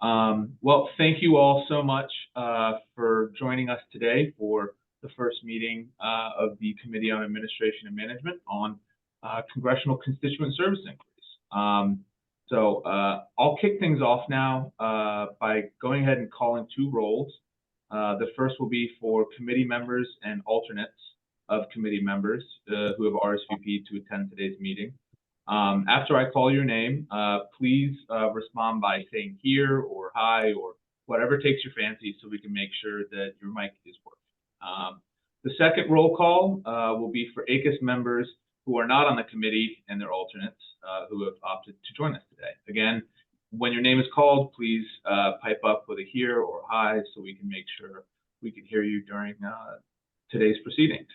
Well, thank you all so much for joining us today for the first meeting of the Committee on Administration and Management on Congressional Constituent Service Inquiries. I'll kick things off now by going ahead and calling two rolls. The first will be for committee members and alternates of committee members who have RSVP'd to attend today's meeting. After I call your name, please respond by saying here or hi or whatever takes your fancy so we can make sure that your mic is working. The second roll call will be for ACUS members who are not on the committee and their alternates who have opted to join us today. Again, when your name is called, please pipe up with a here or hi so we can make sure we can hear you during today's proceedings.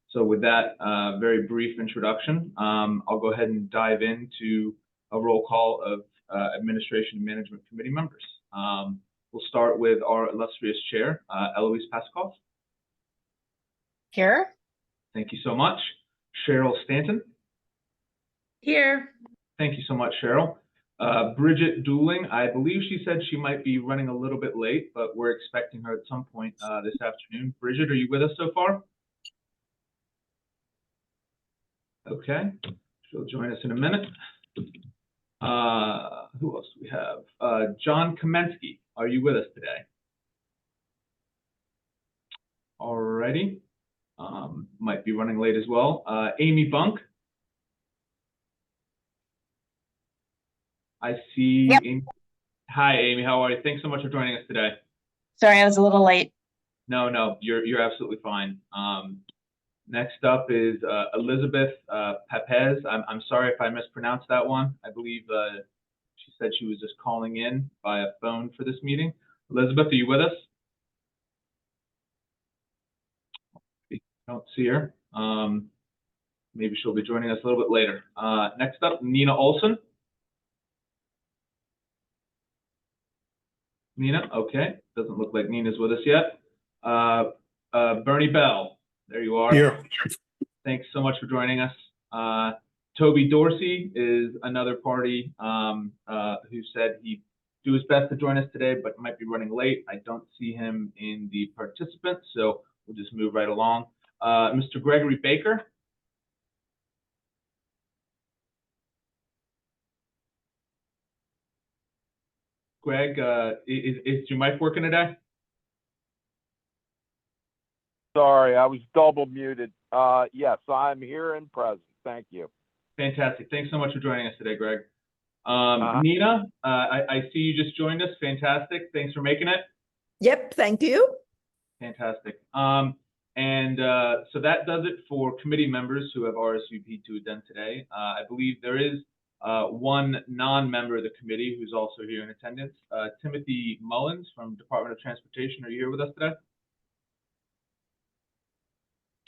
So with that very brief introduction, I'll go ahead and dive into a roll call of Administration and Management Committee members. We'll start with our illustrious chair, Eloise Paskoff. Here. Thank you so much. Cheryl Stanton. Here. Thank you so much, Cheryl. Bridget Dooling, I believe she said she might be running a little bit late, but we're expecting her at some point this afternoon. Bridget, are you with us so far? Okay, she'll join us in a minute. Who else do we have? John Kamensky, are you with us today? Alrighty, might be running late as well. Amy Bunk. I see. Yep. Amy. Hi, Amy. How are you? Thanks so much for joining us today. Sorry, I was a little late. No, you're absolutely fine. Next up is Elizabeth Pepez. I'm sorry if I mispronounced that one. I believe she said she was just calling in via phone for this meeting. Elizabeth, are you with us? I don't see her. Maybe she'll be joining us a little bit later. Next up, Nina Olson. Nina, okay. Doesn't look like Nina's with us yet. Bernie Bell, there you are. Here. Thanks so much for joining us. Toby Dorsey is another party who said he'd do his best to join us today, but might be running late. I don't see him in the participants, so we'll just move right along. Mr. Gregory Baker. Greg, is your mic working today? Sorry, I was double muted. Yes, I'm here and present. Thank you. Fantastic. Thanks so much for joining us today, Greg. Nina, I see you just joined us. Fantastic. Thanks for making it. Yep, thank you. Fantastic. So that does it for committee members who have RSVP'd to attend today. I believe there is one non-member of the committee who's also here in attendance. Timothy Mullins from Department of Transportation. Are you here with us today?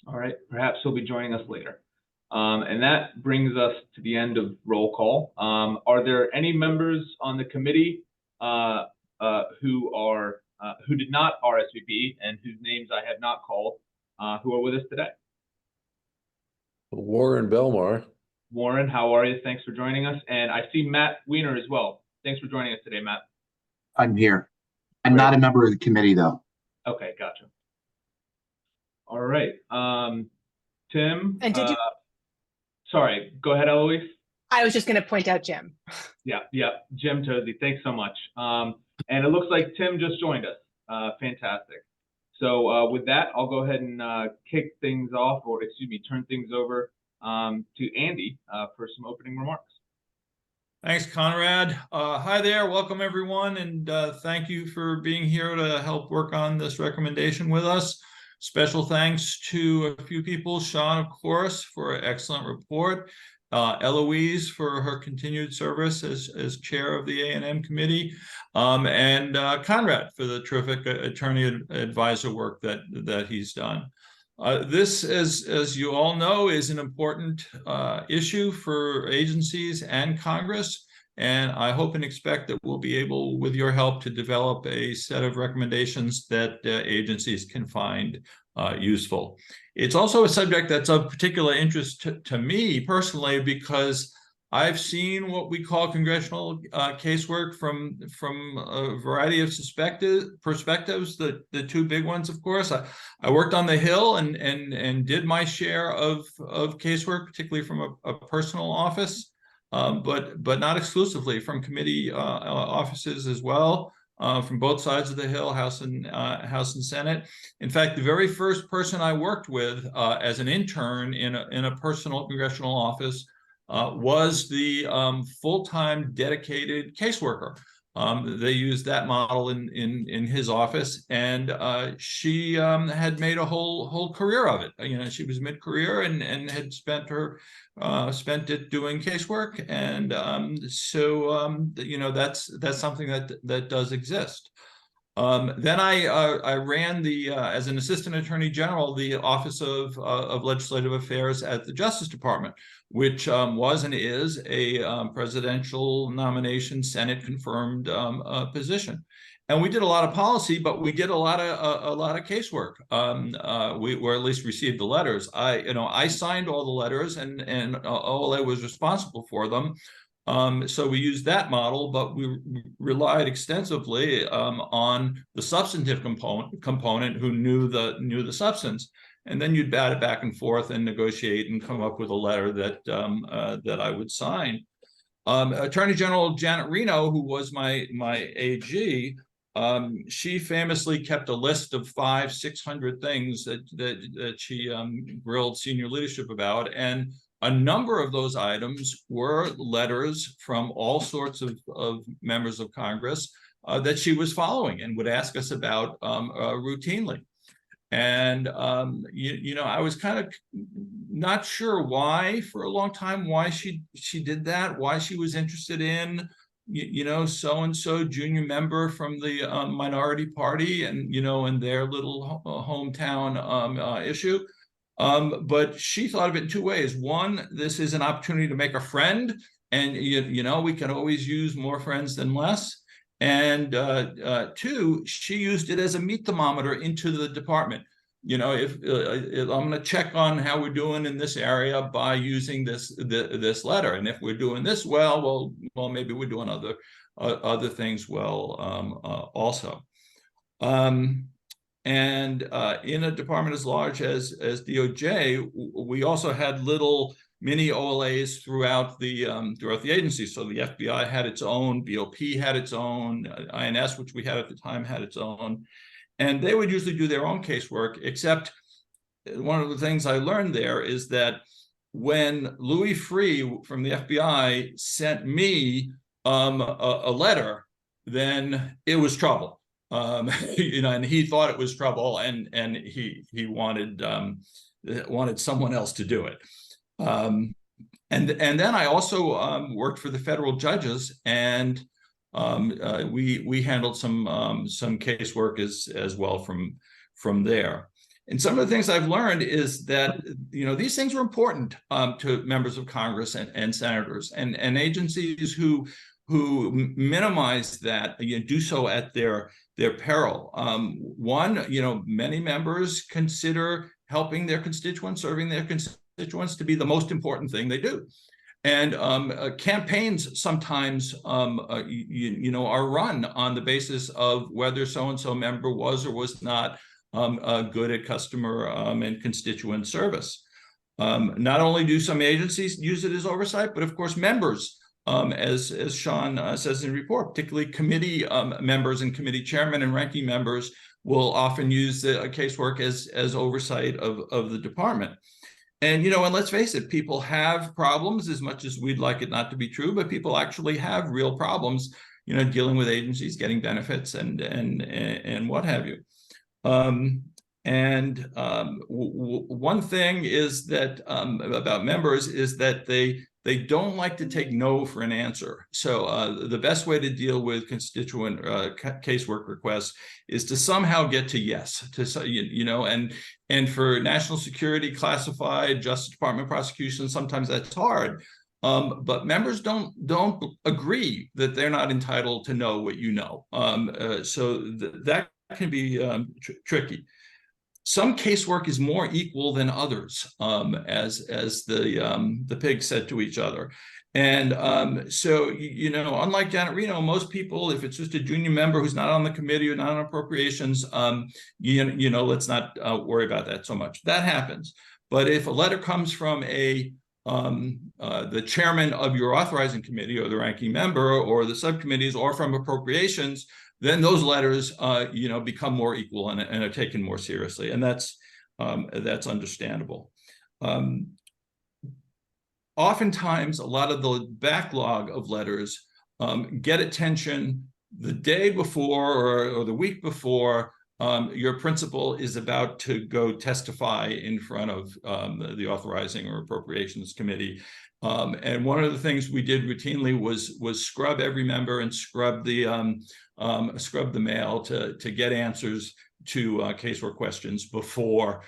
All right, perhaps he'll be joining us later. And that brings us to the end of roll call. Are there any members on the committee who did not RSVP and whose names I have not called who are with us today? Warren Belmar. Warren, how are you? Thanks for joining us. And I see Matt Weiner as well. Thanks for joining us today, Matt. I'm here. I'm not a member of the committee, though. Okay, gotcha. All right. Tim. And did you? Sorry, go ahead, Eloise. I was just going to point out Jim. Yeah, Jim Tosley. Thanks so much. And it looks like Tim just joined us. Fantastic. So with that, I'll go ahead and kick things off, or excuse me, turn things over to Andy for some opening remarks. Thanks, Conrad. Hi there. Welcome, everyone. And thank you for being here to help work on this recommendation with us. Special thanks to a few people, Sean, of course, for an excellent report, Eloise for her continued service as chair of the A&M committee, and Conrad for the terrific attorney advisor work that he's done. This, as you all know, is an important issue for agencies and Congress, and I hope and expect that we'll be able, with your help, to develop a set of recommendations that agencies can find useful. It's also a subject that's of particular interest to me personally, because I've seen what we call congressional casework from a variety of perspectives. The two big ones, of course. I worked on the Hill and did my share of casework, particularly from a personal office, but not exclusively, from committee offices as well, from both sides of the Hill, House and Senate. In fact, the very first person I worked with as an intern in a personal congressional office was the full-time dedicated caseworker. They used that model in his office, and she had made a whole career of it. You know, she was mid-career and had spent it doing casework, and you know, that's something that does exist. Then I ran as an assistant attorney general, the Office of Legislative Affairs at the Justice Department, which was and is a presidential nomination, Senate confirmed position. And we did a lot of policy, but we did a lot of casework. We at least received the letters. I signed all the letters, and OLA was responsible for them. So we used that model, but we relied extensively on the substantive component who knew the substance, and then you'd bat it back and forth and negotiate and come up with a letter that I would sign. Attorney General Janet Reno, who was my AG, she famously kept a list of 500-600 things that she grilled senior leadership about, and a number of those items were letters from all sorts of members of Congress that she was following and would ask us about routinely. And I was kind of not sure why for a long time, why she did that, why she was interested in so-and-so junior member from the minority party and in their little hometown issue. But she thought of it in two ways. One, this is an opportunity to make a friend, and we can always use more friends than less. And two, she used it as a meat thermometer into the department. If I'm going to check on how we're doing in this area by using this letter, and if we're doing this well, maybe we're doing other things well also. And in a department as large as DOJ, we also had little mini OLAs throughout the agency. So the FBI had its own, BOP had its own, INS, which we had at the time, had its own, and they would usually do their own casework. Except one of the things I learned there is that when Louis Freeh from the FBI sent me a letter, then it was trouble. And he thought it was trouble, and he wanted someone else to do it. And then I also worked for the federal judges, and we handled some casework as well from there. And some of the things I've learned is that these things are important to members of Congress and senators, and agencies who minimize that, do so at their peril. One, many members consider helping their constituents, serving their constituents, to be the most important thing they do. And campaigns sometimes, are run on the basis of whether so-and-so member was or was not good at customer and constituent service. Not only do some agencies use it as oversight, but of course members, as Sean says in the report, particularly committee members and committee chairmen and ranking members will often use the casework as oversight of the department. And, and let's face it, people have problems, as much as we'd like it not to be true, but people actually have real problems, dealing with agencies, getting benefits and what have you. One thing is that about members is that they don't like to take no for an answer. So the best way to deal with constituent casework requests is to somehow get to yes, and for national security, classified, Justice Department prosecution, sometimes that's hard. But members don't agree that they're not entitled to know what you know. So that can be tricky. Some casework is more equal than others, as the pigs said to each other. And so, unlike Janet Reno, most people, if it's just a junior member who's not on the committee or not on appropriations, let's not worry about that so much. That happens. But if a letter comes from the chairman of your authorizing committee or the ranking member or the subcommittees or from appropriations, then those letters, become more equal and are taken more seriously. And that's understandable. Oftentimes, a lot of the backlog of letters get attention the day before or the week before your principal is about to go testify in front of the Authorizing or Appropriations Committee. And one of the things we did routinely was scrub every member and scrub the mail to get answers to casework questions before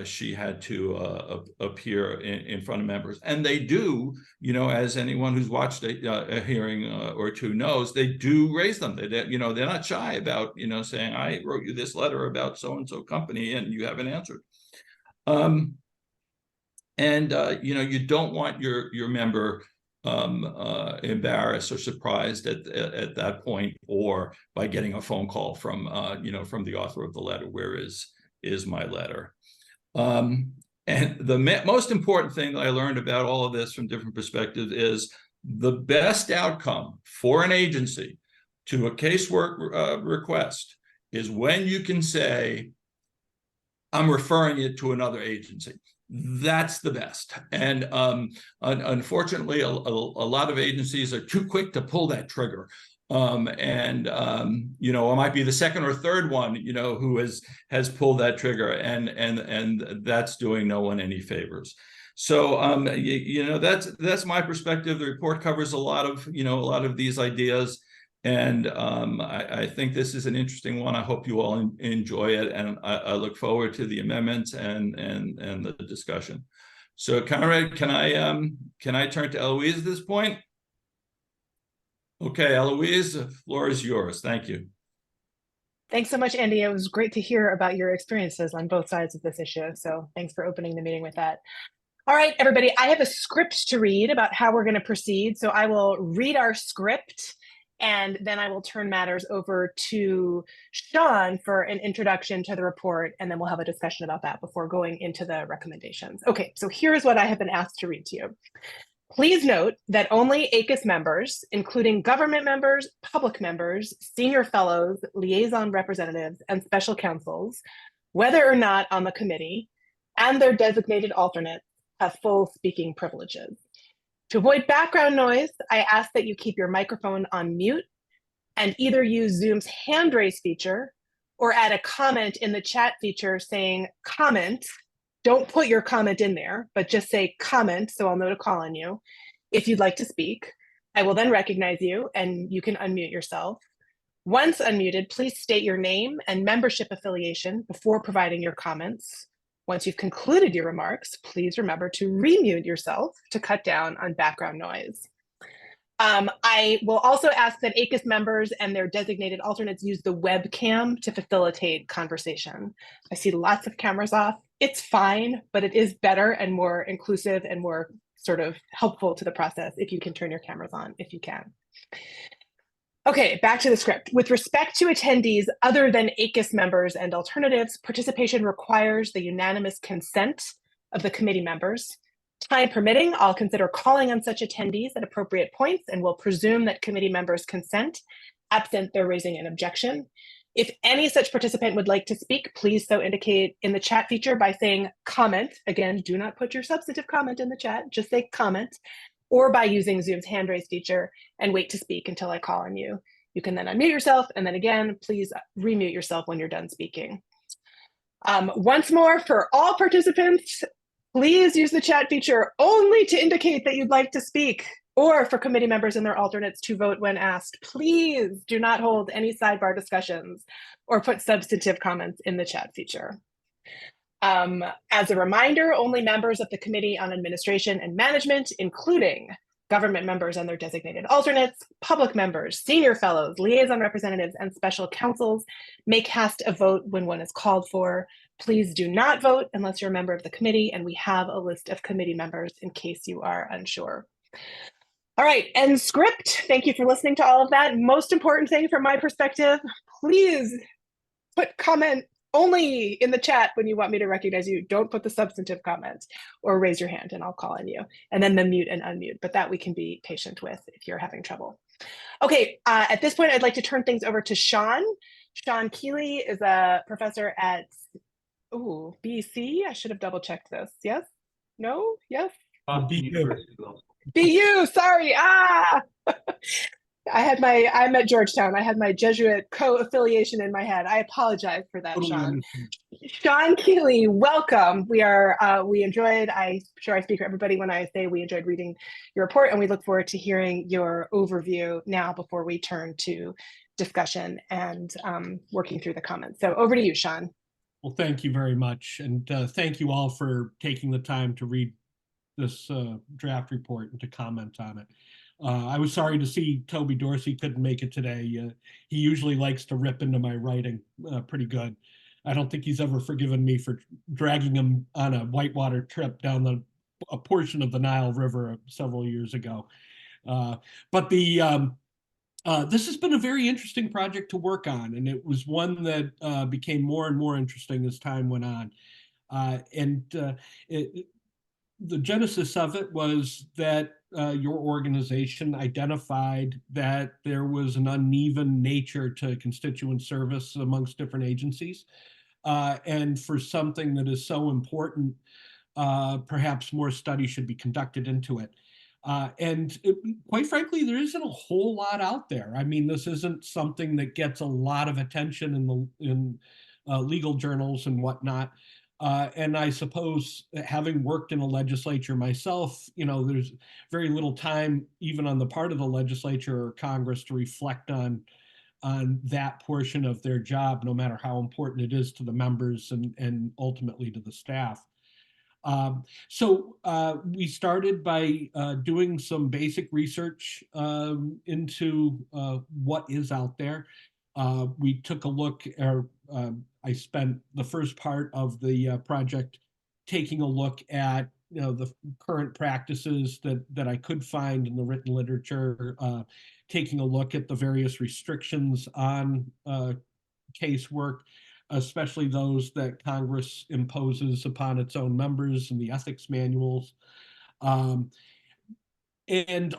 she had to appear in front of members. And they do, as anyone who's watched a hearing or two knows, they do raise them. They're not shy about, saying, I wrote you this letter about so-and-so company and you haven't answered. You don't want your member embarrassed or surprised at that point, or by getting a phone call from the author of the letter, where is my letter? And the most important thing that I learned about all of this from different perspectives is the best outcome for an agency to a casework request is when you can say, I'm referring it to another agency. That's the best. And unfortunately, a lot of agencies are too quick to pull that trigger. It might be the second or third one, who has pulled that trigger, and that's doing no one any favors. So, that's my perspective. The report covers a lot of these ideas. And I think this is an interesting one. I hope you all enjoy it, and I look forward to the amendments and the discussion. So, Conrad, can I turn to Eloise at this point? Okay, Eloise, the floor is yours. Thank you. Thanks so much, Andy. It was great to hear about your experiences on both sides of this issue. So thanks for opening the meeting with that. All right, everybody, I have a script to read about how we're going to proceed. So I will read our script, and then I will turn matters over to Sean for an introduction to the report, and then we'll have a discussion about that before going into the recommendations. Okay, so here's what I have been asked to read to you. Please note that only ACUS members, including government members, public members, senior fellows, liaison representatives, and special counsels, whether or not on the committee, and their designated alternates, have full speaking privileges. To avoid background noise, I ask that you keep your microphone on mute and either use Zoom's hand raise feature or add a comment in the chat feature saying comment. Don't put your comment in there, but just say comment so I'll know to call on you if you'd like to speak. I will then recognize you and you can unmute yourself. Once unmuted, please state your name and membership affiliation before providing your comments. Once you've concluded your remarks, please remember to remute yourself to cut down on background noise. I will also ask that ACUS members and their designated alternates use the webcam to facilitate conversation. I see lots of cameras off. It's fine, but it is better and more inclusive and more sort of helpful to the process if you can turn your cameras on, if you can. Okay, back to the script. With respect to attendees other than ACUS members and alternatives, participation requires the unanimous consent of the committee members. Time permitting, I'll consider calling on such attendees at appropriate points and will presume that committee members consent, absent their raising an objection. If any such participant would like to speak, please so indicate in the chat feature by saying comment. Again, do not put your substantive comment in the chat, just say comment, or by using Zoom's hand raise feature and wait to speak until I call on you. You can then unmute yourself, and then again, please remute yourself when you're done speaking. Once more, for all participants, please use the chat feature only to indicate that you'd like to speak, or for committee members and their alternates to vote when asked. Please do not hold any sidebar discussions or put substantive comments in the chat feature. As a reminder, only members of the Committee on Administration and Management, including government members and their designated alternates, public members, senior fellows, liaison representatives, and special counsels may cast a vote when one is called for. Please do not vote unless you're a member of the committee, and we have a list of committee members in case you are unsure. All right, and script. Thank you for listening to all of that. Most important thing from my perspective, please put comment only in the chat when you want me to recognize you. Don't put the substantive comments or raise your hand and I'll call on you. And then the mute and unmute, but that we can be patient with if you're having trouble. Okay, at this point, I'd like to turn things over to Sean. Sean Keeley is a professor at BC. I should have double checked this. Yes? No? Yes? University Law School. BU, sorry. I'm at Georgetown. I had my Jesuit co-affiliation in my head. I apologize for that, Sean. Sean Keeley, welcome. We enjoyed, I'm sure I speak for everybody when I say we enjoyed reading your report, and we look forward to hearing your overview now before we turn to discussion and working through the comments. So over to you, Sean. Well, thank you very much. And thank you all for taking the time to read this draft report and to comment on it. I was sorry to see Toby Dorsey couldn't make it today. He usually likes to rip into my writing pretty good. I don't think he's ever forgiven me for dragging him on a whitewater trip down a portion of the Nile River several years ago. But this has been a very interesting project to work on, and it was one that became more and more interesting as time went on. The genesis of it was that your organization identified that there was an uneven nature to constituent service amongst different agencies. And for something that is so important, perhaps more study should be conducted into it. Quite frankly, there isn't a whole lot out there. I mean, this isn't something that gets a lot of attention in legal journals and whatnot. And I suppose, having worked in a legislature myself, there's very little time, even on the part of the legislature or Congress, to reflect on that portion of their job, no matter how important it is to the members and ultimately to the staff. So we started by doing some basic research into what is out there. We took a look, I spent the first part of the project taking a look at the current practices that I could find in the written literature, taking a look at the various restrictions on casework, especially those that Congress imposes upon its own members and the ethics manuals, and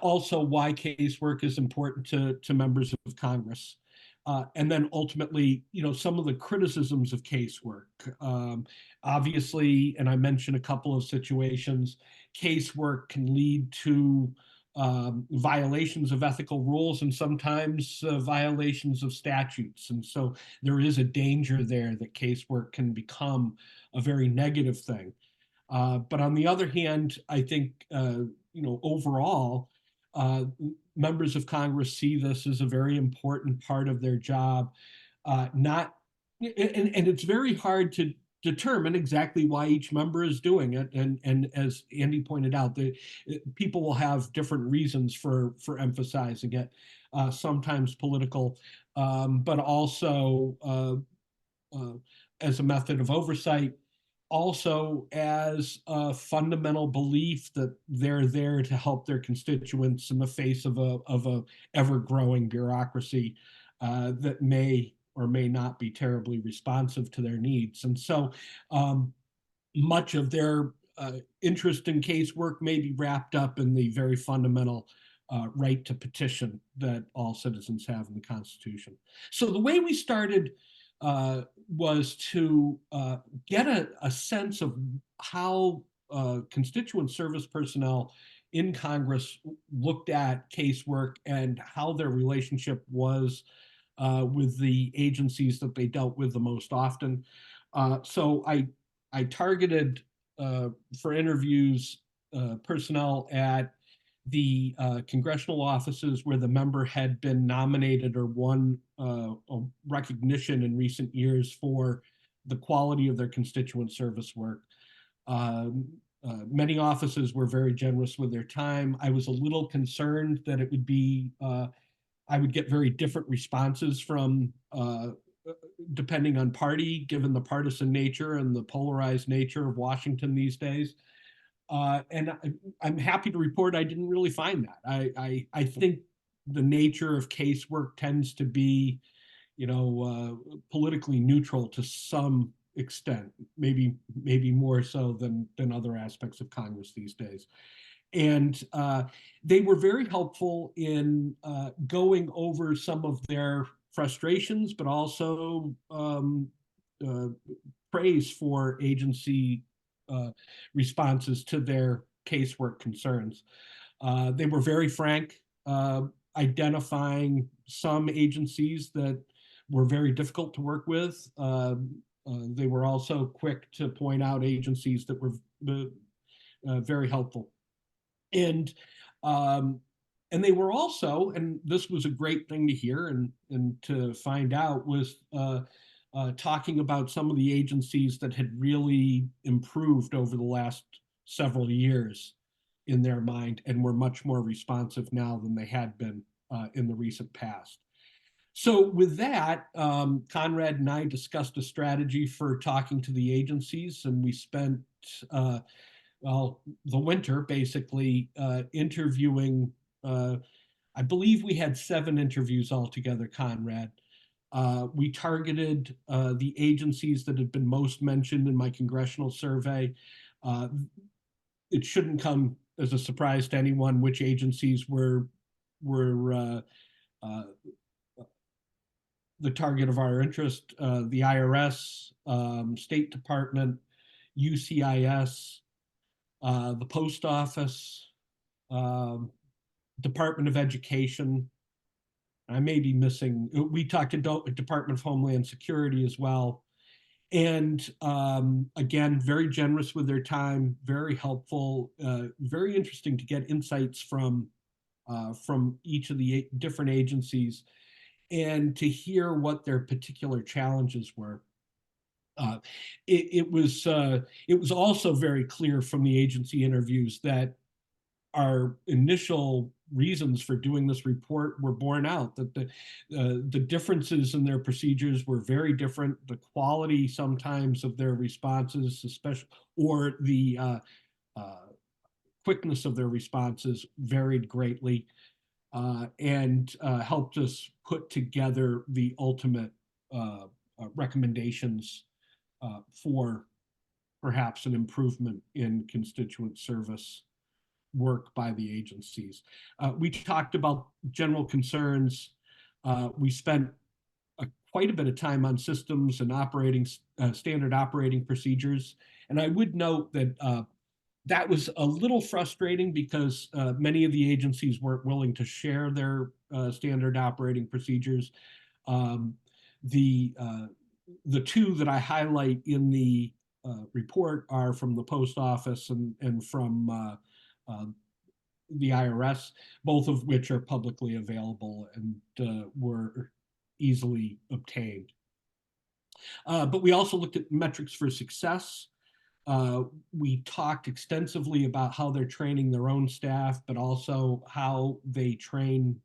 also why casework is important to members of Congress. And then ultimately, some of the criticisms of casework. Obviously, and I mentioned a couple of situations, casework can lead to violations of ethical rules and sometimes violations of statutes. And so there is a danger there that casework can become a very negative thing. But on the other hand, I think, overall, members of Congress see this as a very important part of their job. And it's very hard to determine exactly why each member is doing it. And as Andy pointed out, people will have different reasons for emphasizing it, sometimes political, but also as a method of oversight, also as a fundamental belief that they're there to help their constituents in the face of a ever-growing bureaucracy that may or may not be terribly responsive to their needs. And so much of their interest in casework may be wrapped up in the very fundamental right to petition that all citizens have in the Constitution. So the way we started was to get a sense of how constituent service personnel in Congress looked at casework and how their relationship was with the agencies that they dealt with the most often. So I targeted for interviews personnel at the congressional offices where the member had been nominated or won a recognition in recent years for the quality of their constituent service work. Many offices were very generous with their time. I was a little concerned that it would be, I would get very different responses from, depending on party, given the partisan nature and the polarized nature of Washington these days. And I'm happy to report I didn't really find that. I think the nature of casework tends to be, politically neutral to some extent, maybe more so than other aspects of Congress these days. And they were very helpful in going over some of their frustrations, but also praise for agency responses to their casework concerns. They were very frank, identifying some agencies that were very difficult to work with. They were also quick to point out agencies that were very helpful. And they were also, and this was a great thing to hear and to find out, was talking about some of the agencies that had really improved over the last several years in their mind and were much more responsive now than they had been in the recent past. So with that, Conrad and I discussed a strategy for talking to the agencies, and we spent the winter basically interviewing. I believe we had 7 interviews altogether, Conrad. We targeted the agencies that had been most mentioned in my congressional survey. It shouldn't come as a surprise to anyone which agencies were the target of our interest: the IRS, State Department, UCIS, the Post Office, Department of Education. I may be missing. We talked to Department of Homeland Security as well. And again, very generous with their time, very helpful, very interesting to get insights from each of the different agencies and to hear what their particular challenges were. It was also very clear from the agency interviews that our initial reasons for doing this report were borne out, that the differences in their procedures were very different. The quality sometimes of their responses, especially, or the quickness of their responses varied greatly, and helped us put together the ultimate recommendations for perhaps an improvement in constituent service work by the agencies. We talked about general concerns. We spent quite a bit of time on systems and operating standard operating procedures. And I would note that that was a little frustrating because many of the agencies weren't willing to share their standard operating procedures. The 2 that I highlight in the report are from the Post Office and from the IRS, both of which are publicly available and were easily obtained. But we also looked at metrics for success. We talked extensively about how they're training their own staff, but also how they train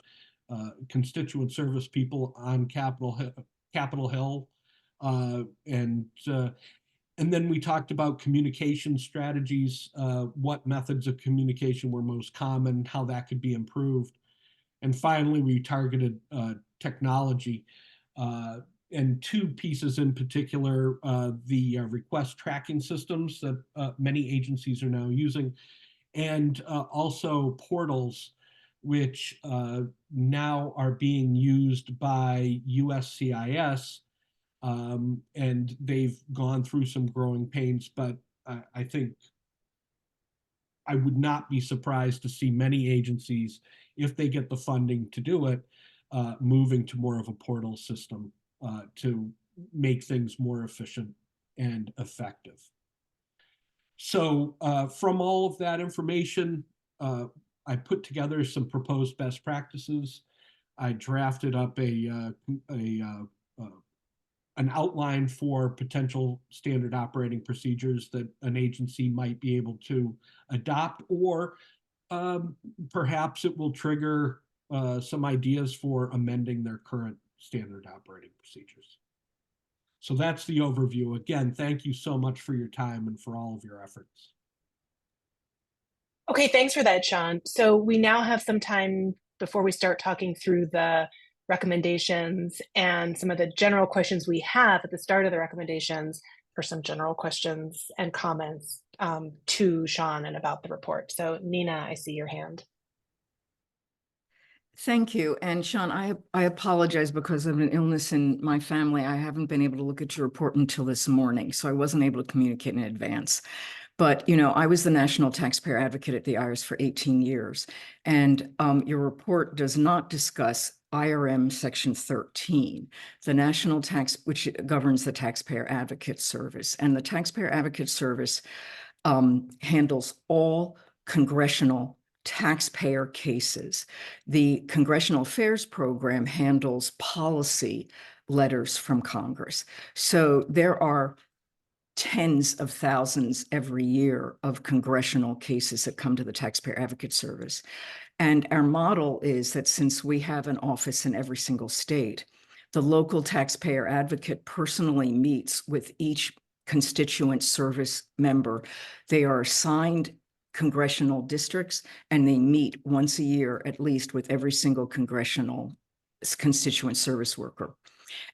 constituent service people on Capitol Hill. And then we talked about communication strategies, what methods of communication were most common, how that could be improved. And finally, we targeted technology. And 2 pieces in particular, the request tracking systems that many agencies are now using, and also portals, which now are being used by USCIS. And they've gone through some growing pains, but I think I would not be surprised to see many agencies, if they get the funding to do it, moving to more of a portal system to make things more efficient and effective. So from all of that information, I put together some proposed best practices. I drafted up an outline for potential standard operating procedures that an agency might be able to adopt, or perhaps it will trigger some ideas for amending their current standard operating procedures. So that's the overview. Again, thank you so much for your time and for all of your efforts. Okay, thanks for that, Sean. So we now have some time before we start talking through the recommendations and some of the general questions we have at the start of the recommendations for some general questions and comments to Sean and about the report. So Nina, I see your hand. Thank you. And Sean, I apologize because of an illness in my family. I haven't been able to look at your report until this morning, so I wasn't able to communicate in advance. But, you know, I was the national taxpayer advocate at the IRS for 18 years, and your report does not discuss IRM Section 13, the national tax, which governs the Taxpayer Advocate Service. And the Taxpayer Advocate Service handles all congressional taxpayer cases. The Congressional Affairs Program handles policy letters from Congress. So there are tens of thousands every year of congressional cases that come to the Taxpayer Advocate Service. And our model is that since we have an office in every single state, the local taxpayer advocate personally meets with each constituent service member. They are assigned congressional districts, and they meet once a year at least with every single congressional constituent service worker.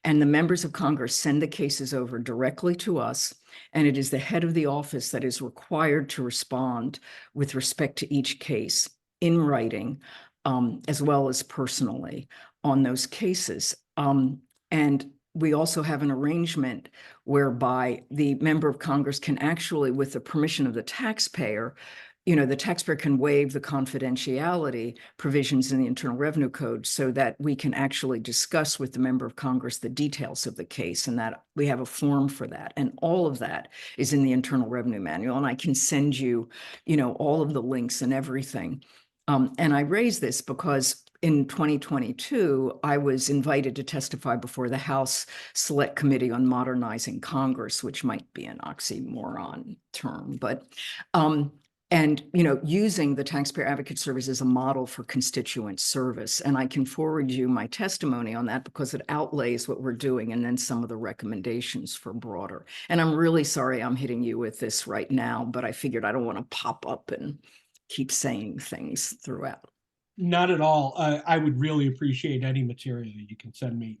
And the members of Congress send the cases over directly to us, and it is the head of the office that is required to respond with respect to each case in writing, as well as personally on those cases. And we also have an arrangement whereby the member of Congress can actually, with the permission of the taxpayer, you know, the taxpayer can waive the confidentiality provisions in the Internal Revenue Code so that we can actually discuss with the member of Congress the details of the case, and that we have a form for that. And all of that is in the Internal Revenue Manual. And I can send you, you know, all of the links and everything. And I raise this because in 2022, I was invited to testify before the House Select Committee on Modernizing Congress, which might be an oxymoron term, but and, you know, using the Taxpayer Advocate Service as a model for constituent service. And I can forward you my testimony on that because it outlays what we're doing and then some of the recommendations for broader. And I'm really sorry I'm hitting you with this right now, but I figured I don't want to pop up and keep saying things throughout. Not at all. I would really appreciate any material you can send me.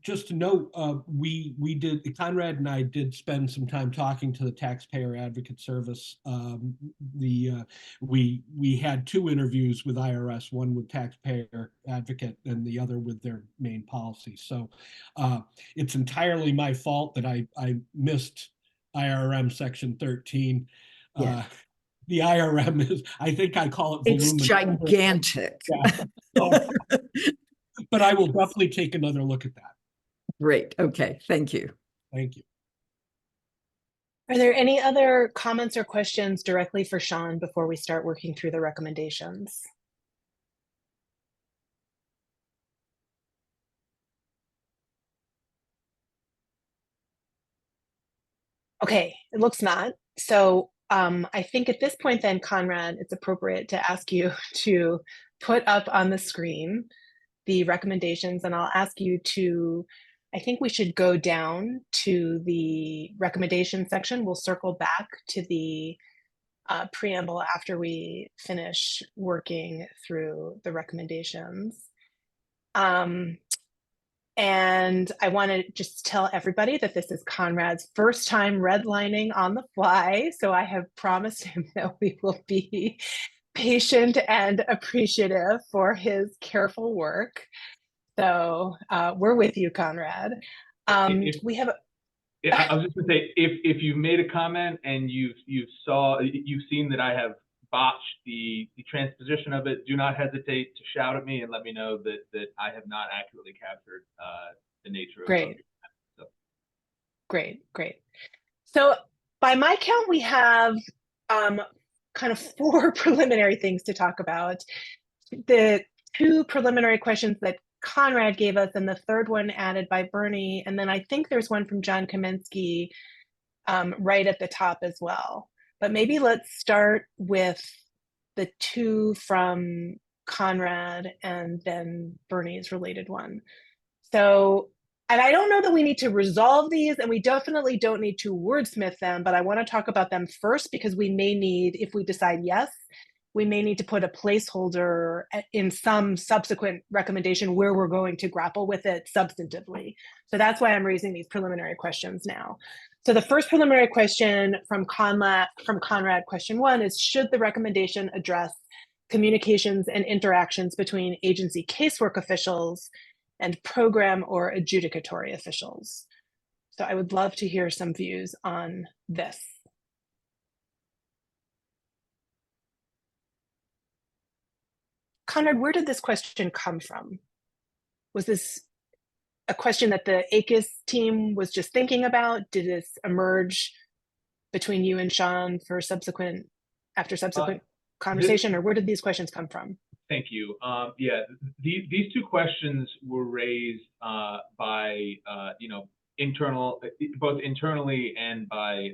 Just to note, Conrad and I did spend some time talking to the Taxpayer Advocate Service. We had 2 interviews with IRS, one with Taxpayer Advocate and the other with their main policy. So it's entirely my fault that I missed IRM Section 13. Yeah. The IRM is, I think I call it voluminous. It's gigantic. Yeah. So, but I will definitely take another look at that. Great. Okay. Thank you. Thank you. Are there any other comments or questions directly for Sean before we start working through the recommendations? Okay, it looks not. So I think at this point then, Conrad, it's appropriate to ask you to put up on the screen the recommendations, and I'll ask you to, I think we should go down to the recommendation section. We'll circle back to the preamble after we finish working through the recommendations. And I want to just tell everybody that this is Conrad's first time redlining on the fly. So I have promised him that we will be patient and appreciative for his careful work. So we're with you, Conrad. We have. I was just going to say, if you've made a comment and you've seen that I have botched the transposition of it, do not hesitate to shout at me and let me know that I have not accurately captured the nature of it. So. Great. So by my count, we have kind of 4 preliminary things to talk about. The 2 preliminary questions that Conrad gave us, and the 3rd one added by Bernie, and then I think there's one from John Kaminsky right at the top as well. But maybe let's start with the 2 from Conrad and then Bernie's related one. So And I don't know that we need to resolve these, and we definitely don't need to wordsmith them, but I want to talk about them first because we may need, if we decide yes, we may need to put a placeholder in some subsequent recommendation where we're going to grapple with it substantively. So that's why I'm raising these preliminary questions now. So the first preliminary question from Conrad, question 1 is, should the recommendation address communications and interactions between agency casework officials and program or adjudicatory officials? So I would love to hear some views on this. Conrad, where did this question come from? Was this a question that the ACUS team was just thinking about? Did this emerge between you and Sean for subsequent conversation, or where did these questions come from? Thank you. Yeah, these two questions were raised by both internally and by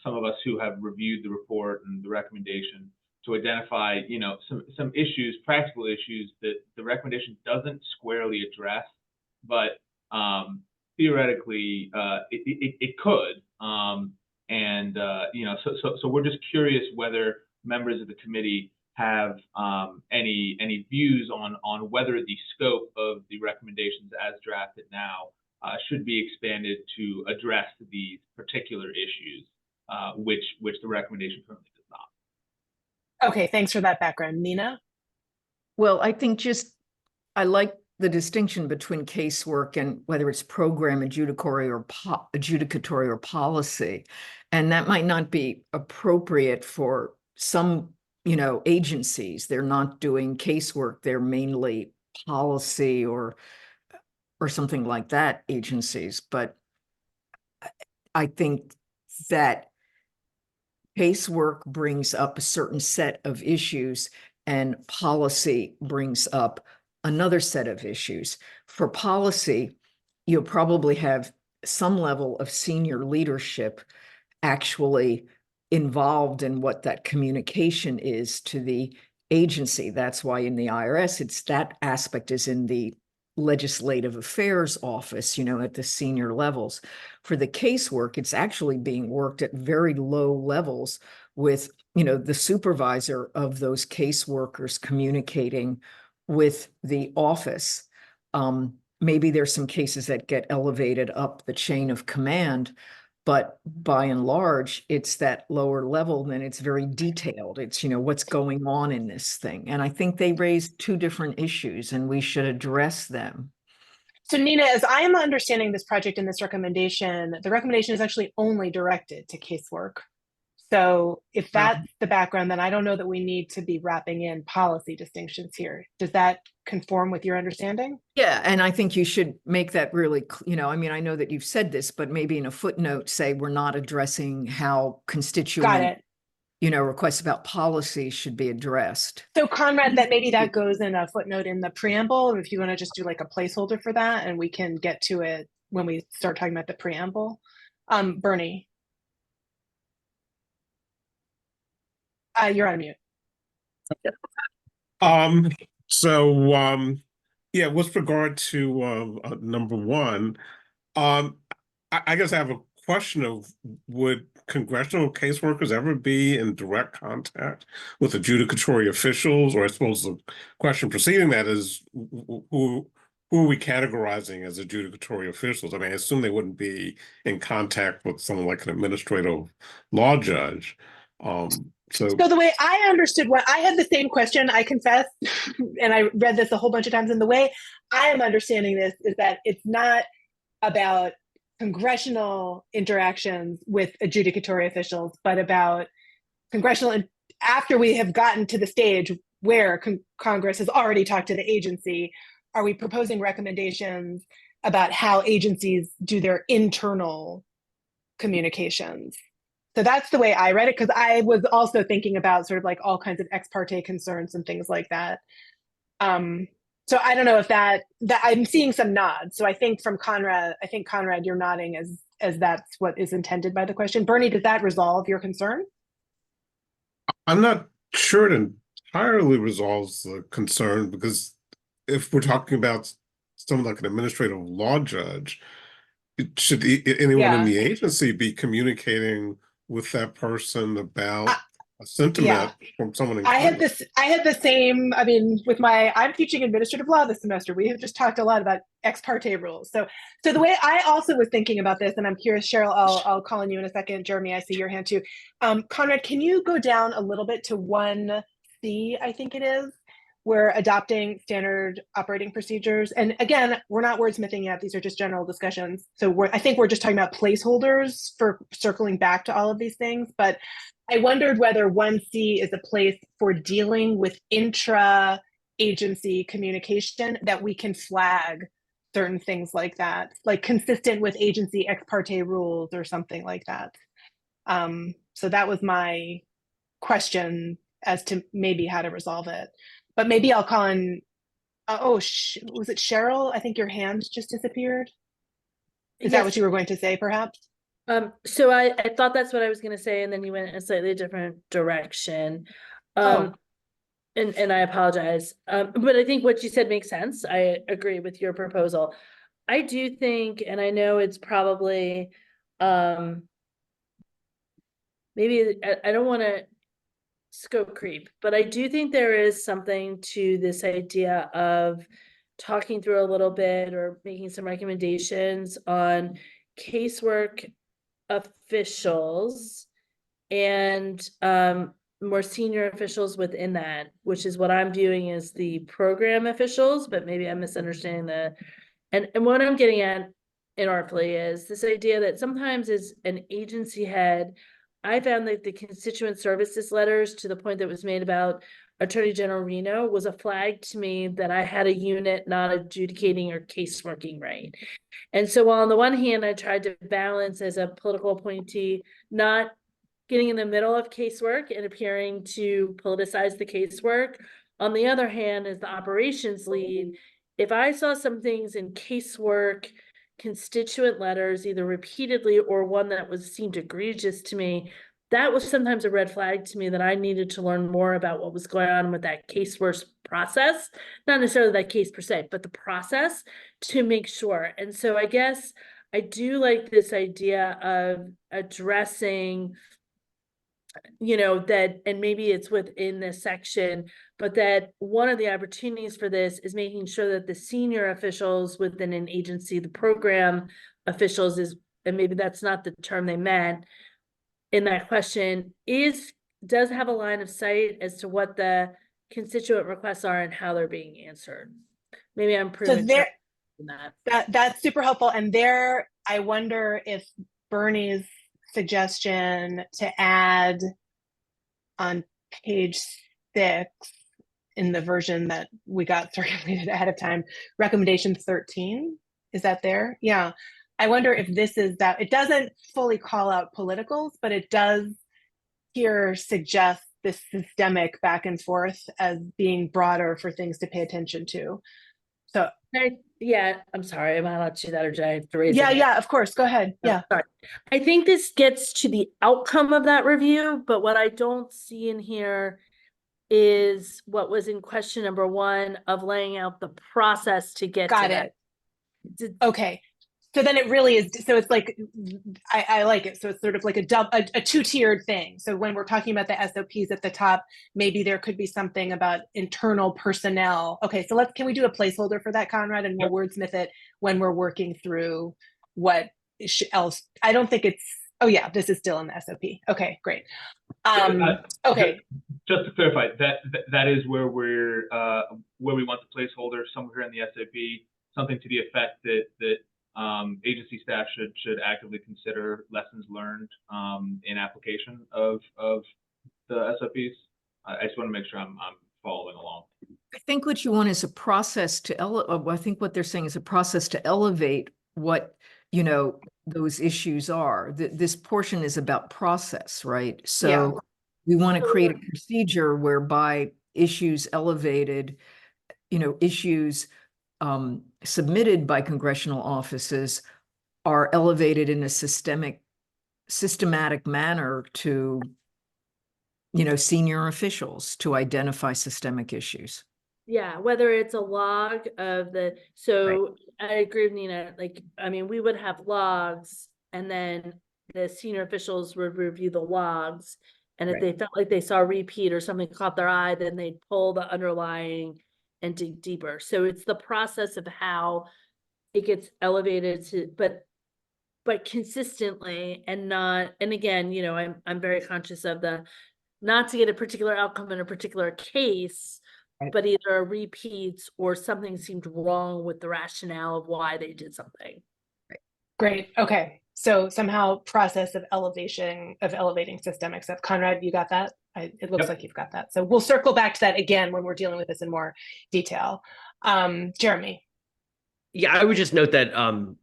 some of us who have reviewed the report and the recommendation to identify some issues, practical issues that the recommendation doesn't squarely address, but theoretically it could. So we're just curious whether members of the committee have any views on whether the scope of the recommendations as drafted now should be expanded to address these particular issues, which the recommendation currently does not. Okay, thanks for that background. Nina? Well, I think I like the distinction between casework and whether it's program adjudicatory or policy. And that might not be appropriate for some, agencies. They're not doing casework. They're mainly policy or something like that agencies. But I think that casework brings up a certain set of issues and policy brings up another set of issues. For policy, you'll probably have some level of senior leadership actually involved in what that communication is to the agency. That's why in the IRS, that aspect is in the legislative affairs office, at the senior levels. For the casework, it's actually being worked at very low levels with, the supervisor of those caseworkers communicating with the office. Maybe there's some cases that get elevated up the chain of command, but by and large, it's that lower level, and it's very detailed. It's, what's going on in this thing. And I think they raised two different issues and we should address them. So Nina, as I am understanding this project and this recommendation, the recommendation is actually only directed to casework. So if that's the background, then I don't know that we need to be wrapping in policy distinctions here. Does that conform with your understanding? Yeah, and I think you should make that really, I know that you've said this, but maybe in a footnote, say we're not addressing how constituent, requests about policy should be addressed. So Conrad, maybe that goes in a footnote in the preamble, if you want to just do like a placeholder for that, and we can get to it when we start talking about the preamble. Bernie. You're on mute. Yeah, with regard to number one, I guess I have a question of, would congressional caseworkers ever be in direct contact with adjudicatory officials? Or I suppose the question preceding that is, who are we categorizing as adjudicatory officials? I mean, I assume they wouldn't be in contact with someone like an administrative law judge. So the way I understood I had the same question, I confess, and I read this a whole bunch of times, and the way I am understanding this is that it's not about congressional interactions with adjudicatory officials, but about congressional, after we have gotten to the stage where Congress has already talked to the agency, are we proposing recommendations about how agencies do their internal communications? So that's the way I read it, because I was also thinking about sort of like all kinds of ex parte concerns and things like that. So I don't know if that I'm seeing some nods. So I think from Conrad, you're nodding as that's what is intended by the question. Bernie, does that resolve your concern? I'm not sure it entirely resolves the concern, because if we're talking about someone like an administrative law judge, should anyone in Yeah. the agency be communicating with that person about a sentiment from someone in I had Congress? the same, I mean, I'm teaching administrative law this semester. We have just talked a lot about ex parte rules. So the way I also was thinking about this, and I'm curious, Cheryl, I'll call on you in a second. Jeremy, I see your hand too. Conrad, can you go down a little bit to 1C, I think it is, where adopting standard operating procedures. And again, we're not wordsmithing yet. These are just general discussions. So I think we're just talking about placeholders for circling back to all of these things. But I wondered whether 1C is a place for dealing with intra-agency communication that we can flag certain things like that, like consistent with agency ex parte rules or something like that. So that was my question as to maybe how to resolve it. But maybe I'll call in, was it Cheryl? I think your hand just disappeared. Is that what you were going to say, perhaps? So I thought that's what I was going to say, and then you went in a slightly different direction. And I apologize. But I think what you said makes sense. I agree with your proposal. I do think, and I know it's probably, maybe I don't want to scope creep, but I do think there is something to this idea of talking through a little bit or making some recommendations on casework officials and more senior officials within that, which is what I'm viewing as the program officials, but maybe I'm misunderstanding and what I'm getting at inartfully is this idea that sometimes as an agency head, I found that the constituent services letters, to the point that was made about Attorney General Reno, was a flag to me that I had a unit not adjudicating or case working right. And so while on the one hand, I tried to balance as a political appointee, not getting in the middle of casework and appearing to politicize the casework, on the other hand, as the operations lead, if I saw some things in casework, constituent letters, either repeatedly or one that seemed egregious to me, that was sometimes a red flag to me that I needed to learn more about what was going on with that casework process, not necessarily that case per se, but the process to make sure. And so I guess I do like this idea of addressing, that, and maybe it's within this section, but that one of the opportunities for this is making sure that the senior officials within an agency, the program officials and maybe that's not the term they meant in that question, does have a line of sight as to what the constituent requests are and how they're being answered. Maybe I'm premature in that. That's super helpful. And there, I wonder if Bernie's suggestion to add on page 6 in the version that we got circulated ahead of time, recommendation 13, is that there? Yeah. I wonder if this is that. It doesn't fully call out politicals, but it does here suggest this systemic back and forth as being broader for things to pay attention to. So I'm sorry, am I allowed to do that, or did I have to raise it? Yeah, of course, go ahead. Yeah. Sorry. I think this gets to the outcome of that review, but what I don't see in here is what was in question number 1 of laying out the process to get Got to it. Okay. So then it really is, so it's like, I like it. So it's sort of like a 2-tiered thing. So when we're talking about the SOPs at the top, maybe there could be something about internal personnel. Okay, so can we do a placeholder for that, Conrad, and we'll wordsmith it when we're working through what else. I don't think it's, this is still in the SOP. Okay, great. Okay. Just to clarify, that is where we want the placeholder, somewhere in the SOP, something to the effect that agency staff should actively consider lessons learned in application of the SOPs. I just want to make sure I'm following along. I think what you want is a process I think what they're saying is a process to elevate what, those issues are. This portion is about process, right? So we want to create a procedure whereby issues elevated, issues submitted by congressional offices are elevated in a systematic manner to, senior officials to identify systemic issues. Yeah, whether it's a log of the, so I agree with Nina, like, I mean, we would have logs and then the senior officials would review the logs. And if they felt like they saw a repeat or something caught their eye, then they'd pull the underlying and dig deeper. So it's the process of how it gets elevated to, but consistently and not, and again, you know, I'm very conscious of the, not to get a particular outcome in a particular case, but either repeats or something seemed wrong with the rationale of why they did something. Great. Okay. So somehow process of elevating systemic stuff. Conrad, you got that? It looks like you've got that. So we'll circle back to that again when we're dealing with this in more detail. Jeremy. Yeah, I would just note that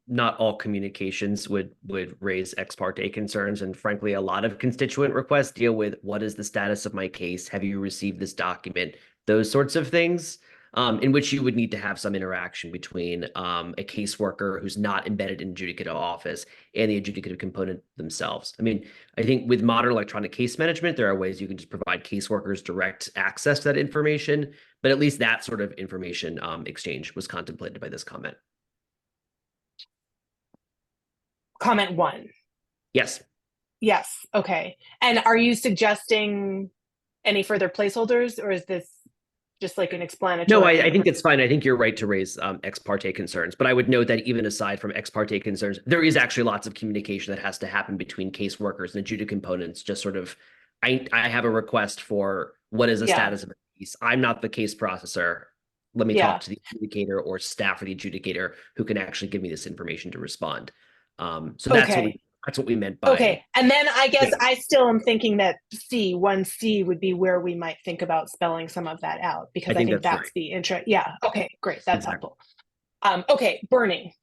not all communications would raise ex parte concerns, and frankly, a lot of constituent requests deal with what is the status of my case? Have you received this document? Those sorts of things, in which you would need to have some interaction between a caseworker who's not embedded in adjudicative office and the adjudicative component themselves. I mean, I think with modern electronic case management, there are ways you can just provide caseworkers direct access to that information. But at least that sort of information exchange was contemplated by this comment. Comment 1. Yes. Yes. Okay. And are you suggesting any further placeholders, or is this just like an explanatory? No, I think it's fine. I think you're right to raise ex parte concerns. But I would note that even aside from ex parte concerns, there is actually lots of communication that has to happen between caseworkers and adjudicative components. Just sort of, I have a request for what is the status of a case. I'm not the case processor. Let me talk to the adjudicator or staff or the adjudicator who can actually give me this information to respond. So that's what we meant by. Okay. And then I guess I still am thinking that 1C would be where we might think about spelling some of that out, because I think that's the intro. Yeah. Okay, great. That's helpful. Okay, Bernie.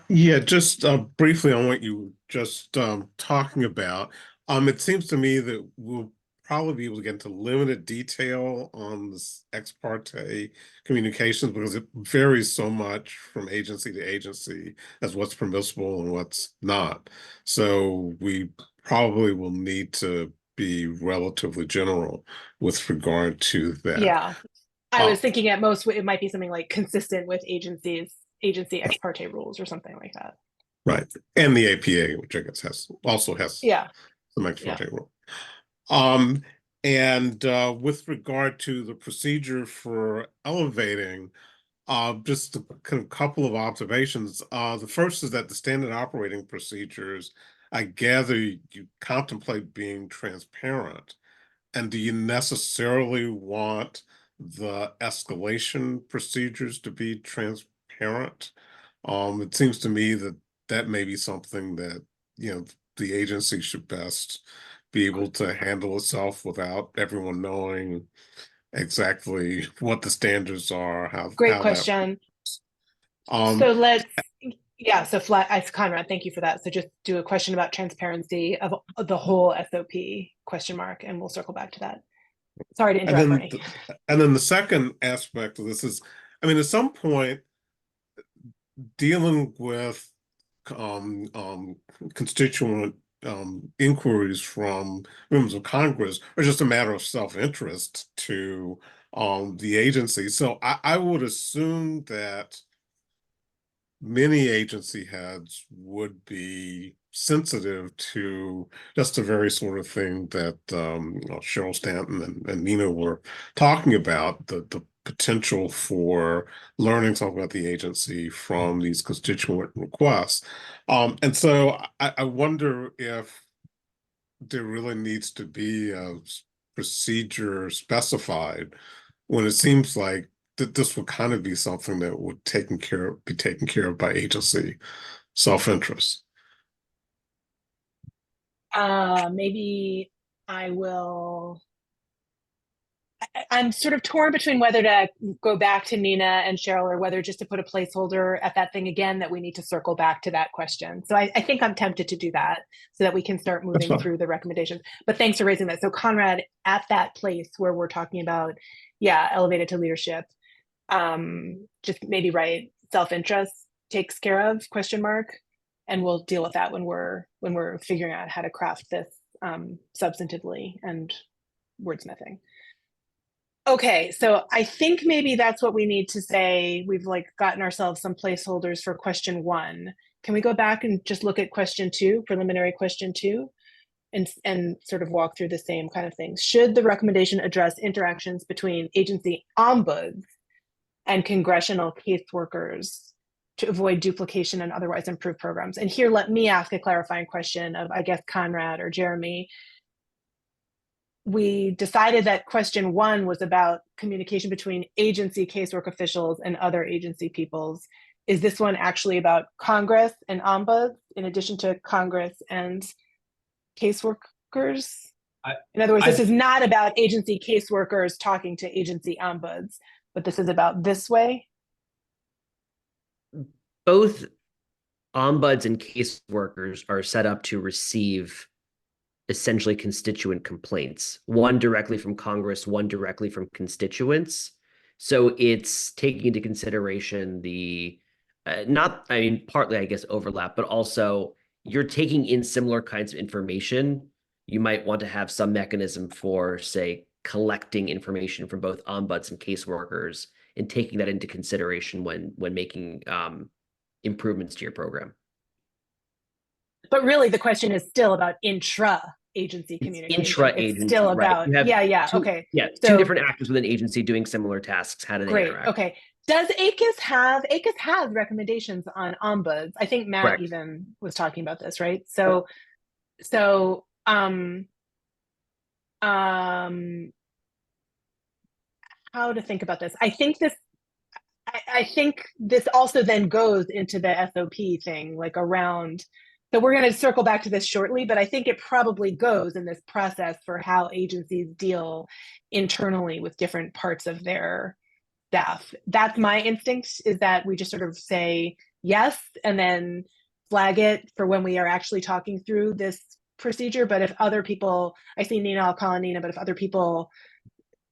Yeah, just briefly on what you were just talking about. It seems to me that we'll probably be able to get into limited detail on this ex parte communications, because it varies so much from agency to agency as what's permissible and what's not. So we probably will need to be relatively general with regard to that. Yeah, I was thinking at most it might be something like consistent with agency ex parte rules or something like that. Right, and the APA, which I guess also has some ex parte rule. And with regard to the procedure for elevating, just a couple of observations. The first is that the standard operating procedures, I gather you contemplate being transparent. And do you necessarily want the escalation procedures to be transparent? It seems to me that that may be something that, you know, the agency should best be able to handle itself without everyone knowing exactly what the standards are. Great question. So let's, so Conrad, thank you for that. So just do a question about transparency of the whole SOP ? And we'll circle back to that. Sorry to interrupt, Bernie. And then the second aspect of this is, I mean, at some point, dealing with constituent inquiries from members of Congress are just a matter of self-interest to the agency. So I would assume that many agency heads would be sensitive to just the very sort of thing that Cheryl Stanton and Nina were talking about, the potential for learning something about the agency from these constituent requests. And so I wonder if there really needs to be a procedure specified, when it seems like that this would kind of be something that would be taken care of by agency self-interest. Maybe I will. I'm sort of torn between whether to go back to Nina and Cheryl, or whether just to put a placeholder at that thing again, that we need to circle back to that question. So I think I'm tempted to do that so that we can start moving through the recommendations. But thanks for raising that. So Conrad, at that place where we're talking about, elevated to leadership, just maybe write self-interest takes care of ? And we'll deal with that when we're figuring out how to craft this substantively and wordsmithing. Okay, so I think maybe that's what we need to say. We've like gotten ourselves some placeholders for question 1. Can we go back and just look at question 2, preliminary question 2, and sort of walk through the same kind of things? Should the recommendation address interactions between agency ombuds and congressional caseworkers to avoid duplication and otherwise improve programs? And here, let me ask a clarifying question of, I guess, Conrad or Jeremy. We decided that question 1 was about communication between agency casework officials and other agency peoples. Is this one actually about Congress and ombuds in addition to Congress and caseworkers? In other words, this is not about agency caseworkers talking to agency ombuds, but this is about this way? Both ombuds and caseworkers are set up to receive essentially constituent complaints, one directly from Congress, one directly from constituents. So it's taking into consideration the, partly, I guess, overlap, but also you're taking in similar kinds of information. You might want to have some mechanism for, say, collecting information from both ombuds and caseworkers and taking that into consideration when making improvements to your program. But really, the question is still about intra-agency communication. Intra-agency, it's still right. about, okay. Yeah, So, two different actors within agency doing similar tasks. How do they interact? Okay. Does ACUS has recommendations on ombuds? I think Matt Correct. even was talking about this, right? So, how to think about this? I think this also then goes into the SOP thing, like around. So we're going to circle back to this shortly, but I think it probably goes in this process for how agencies deal internally with different parts of their staff. That's my instinct, is that we just sort of say yes and then flag it for when we are actually talking through this procedure. But if other people, I see Nina, I'll call on Nina, but if other people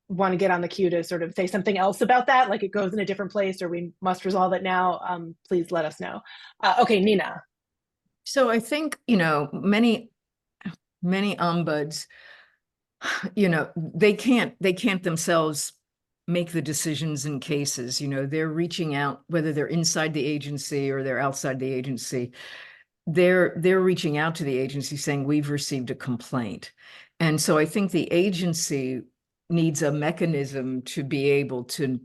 want to get on the queue to sort of say something else about that, like it goes in a different place or we must resolve it now, please let us know. Okay, Nina. So I think, many ombuds, they can't themselves make the decisions in cases. They're reaching out, whether they're inside the agency or they're outside the agency, they're reaching out to the agency saying, we've received a complaint. And so I think the agency needs a mechanism to be able to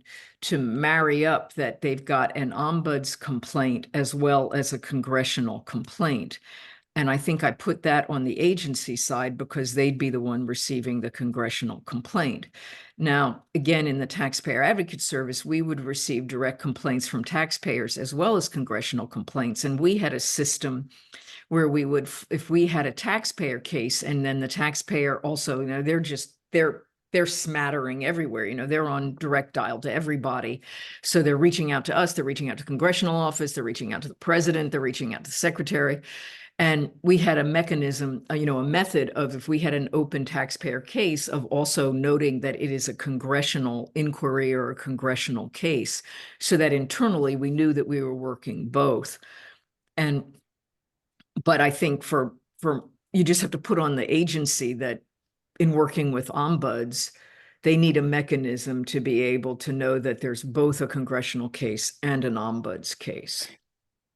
marry up that they've got an ombuds complaint as well as a congressional complaint. And I think I put that on the agency side because they'd be the one receiving the congressional complaint. Now, again, in the Taxpayer Advocate Service, we would receive direct complaints from taxpayers as well as congressional complaints. And we had a system where we would, if we had a taxpayer case and then the taxpayer also, they're smattering everywhere. They're on direct dial to everybody. So they're reaching out to us, they're reaching out to congressional office, they're reaching out to the president, they're reaching out to the secretary. And we had a mechanism, a method of, if we had an open taxpayer case, of also noting that it is a congressional inquiry or a congressional case, so that internally we knew that we were working both. But I think for you just have to put on the agency that in working with ombuds, they need a mechanism to be able to know that there's both a congressional case and an ombuds case.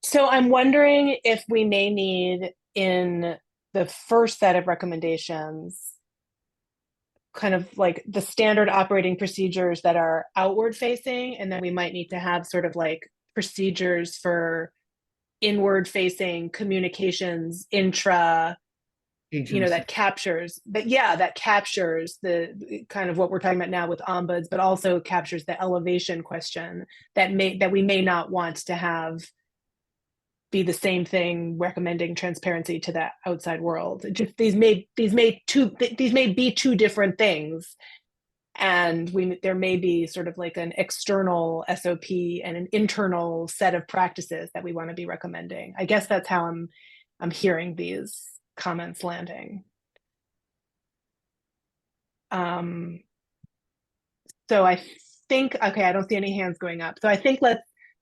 So I'm wondering if we may need, in the first set of recommendations, kind of like the standard operating procedures that are outward facing, and then we might need to have sort of like procedures for inward facing communications intra Agency. that captures the kind of what we're talking about now with ombuds, but also captures the elevation question that we may not want to have be the same thing, recommending transparency to the outside world. Just these may be two different things, and there may be sort of like an external SOP and an internal set of practices that we want to be recommending. I guess that's how I'm hearing these comments landing. So I think, okay, I don't see any hands going up. So I think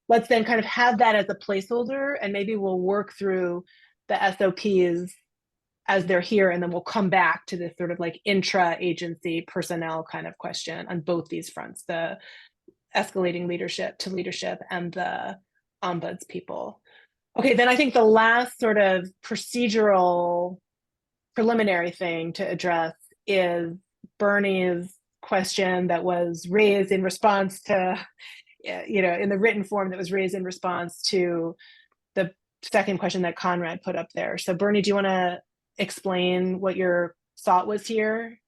let's then kind of have that as a placeholder, and maybe we'll work through the SOPs as they're here, and then we'll come back to this sort of like intra-agency personnel kind of question on both these fronts, the escalating leadership to leadership and the ombuds people. Okay, then I think the last sort of procedural preliminary thing to address is Bernie's question that was raised in response to, in the written form that was raised in response to the second question that Conrad put up there. So Bernie, do you want to explain what your thought was here?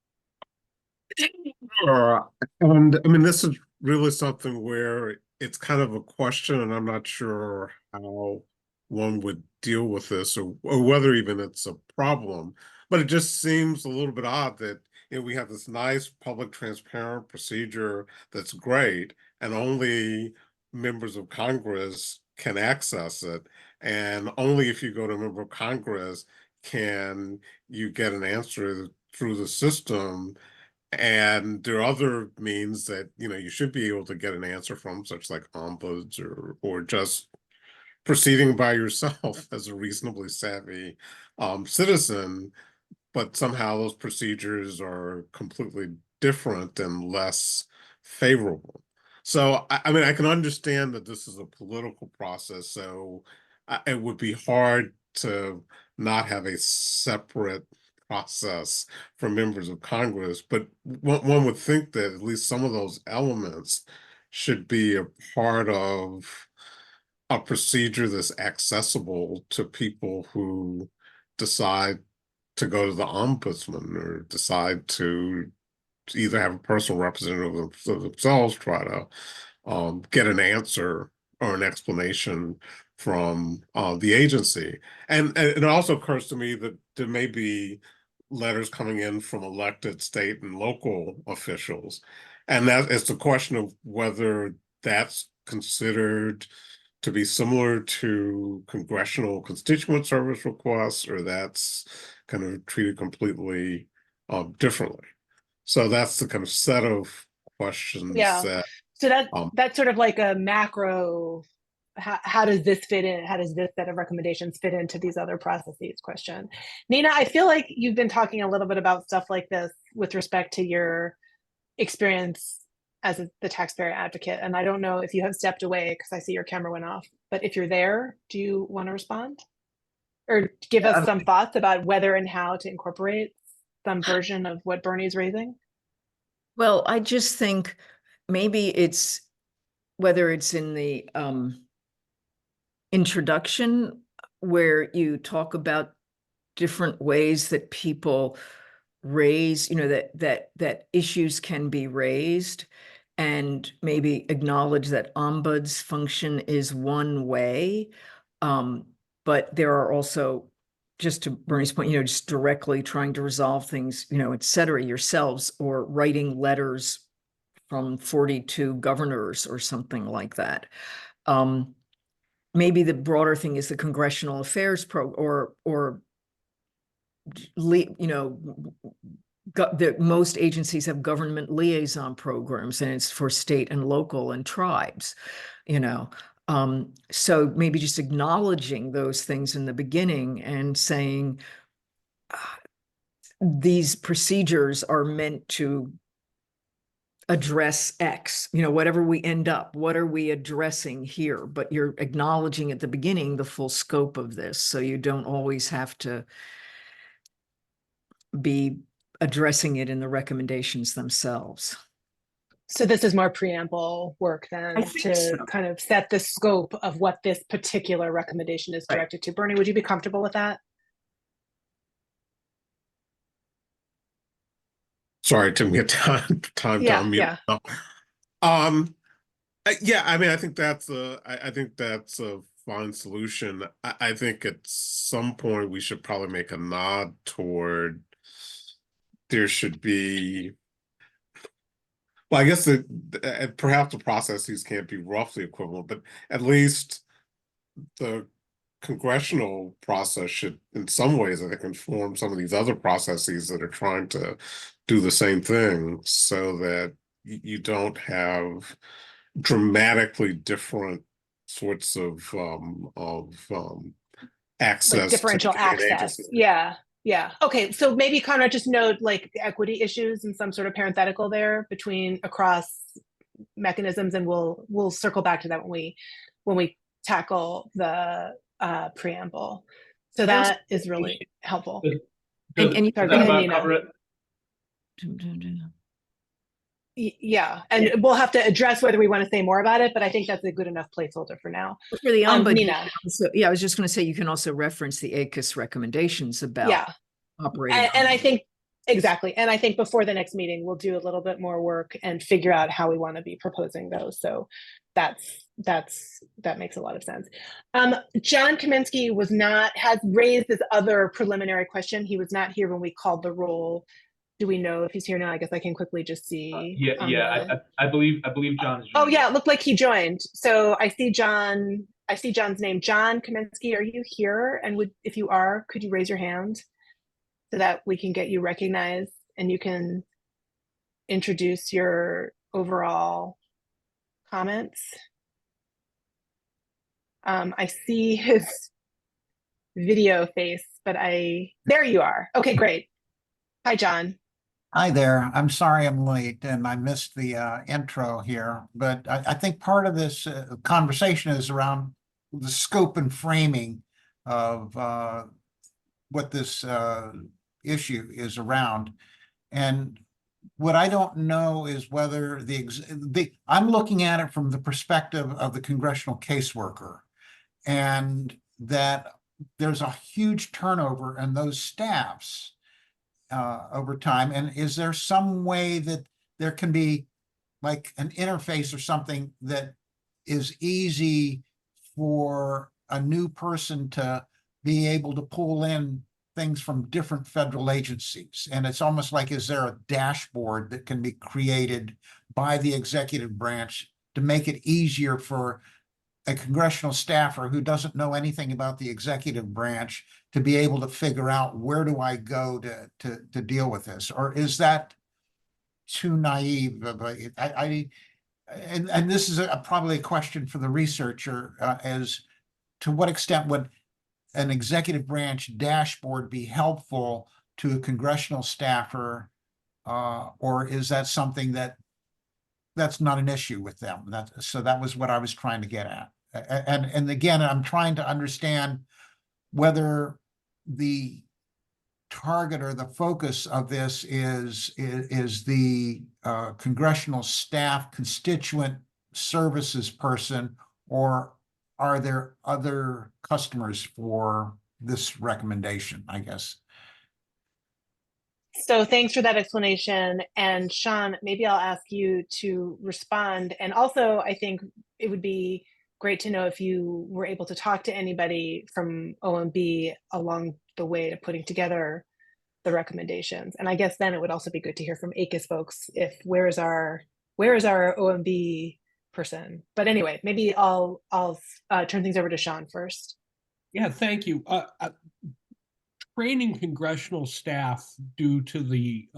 Sure. And I mean, this is really something where it's kind of a question, and I'm not sure how one would deal with this, or whether even it's a problem. But it just seems a little bit odd that we have this nice public transparent procedure that's great, and only members of Congress can access it. And only if you go to a member of Congress can you get an answer through the system. And there are other means that you should be able to get an answer from, such like ombuds or just proceeding by yourself as a reasonably savvy citizen. But somehow those procedures are completely different and less favorable. So I mean, I can understand that this is a political process, so it would be hard to not have a separate process for members of Congress, but one would think that at least some of those elements should be a part of a procedure that's accessible to people who decide to go to the ombudsman or decide to either have a personal representative of themselves try to get an answer or an explanation from the agency. And it also occurs to me that there may be letters coming in from elected state and local officials. And that is the question of whether that's considered to be similar to congressional constituent service requests, or that's kind of treated completely differently. So that's the kind of set of questions that. So that's sort of like a macro, how does this fit in? How does this set of recommendations fit into these other processes question? Nina, I feel like you've been talking a little bit about stuff like this with respect to your experience as the taxpayer advocate. And I don't know if you have stepped away because I see your camera went off, but if you're there, do you want to respond? Or give us some thoughts about whether and how to incorporate some version of what Bernie's raising? Well, I just think maybe whether it's in the introduction where you talk about different ways that people raise, that issues can be raised, and maybe acknowledge that ombuds function is one way. But there are also, just to Bernie's point, just directly trying to resolve things, et cetera, yourselves, or writing letters from 42 governors or something like that. Maybe the broader thing is the congressional affairs most agencies have government liaison programs, and it's for state and local and tribes, so maybe just acknowledging those things in the beginning and saying these procedures are meant to address X, whatever we end up, what are we addressing here? But you're acknowledging at the beginning the full scope of this, so you don't always have to be addressing it in the recommendations themselves. So this is more preamble work then to kind of set the scope of what this particular recommendation is directed to. Bernie, would you be comfortable with that? Sorry, to get time to unmute. Yeah. Yeah, I mean, I think that's a fine solution. I think at some point we should probably make a nod toward there should be, well, I guess perhaps the processes can't be roughly equivalent, but at least the congressional process should, in some ways, I think, inform some of these other processes that are trying to do the same thing, so that you don't have dramatically different sorts of access, like differential access. Yeah. Yeah. Okay. So maybe Conrad, just note like equity issues and some sort of parenthetical there between across mechanisms, and we'll circle back to that when we tackle the preamble. So that is really helpful. Does And you that go ahead, about Nina. cover it? Yeah, and we'll have to address whether we want to say more about it, but I think that's a good enough placeholder for now. for the ombudsman, Nina. yeah, I was just going to say you can also reference the ACUS recommendations about Yeah, operating. and I think exactly, and I think before the next meeting we'll do a little bit more work and figure out how we want to be proposing those. So that makes a lot of sense. John Kaminsky has raised this other preliminary question. He was not here when we called the roll. Do we know if he's here now? I guess I can quickly just see. I believe John's joined. Oh yeah, it looked like he joined. So I see John. I see John's name. John Kaminsky, are you here? And if you are, could you raise your hand so that we can get you recognized and you can introduce your overall comments? I see his video face, but there you are. Okay, great. Hi, John. Hi there. I'm sorry I'm late and I missed the intro here, but I think part of this conversation is around the scope and framing of what this issue is around. And what I don't know is whether I'm looking at it from the perspective of the congressional caseworker, and that there's a huge turnover in those staffs over time. And is there some way that there can be like an interface or something that is easy for a new person to be able to pull in things from different federal agencies? And it's almost like, is there a dashboard that can be created by the executive branch to make it easier for a congressional staffer who doesn't know anything about the executive branch to be able to figure out, where do I go to deal with this? Or is that too naive? And this is probably a question for the researcher, as to what extent would an executive branch dashboard be helpful to a congressional staffer, or is that something that's not an issue with them? So that was what I was trying to get at. And again, I'm trying to understand whether the target or the focus of this is the congressional staff constituent services person, or are there other customers for this recommendation, I guess? So thanks for that explanation. And Sean, maybe I'll ask you to respond. And also, I think it would be great to know if you were able to talk to anybody from OMB along the way to putting together the recommendations. And I guess then it would also be good to hear from ACUS folks, where is our OMB person? But anyway, maybe I'll turn things over to Sean first. Yeah, thank you. Training congressional staff due to the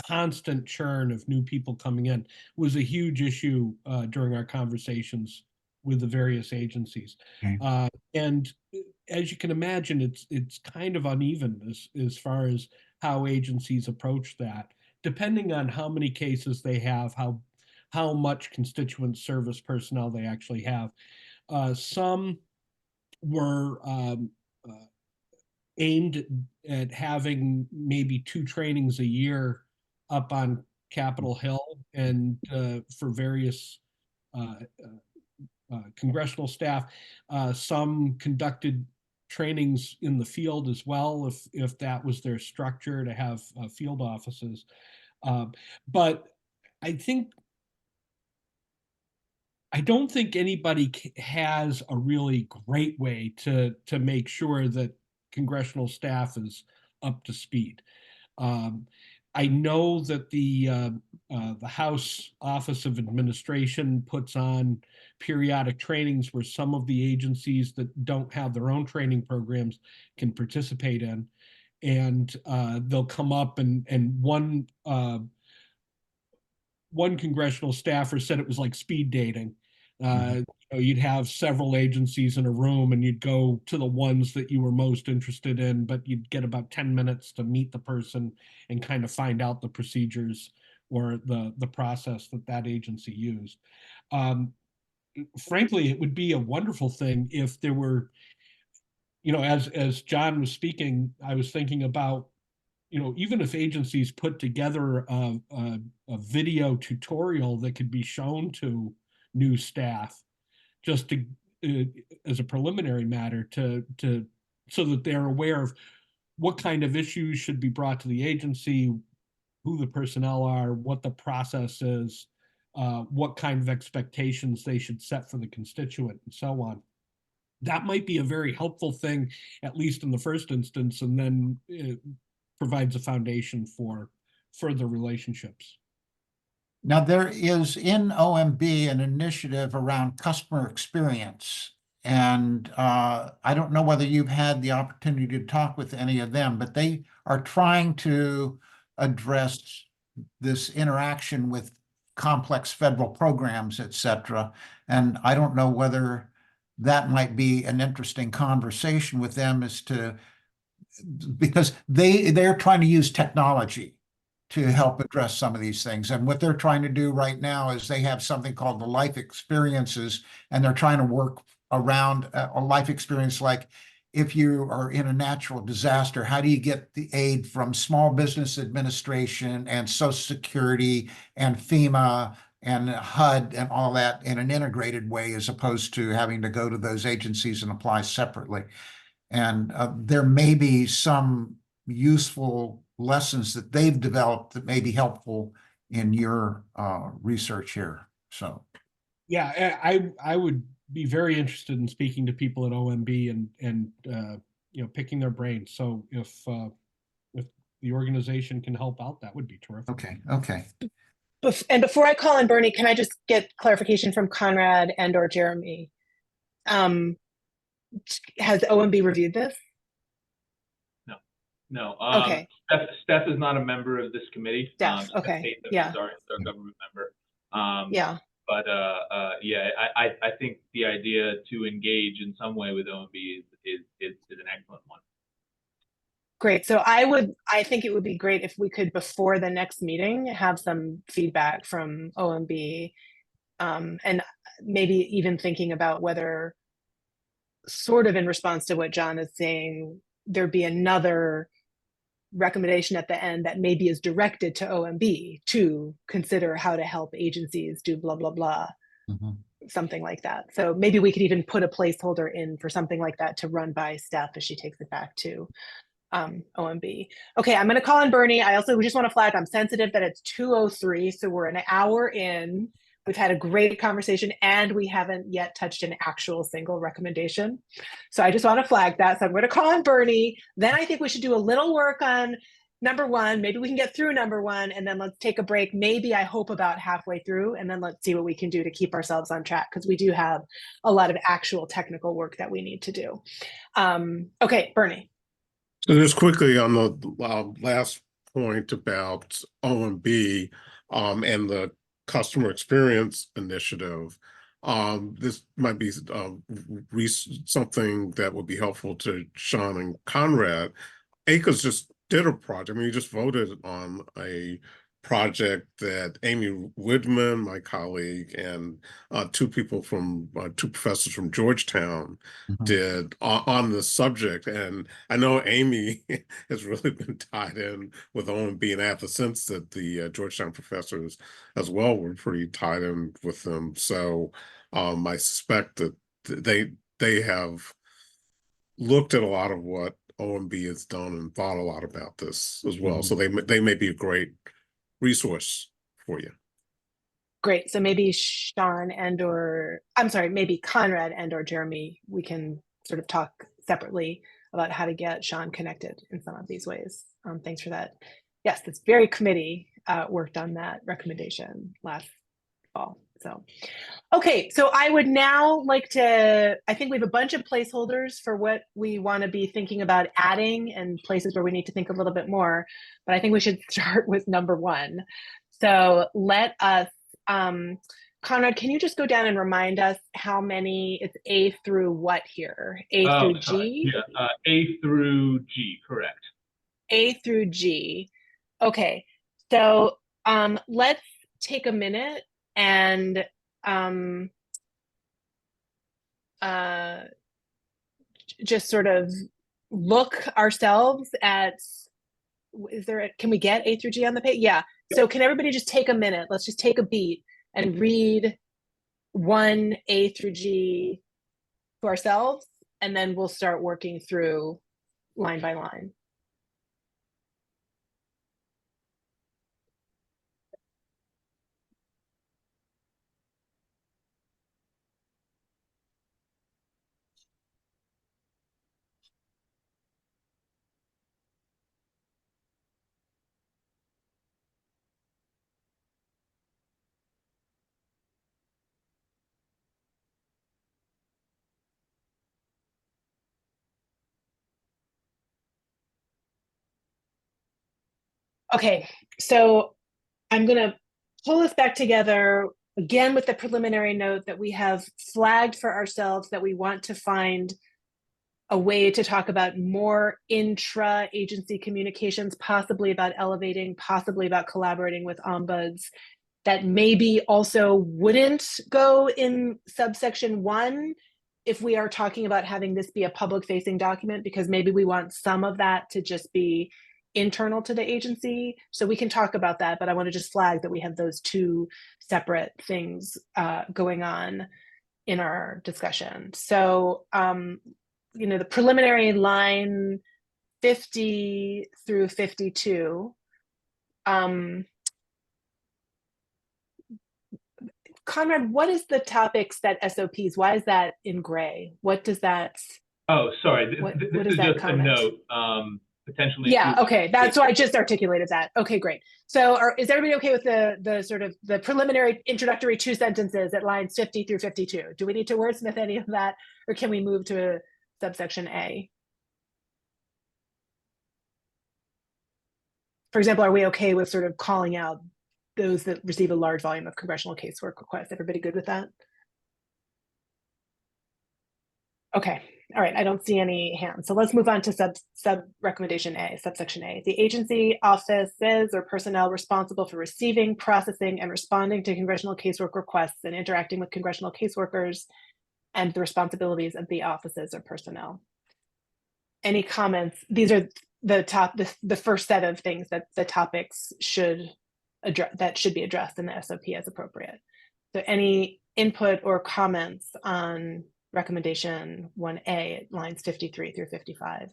constant churn of new people coming in was a huge issue during our conversations with the various agencies. Okay. And as you can imagine, it's kind of uneven as far as how agencies approach that, depending on how many cases they have, how much constituent service personnel they actually have. Some were aimed at having maybe 2 trainings a year up on Capitol Hill, and for various congressional staff. Some conducted trainings in the field as well, if that was their structure, to have field offices. But I don't think anybody has a really great way to make sure that congressional staff is up to speed. I know that the House Office of Administration puts on periodic trainings where some of the agencies that don't have their own training programs can participate in, and they'll come up and one congressional staffer said it was like speed dating. you'd have several agencies in a room and you'd go to the ones that you were most interested in, but you'd get about 10 minutes to meet the person and kind of find out the procedures or the process that that agency used. Frankly, it would be a wonderful thing if there were, as John was speaking, I was thinking about, even if agencies put together a video tutorial that could be shown to new staff, just to as a preliminary matter, so that they're aware of what kind of issues should be brought to the agency, who the personnel are, what the process is, what kind of expectations they should set for the constituent, and so on. That might be a very helpful thing, at least in the first instance, and then it provides a foundation for further relationships. Now, there is in OMB an initiative around customer experience. And I don't know whether you've had the opportunity to talk with any of them, but they are trying to address this interaction with complex federal programs, et cetera. And I don't know whether that might be an interesting conversation with them because they're trying to use technology to help address some of these things. And what they're trying to do right now is they have something called the life experiences, and they're trying to work around a life experience. Like if you are in a natural disaster, how do you get the aid from Small Business Administration and Social Security and FEMA and HUD and all that in an integrated way, as opposed to having to go to those agencies and apply separately. And there may be some useful lessons that they've developed that may be helpful in your research here. So, yeah, I would be very interested in speaking to people at OMB and picking their brains. So if the organization can help out, that would be terrific. Okay. And before I call in Bernie, can I just get clarification from Conrad and or Jeremy? Has OMB reviewed this? No. Okay. Steph is not a member of this committee. Steph, okay. Yeah. Is our government member. Yeah. But I think the idea to engage in some way with OMB is an excellent one. Great. So I think it would be great if we could, before the next meeting, have some feedback from OMB, and maybe even thinking about whether, sort of in response to what John is saying, there'd be another recommendation at the end that maybe is directed to OMB to consider how to help agencies do blah, blah, blah, something like that. So maybe we could even put a placeholder in for something like that to run by Steph as she takes it back to OMB. Okay, I'm going to call in Bernie. I also just want to flag, I'm sensitive that it's 2:03, so we're an hour in. We've had a great conversation and we haven't yet touched an actual single recommendation. So I just want to flag that. So I'm going to call in Bernie. Then I think we should do a little work on number one. Maybe we can get through number one, and then let's take a break. Maybe I hope about halfway through, and then let's see what we can do to keep ourselves on track, because we do have a lot of actual technical work that we need to do. Okay, Bernie. So just quickly on the last point about OMB and the Customer Experience Initiative, this might be something that would be helpful to Sean and Conrad. ACUS just did a project. I mean, we just voted on a project that Amy Woodman, my colleague, and two professors from Georgetown did on this subject. And I know Amy has really been tied in with OMB, and I have the sense that the Georgetown professors as well were pretty tied in with them. So I suspect that they have looked at a lot of what OMB has done and thought a lot about this as well. So they may be a great resource for you. Great. So maybe Sean maybe Conrad and or Jeremy, we can sort of talk separately about how to get Sean connected in some of these ways. Thanks for that. Yes, this very committee worked on that recommendation last fall. So, okay, so I would now like to, I think we have a bunch of placeholders for what we want to be thinking about adding and places where we need to think a little bit more, but I think we should start with number one. So let us Conrad, can you just go down and remind us how many, it's A through what here? A Oh, through sorry. G? Yeah, A through G, correct. A through G. Okay, so let's take a minute and just sort of look ourselves at, can we get A through G on the page? Yeah. So can everybody just take a minute? Let's just take a beat and read 1A through G to ourselves, and then we'll start working through line by line. Okay, so I'm going to pull us back together again with the preliminary note that we have flagged for ourselves that we want to find a way to talk about more intra-agency communications, possibly about elevating, possibly about collaborating with ombuds, that maybe also wouldn't go in subsection 1 if we are talking about having this be a public-facing document, because maybe we want some of that to just be internal to the agency. So we can talk about that, but I want to just flag that we have those two separate things going on in our discussion. So, you know, the preliminary line 50 through 52, Conrad, what is the topics that SOPs, why is that in gray? What does that? Oh, sorry. What This is is that just comment? a note. Potentially. Yeah, okay, that's why I just articulated that. Okay, great. So is everybody okay with the sort of the preliminary introductory 2 sentences at lines 50 through 52? Do we need to wordsmith any of that, or can we move to subsection A? For example, are we okay with sort of calling out those that receive a large volume of congressional casework requests? Everybody good with that? Okay, all right, I don't see any hands. So let's move on to sub recommendation A, subsection A. The agency, offices, or personnel responsible for receiving, processing, and responding to congressional casework requests and interacting with congressional caseworkers, and the responsibilities of the offices or personnel. Any comments? These are the first set of things that the topics should address, that should be addressed in the SOP as appropriate. So any input or comments on recommendation 1A, lines 53 through 55?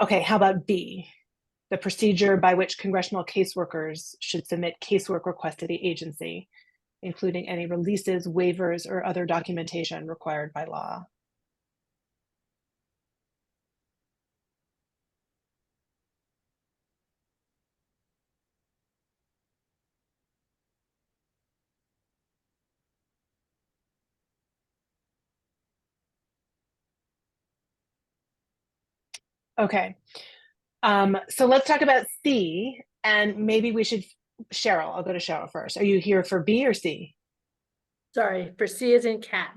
Okay, how about B? The procedure by which congressional caseworkers should submit casework requests to the agency, including any releases, waivers, or other documentation required by law. Okay, so let's talk about C, and maybe we should, Cheryl, I'll go to Cheryl first. Are you here for B or C? Sorry, for C as in cat.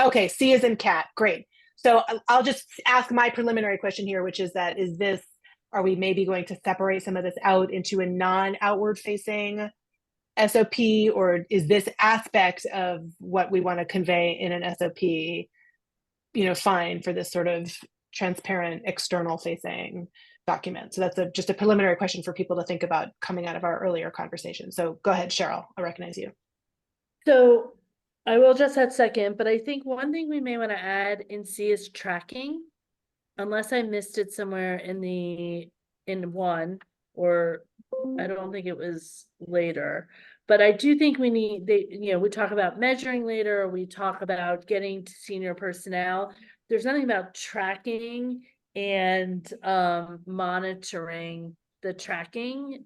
Okay, C as in cat, great. So I'll just ask my preliminary question here, which is that, are we maybe going to separate some of this out into a non-outward facing SOP, or is this aspect of what we want to convey in an SOP, you know, fine for this sort of transparent external facing document? So that's just a preliminary question for people to think about coming out of our earlier conversation. So go ahead, Cheryl, I recognize you. So I will just that second, but I think one thing we may want to add in C is tracking, unless I missed it somewhere in 1, or I don't think it was later. But I do think we need, we talk about measuring later, or we talk about getting to senior personnel. There's nothing about tracking and monitoring the tracking.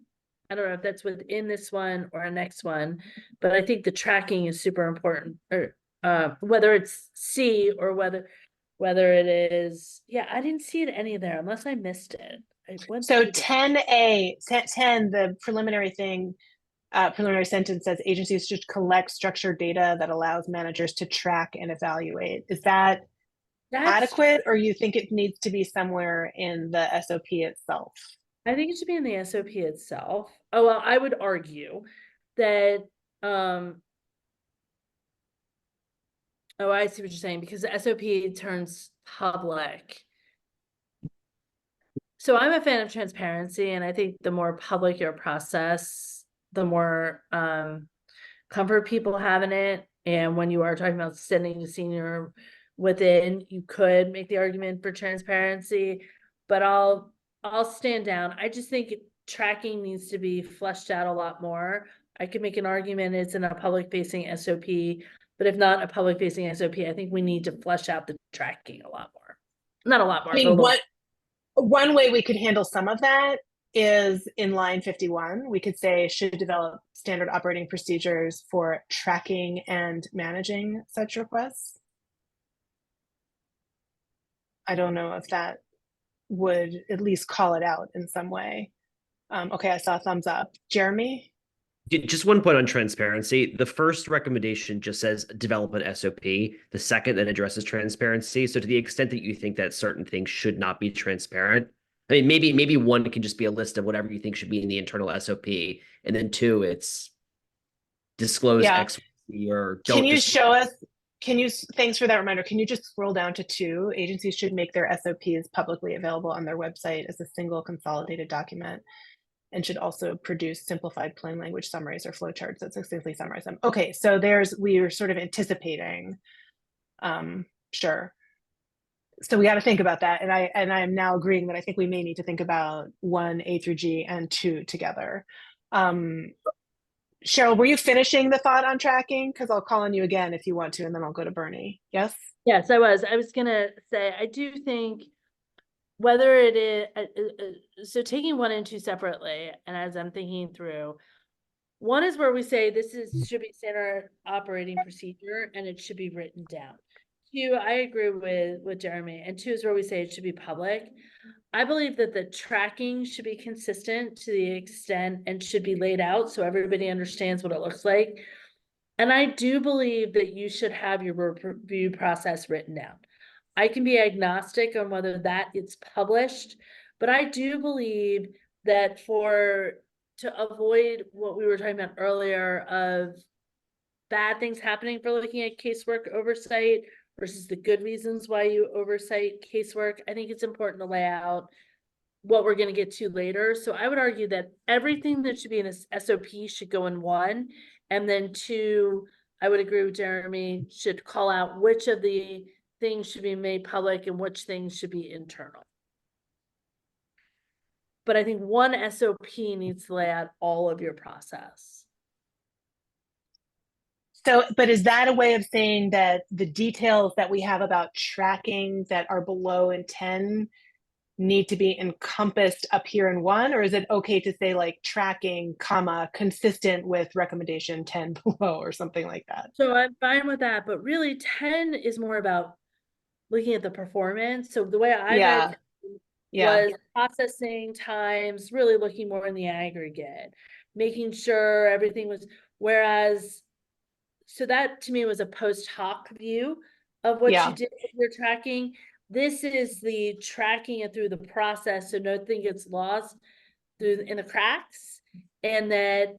I don't know if that's within this one or a next one, but I think the tracking is super important, or whether it's C or whether whether it is, yeah, I didn't see it any there unless I missed it. I went So through the- 10A, 10, the preliminary thing, preliminary sentence says agencies should collect structured data that allows managers to track and evaluate. Is that that's, adequate, or you think it needs to be somewhere in the SOP itself? I think it should be in the SOP itself. Oh, well, I would argue that, oh, I see what you're saying, because the SOP turns public. So I'm a fan of transparency, and I think the more public your process, the more comfort people have in it. And when you are talking about sending a senior within, you could make the argument for transparency, but I'll stand down. I just think tracking needs to be fleshed out a lot more. I could make an argument it's in a public facing SOP, but if not a public facing SOP, I think we need to flesh out the tracking a lot more. Not a lot more. I mean, one way we could handle some of that is in line 51. We could say should develop standard operating procedures for tracking and managing such requests. I don't know if that would at least call it out in some way. Okay, I saw a thumbs up. Jeremy? Just one point on transparency. The first recommendation just says develop an SOP. The second then addresses transparency. So to the extent that you think that certain things should not be transparent, I mean, maybe one can just be a list of whatever you think should be in the internal SOP, and then two, it's disclose X, Y, or don't. Can you show us? Thanks for that reminder. Can you just scroll down to 2? Agencies should make their SOPs publicly available on their website as a single consolidated document, and should also produce simplified plain language summaries or flowcharts that succinctly summarize them. Okay, so we are sort of anticipating, sure. So we got to think about that, and I am now agreeing that I think we may need to think about 1, A through G, and 2 together. Cheryl, were you finishing the thought on tracking? Because I'll call on you again if you want to, and then I'll go to Bernie. Yes? Yes, I was. I was gonna say, I do think whether it is, so taking 1 and 2 separately, and as I'm thinking through, 1 is where we say this should be standard operating procedure and it should be written down. 2, I agree with Jeremy, and 2 is where we say it should be public. I believe that the tracking should be consistent to the extent and should be laid out so everybody understands what it looks like. And I do believe that you should have your review process written down. I can be agnostic on whether that is published, but I do believe that to avoid what we were talking about earlier of bad things happening for looking at casework oversight versus the good reasons why you oversight casework, I think it's important to lay out what we're going to get to later. So I would argue that everything that should be in a SOP should go in 1, and then 2, I would agree with Jeremy, should call out which of the things should be made public and which things should be internal. But I think 1 SOP needs to lay out all of your process. So, but is that a way of saying that the details that we have about tracking that are below in 10 need to be encompassed up here in 1, or is it okay to say like tracking, comma, consistent with recommendation 10 below or something like that? So I'm fine with that, but really 10 is more about looking at the performance. So the way I read was processing times, really looking more in the aggregate, making sure everything was, whereas, so that to me was a post hoc view of what you did with your tracking. This is the tracking it through the process so nothing gets lost in the cracks. And that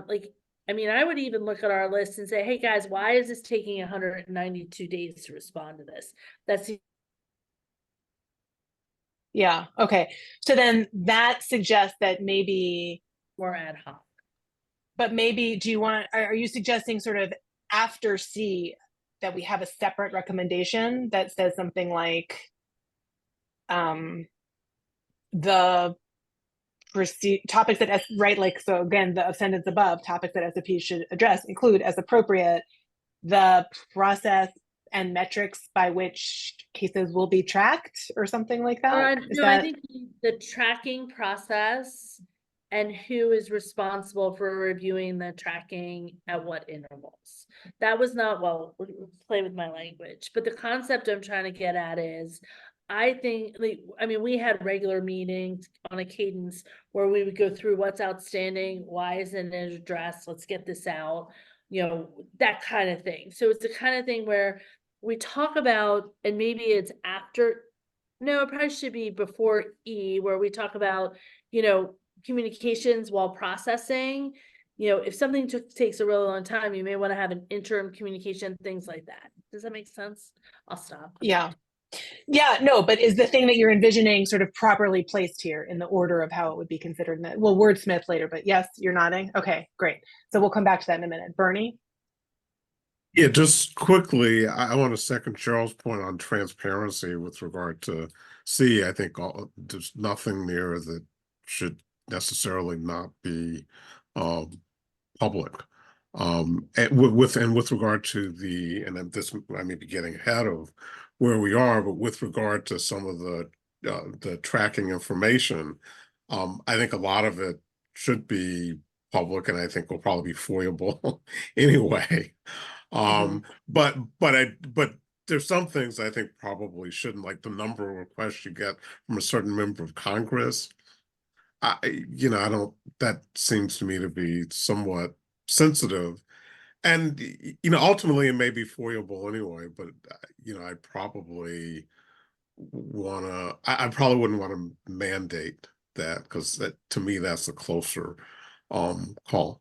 like, I mean, I would even look at our list and say, hey guys, why is this taking 192 days to respond to this? That's okay. So then that suggests that maybe more ad hoc. But maybe are you suggesting sort of after C that we have a separate recommendation that says something like the topics that like, so again, the sentence above, topics that SOP should address include as appropriate the process and metrics by which cases will be tracked or something like that? I think the tracking process and who is responsible for reviewing the tracking at what intervals. That was not, well, play with my language, but the concept I'm trying to get at is, I think, like, I mean, we had regular meetings on a cadence where we would go through what's outstanding, why isn't it addressed, let's get this out, you know, that kind of thing. So it's the kind of thing where we talk about, and maybe it's after, no, it probably should be before E, where we talk about, you know, communications while processing. You know, if something takes a really long time, you may want to have an interim communication, things like that. Does that make sense? I'll stop. Yeah. Yeah, no, but is the thing that you're envisioning sort of properly placed here in the order of how it would be considered? We'll wordsmith later, but yes, you're nodding. Okay, great. So we'll come back to that in a minute. Bernie? Yeah, just quickly, I want to second Cheryl's point on transparency with regard to C. I think there's nothing there that should necessarily not be public. And with regard to the, and then this, I may be getting ahead of where we are, but with regard to some of the tracking information, I think a lot of it should be public, and I think will probably be foiable anyway. But there's some things I think probably shouldn't, like the number of requests you get from a certain member of Congress. I don't, that seems to me to be somewhat sensitive, and ultimately it may be foiable anyway, but I probably I probably wouldn't want to mandate that, because that, to me, that's a closer call.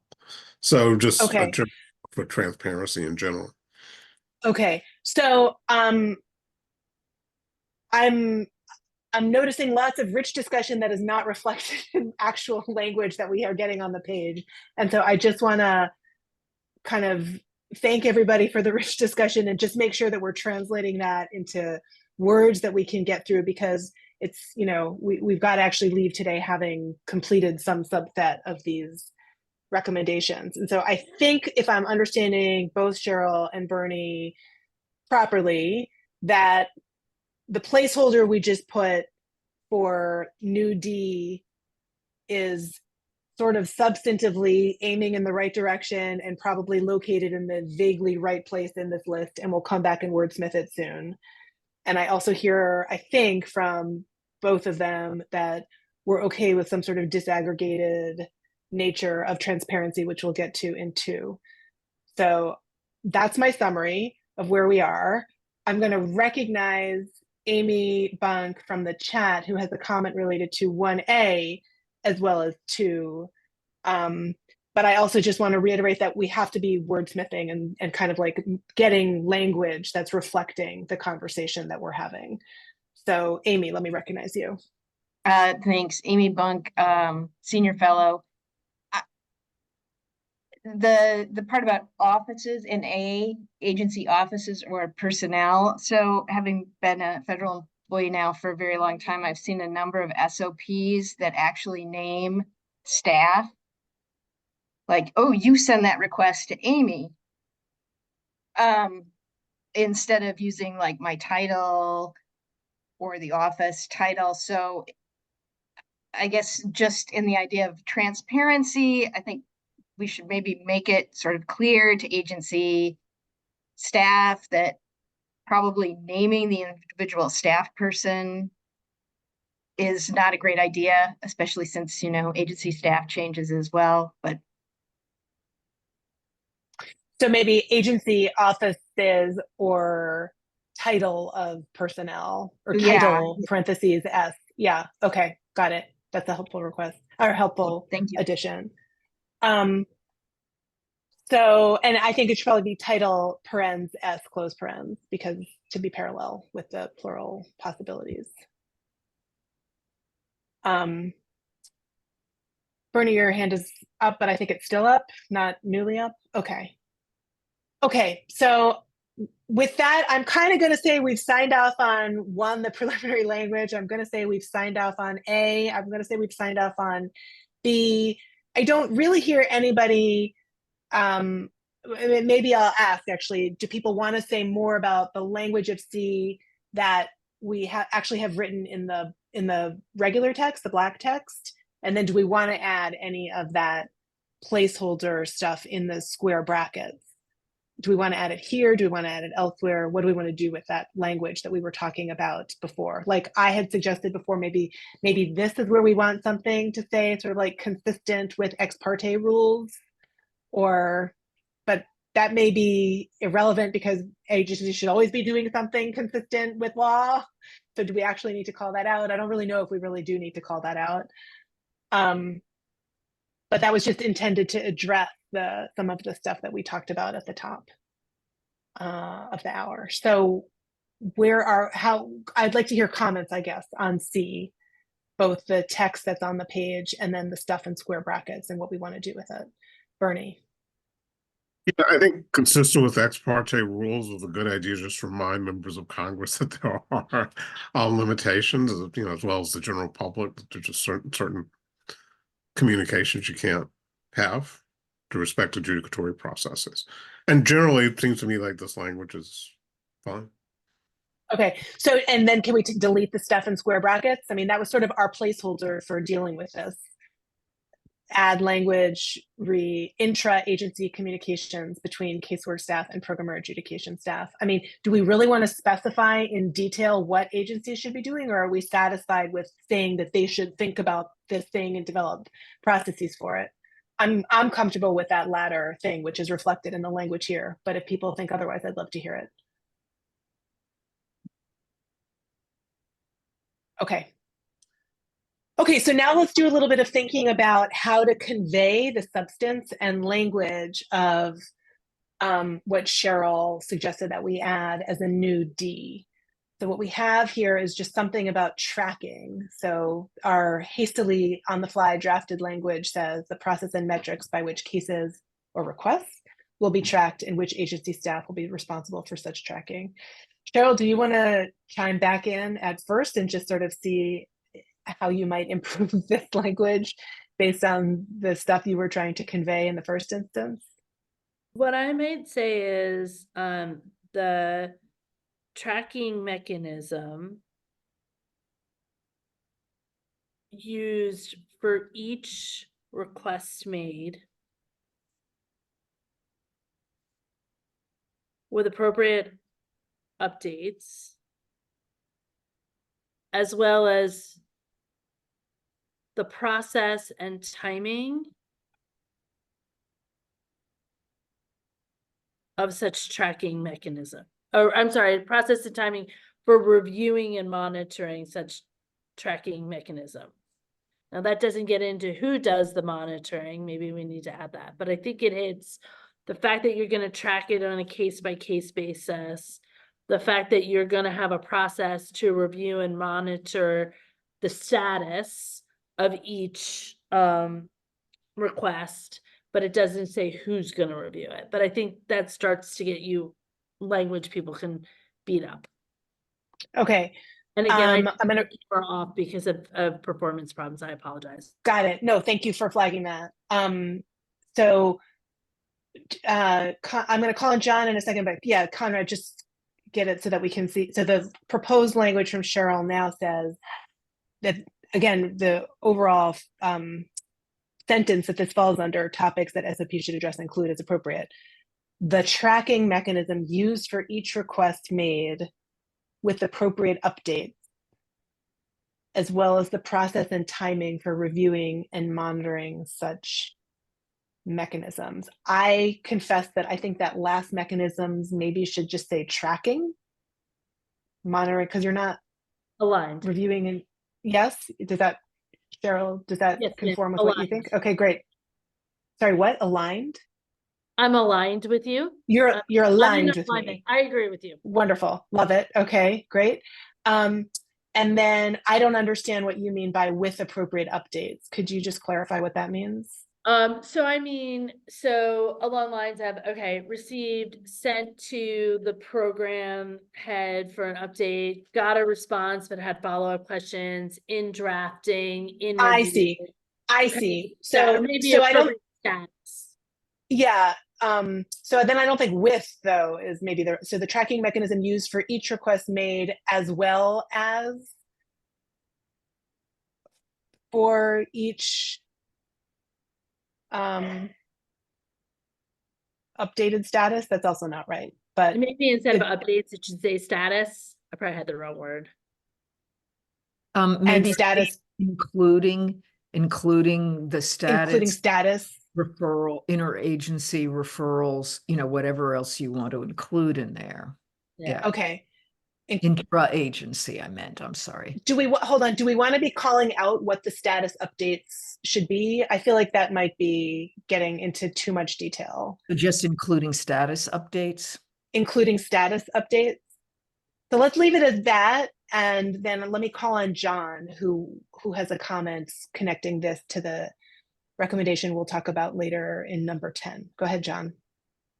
So just Okay. For transparency in general. Okay, so I'm noticing lots of rich discussion that is not reflected in actual language that we are getting on the page. And so I just want to kind of thank everybody for the rich discussion and just make sure that we're translating that into words that we can get through, because it's, we've got to actually leave today having completed some subset of these recommendations. And so I think, if I'm understanding both Cheryl and Bernie properly, that the placeholder we just put for new D is sort of substantively aiming in the right direction and probably located in the vaguely right place in this list, and we'll come back and wordsmith it soon. And I also hear, I think, from both of them that we're okay with some sort of disaggregated nature of transparency, which we'll get to in 2. So that's my summary of where we are. I'm going to recognize Amy Bunk from the chat, who has a comment related to 1A as well as 2. But I also just want to reiterate that we have to be wordsmithing and kind of like getting language that's reflecting the conversation that we're having. So Amy, let me recognize you. Thanks. Amy Bunk, senior fellow. The part about offices in A, agency offices or personnel. So having been a federal employee now for a very long time, I've seen a number of SOPs that actually name staff. Like, oh, you send that request to Amy. Instead of using like my title or the office title. So I guess just in the idea of transparency, I think we should maybe make it sort of clear to agency staff that probably naming the individual staff person is not a great idea, especially since, agency staff changes as well. But so maybe agency offices or title of personnel, or title parentheses S. Yeah. Okay. Got it. That's a helpful request, or helpful addition. So, and I think it should probably be title parens S close parens, because to be parallel with the plural possibilities. Bernie, your hand is up, but I think it's still up, not newly up. Okay. Okay, so with that, I'm kind of going to say we've signed off on 1, the preliminary language. I'm going to say we've signed off on A. I'm going to say we've signed off on B. I don't really hear anybody. Maybe I'll ask, actually, do people want to say more about the language of C that we actually have written in the regular text, the black text, And then do we want to add any of that placeholder stuff in the square brackets? Do we want to add it here? Do we want to add it elsewhere? What do we want to do with that language that we were talking about before? Like I had suggested before, maybe this is where we want something to say sort of like consistent with ex parte rules, but that may be irrelevant because agencies should always be doing something consistent with law. So do we actually need to call that out? I don't really know if we really do need to call that out. But that was just intended to address some of the stuff that we talked about at the top of the hour. So I'd like to hear comments, I guess, on C, both the text that's on the page and then the stuff in square brackets and what we want to do with it. Bernie. Yeah, I think consistent with ex parte rules is a good idea. Just to remind members of Congress that there are limitations, as well as the general public. That there's just certain communications you can't have to respect adjudicatory processes. And generally, it seems to me like this language is fine. Okay, so and then can we delete the stuff in square brackets? I mean, that was sort of our placeholder for dealing with this. Add language, intra-agency communications between casework staff and program or adjudication staff. I mean, do we really want to specify in detail what agencies should be doing, or are we satisfied with saying that they should think about this thing and develop processes for it? I'm comfortable with that latter thing, which is reflected in the language here. But if people think otherwise, I'd love to hear it. Okay, so now let's do a little bit of thinking about how to convey the substance and language of what Cheryl suggested that we add as a new D. So what we have here is just something about tracking. So our hastily on the fly drafted language says the process and metrics by which cases or requests will be tracked and which agency staff will be responsible for such tracking. Cheryl, do you want to chime back in at first and just sort of see how you might improve this language based on the stuff you were trying to convey in the first instance? What I might say is the tracking mechanism used for each request made with appropriate updates, as well as the process and timing of such tracking mechanism. Or I'm sorry, process and timing for reviewing and monitoring such tracking mechanism. Now that doesn't get into who does the monitoring. Maybe we need to add that, but I think it hits the fact that you're going to track it on a case-by-case basis, the fact that you're going to have a process to review and monitor the status of each request, but it doesn't say who's going to review it. But I think that starts to get you language people can beat up. Okay. And again, I'm going to off because of performance problems. I apologize. Got it. No, thank you for flagging that. So I'm going to call on John in a second, but yeah, Conrad, just get it so that we can see. So the proposed language from Cheryl now says that, again, the overall sentence that this falls under topics that SOP should address and include as appropriate. The tracking mechanism used for each request made with appropriate updates, as well as the process and timing for reviewing and monitoring such mechanisms. I confess that I think that last mechanisms maybe should just say tracking, monitoring, because you're not aligned. Reviewing and yes, does that, Cheryl, does that conform with what you think? Okay, great. Sorry, what? Aligned? I'm aligned with you. You're aligned with me. I agree with you. Wonderful. Love it. Okay, great. And then I don't understand what you mean by with appropriate updates. Could you just clarify what that means? So along lines of, okay, received, sent to the program head for an update, got a response, but had follow-up questions in drafting, in review. I see. So maybe I don't, status. Yeah. So then I don't think with though is maybe the tracking mechanism used for each request made as well as for each updated status? That's also not right, but Maybe instead of updates, it should say status. I probably had the wrong word. Maybe status, including the including status. referral, interagency referrals, whatever else you want to include in there. Yeah. Okay. Intra-agency, I meant, I'm sorry. Hold on, do we want to be calling out what the status updates should be? I feel like that might be getting into too much detail. So just including status updates? Including status updates. So let's leave it as that. And then let me call on John, who has a comment connecting this to the recommendation we'll talk about later in number 10. Go ahead, John.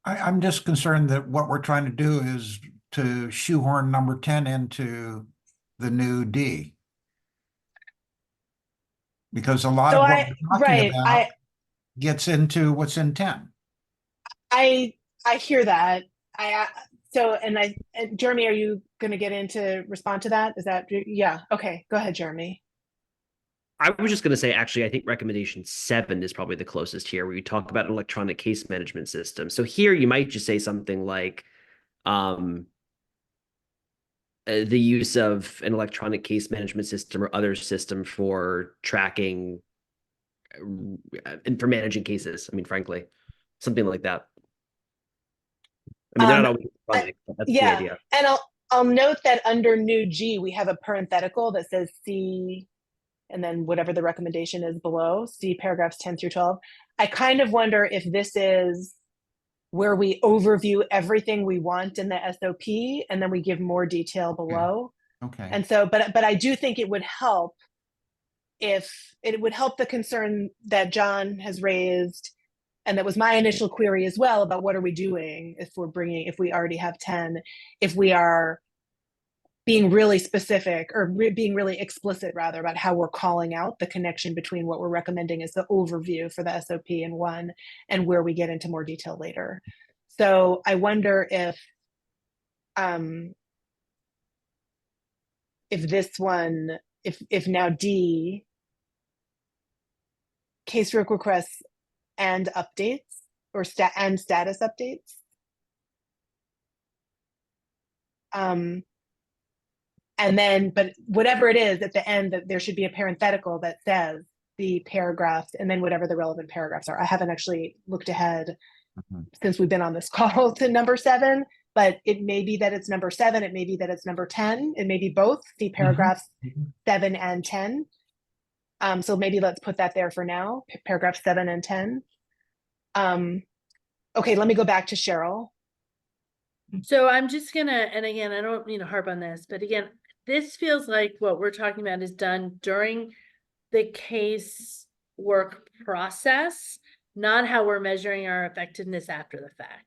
I'm just concerned that what we're trying to do is to shoehorn number 10 into the new D. Because a lot of what we're talking about gets into what's in 10. I hear that. Jeremy, are you going to get into respond to that? Is that, yeah. Okay, go ahead, Jeremy. I was just going to say, actually, I think recommendation 7 is probably the closest here, where you talk about an electronic case management system. So here you might just say something like the use of an electronic case management system or other system for tracking and for managing cases. I mean, frankly, something like that. I mean, they're not always electronic, but that's the idea. And I'll note that under new G, we have a parenthetical that says C, and then whatever the recommendation is below, see paragraphs 10 through 12. I kind of wonder if this is where we overview everything we want in the SOP, and then we give more detail below. Okay. And so, but I do think it would help if it would help the concern that John has raised, and that was my initial query as well, about what are we doing if we already have 10, if we are being really specific or being really explicit rather about how we're calling out the connection between what we're recommending as the overview for the SOP in 1 and where we get into more detail later. So I wonder if this one, if now D, casework requests and updates or status updates. And then, but whatever it is at the end, that there should be a parenthetical that says the paragraphs and then whatever the relevant paragraphs are. I haven't actually looked ahead since we've been on this call to number 7, but it may be that it's number 7. It may be that it's number 10. It may be both, see paragraphs 7 and 10. So maybe let's put that there for now, paragraph 7 and 10. Okay, let me go back to Cheryl. So I'm just gonna, and again, I don't mean to harp on this, but again, this feels like what we're talking about is done during the case work process, not how we're measuring our effectiveness after the fact.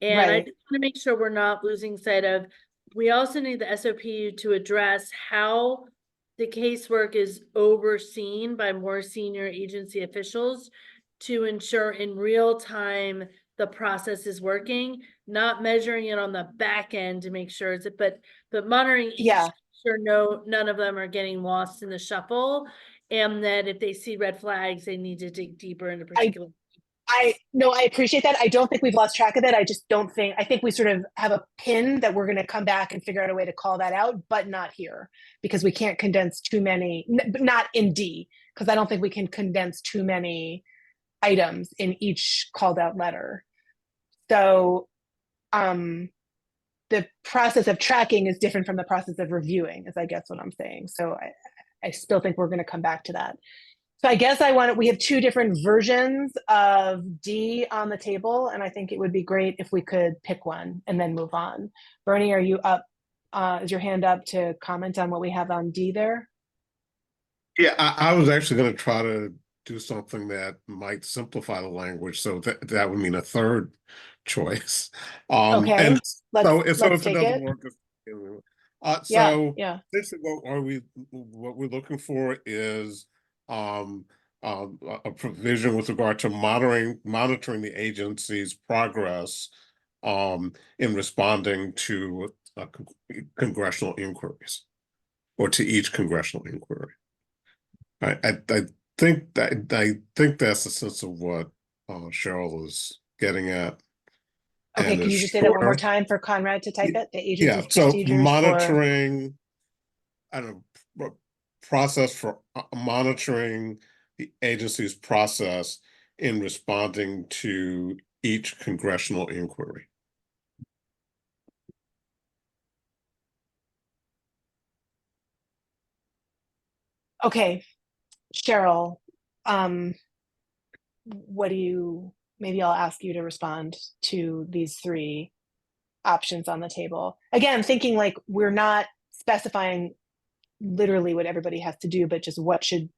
And I just want to make sure we're not losing sight of, we also need the SOP to address how the casework is overseen by more senior agency officials to ensure in real time the process is working, not measuring it on the back end to make sure it's, but monitoring each, sure none of them are getting lost in the shuffle, and that if they see red flags, they need to dig deeper into particular. I appreciate that. I don't think we've lost track of it. I just don't think, I think we sort of have a pin that we're going to come back and figure out a way to call that out, but not here, because we can't condense too many, not in D, because I don't think we can condense too many items in each called out letter. So the process of tracking is different from the process of reviewing, is I guess what I'm saying. So I still think we're going to come back to that. So I guess we have 2 different versions of D on the table, and I think it would be great if we could pick one and then move on. Bernie, are you up? Is your hand up to comment on what we have on D there? Yeah, I was actually going to try to do something that might simplify the language, so that would mean a third choice. Okay, and let's so if take it doesn't it. work, Yeah. basically what we're looking for is a provision with regard to monitoring the agency's progress in responding to congressional inquiries, or to each congressional inquiry. I think that's the sense of what Cheryl is getting at. Okay, And can you it's just say that one more shorter. time for Conrad to type it? The Yeah, agency's so procedures for, monitoring, I don't know, process for monitoring the agency's process in responding to each congressional inquiry. okay, Cheryl, maybe I'll ask you to respond to these three options on the table. Again, thinking like we're not specifying literally what everybody has to do, but just what do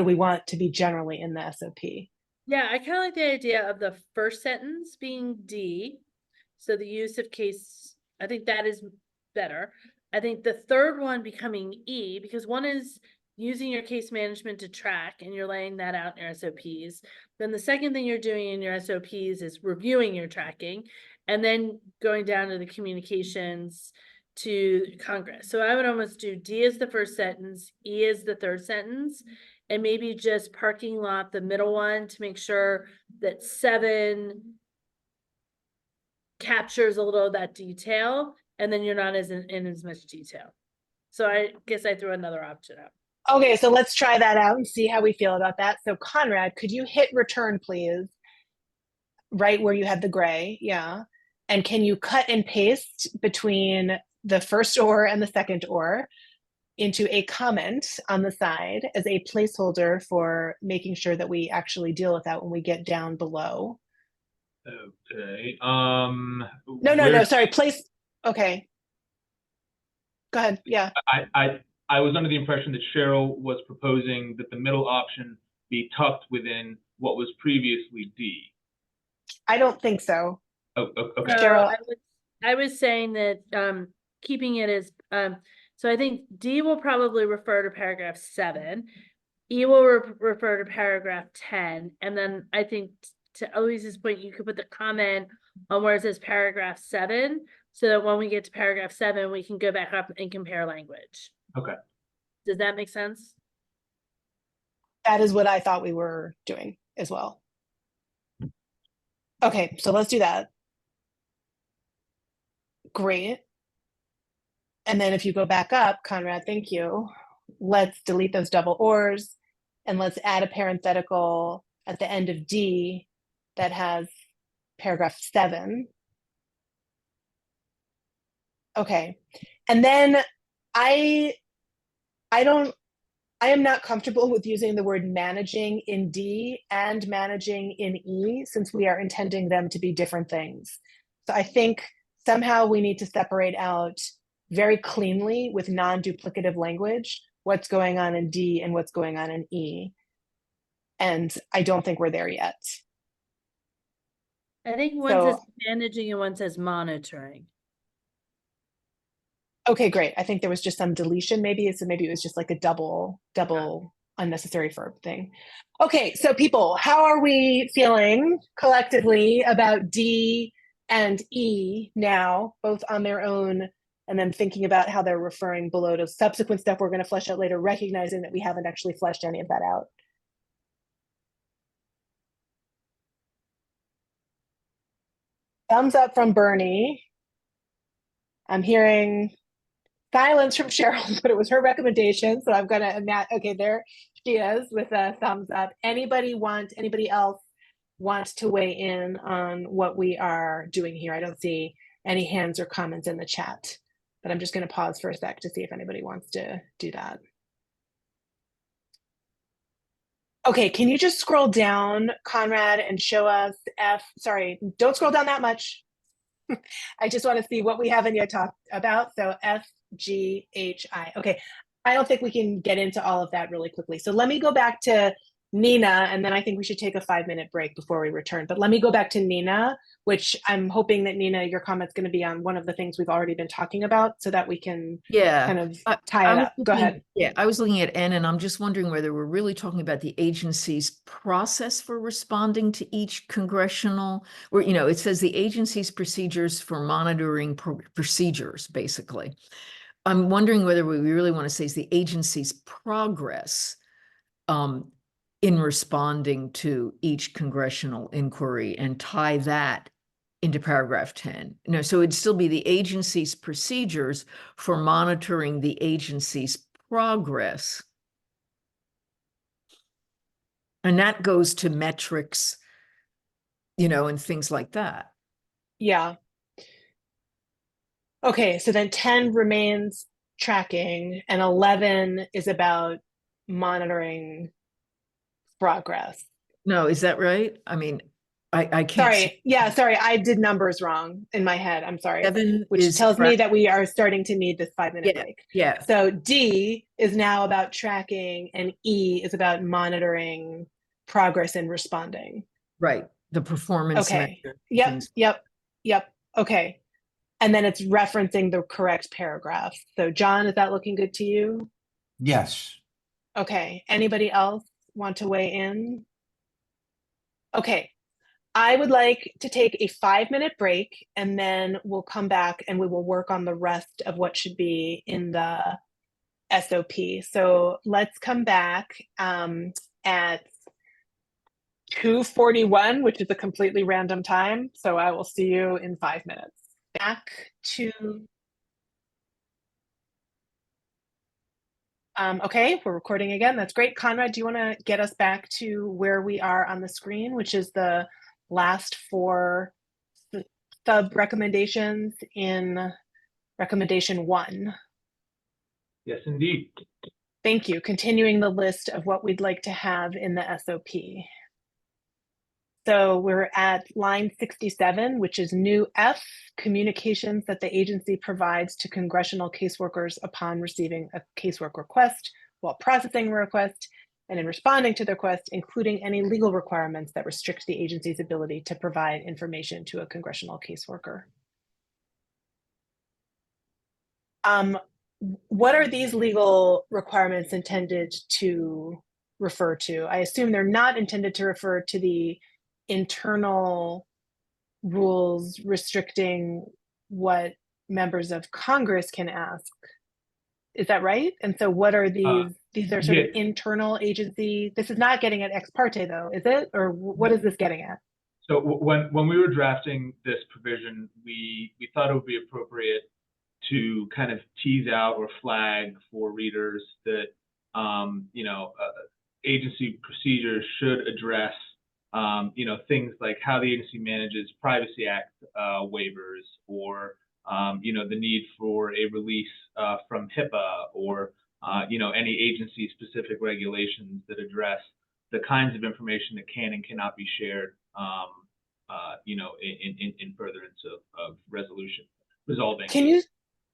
we want to be generally in the SOP? Yeah, I kind of like the idea of the first sentence being D. So the use of case, I think that is better. I think the third one becoming E, because one is using your case management to track and you're laying that out in your SOPs. Then the second thing you're doing in your SOPs is reviewing your tracking and then going down to the communications to Congress. So I would almost do D as the first sentence, E as the third sentence, and maybe just parking lot, the middle one, to make sure that 7 captures a little of that detail, and then you're not in as much detail. So I guess I threw another option out. Okay, so let's try that out and see how we feel about that. So Conrad, could you hit return, please? Right where you had the gray, yeah. And can you cut and paste between the first or and the second or into a comment on the side as a placeholder for making sure that we actually deal with that when we get down below? Okay. No, sorry, okay. Go ahead, yeah. I was under the impression that Cheryl was proposing that the middle option be tucked within what was previously D. I don't think so. Oh, okay. Cheryl, I was saying that keeping it as so I think D will probably refer to paragraph 7. E will refer to paragraph 10, and then I think to Eloise's point, you could put the comment on where it says paragraph 7, so that when we get to paragraph 7, we can go back up and compare language. Okay. Does that make sense? that is what I thought we were doing as well. Okay, so let's do that. Great. And then if you go back up, Conrad, thank you. Let's delete those double ors and let's add a parenthetical at the end of D that has paragraph 7. Okay. And then I am not comfortable with using the word managing in D and managing in E, since we are intending them to be different things. So I think somehow we need to separate out very cleanly with non-duplicative language what's going on in D and what's going on in E. And I don't think we're there yet. I think one says managing and one says monitoring. Okay, great. I think there was just some deletion maybe. So maybe it was just like a double unnecessary verb thing. Okay, so people, how are we feeling collectively about D and E now, both on their own, and then thinking about how they're referring below to subsequent stuff we're going to flesh out later, recognizing that we haven't actually fleshed any of that out? Thumbs up from Bernie. I'm hearing silence from Cheryl, but it was her recommendation, so I'm gonna okay, there she is with a thumbs up. Anybody else want to weigh in on what we are doing here? I don't see any hands or comments in the chat, but I'm just gonna pause for a sec to see if anybody wants to do that. Okay, can you just scroll down, Conrad, and show us sorry, don't scroll down that much. I just want to see what we haven't yet talked about. So FGHI. Okay, I don't think we can get into all of that really quickly. So let me go back to Nina, and then I think we should take a 5-minute break before we return. But let me go back to Nina, which I'm hoping that Nina, your comment's going to be on one of the things we've already been talking about so that we can kind of tie it up. Go ahead. Yeah, I was looking at N, and I'm just wondering whether we're really talking about the agency's process for responding to each congressional, where, you know, it says the agency's procedures for monitoring procedures, basically. I'm wondering whether what we really want to say is the agency's progress in responding to each congressional inquiry and tie that into paragraph 10. No, so it'd still be the agency's procedures for monitoring the agency's progress. And that goes to metrics, and things like that. Yeah. Okay, so then 10 remains tracking and 11 is about monitoring progress. No, is that right? I mean, I can't see. Sorry. Yeah, sorry. I did numbers wrong in my head. I'm sorry. 7 Which is tells me that we are starting to need this 5-minute Yeah, break. yeah. So D is now about tracking and E is about monitoring progress and responding. Right. The performance Okay. measure, Yep. things. Yep. Okay. And then it's referencing the correct paragraph. So John, is that looking good to you? Yes. Okay. Anybody else want to weigh in? Okay. I would like to take a 5-minute break and then we'll come back and we will work on the rest of what should be in the SOP. So let's come back at 2:41, which is a completely random time. So I will see you in 5 minutes. Back to okay, we're recording again. That's great. Conrad, do you want to get us back to where we are on the screen, which is the last 4 sub recommendations in recommendation 1? Yes, indeed. Thank you. Continuing the list of what we'd like to have in the SOP. So we're at line 67, which is new F, communications that the agency provides to congressional caseworkers upon receiving a casework request, while processing a request, and in responding to the request, including any legal requirements that restrict the agency's ability to provide information to a congressional caseworker. What are these legal requirements intended to refer to? I assume they're not intended to refer to the internal rules restricting what members of Congress can ask. Is that right? And so what are these? These are sort of internal agency. This is not getting at ex parte though, is it? Or what is this getting at? So when we were drafting this provision, we thought it would be appropriate to kind of tease out or flag for readers that agency procedures should address things like how the agency manages Privacy Act waivers, or the need for a release from HIPAA, or any agency specific regulations that address the kinds of information that can and cannot be shared in furtherance of resolving.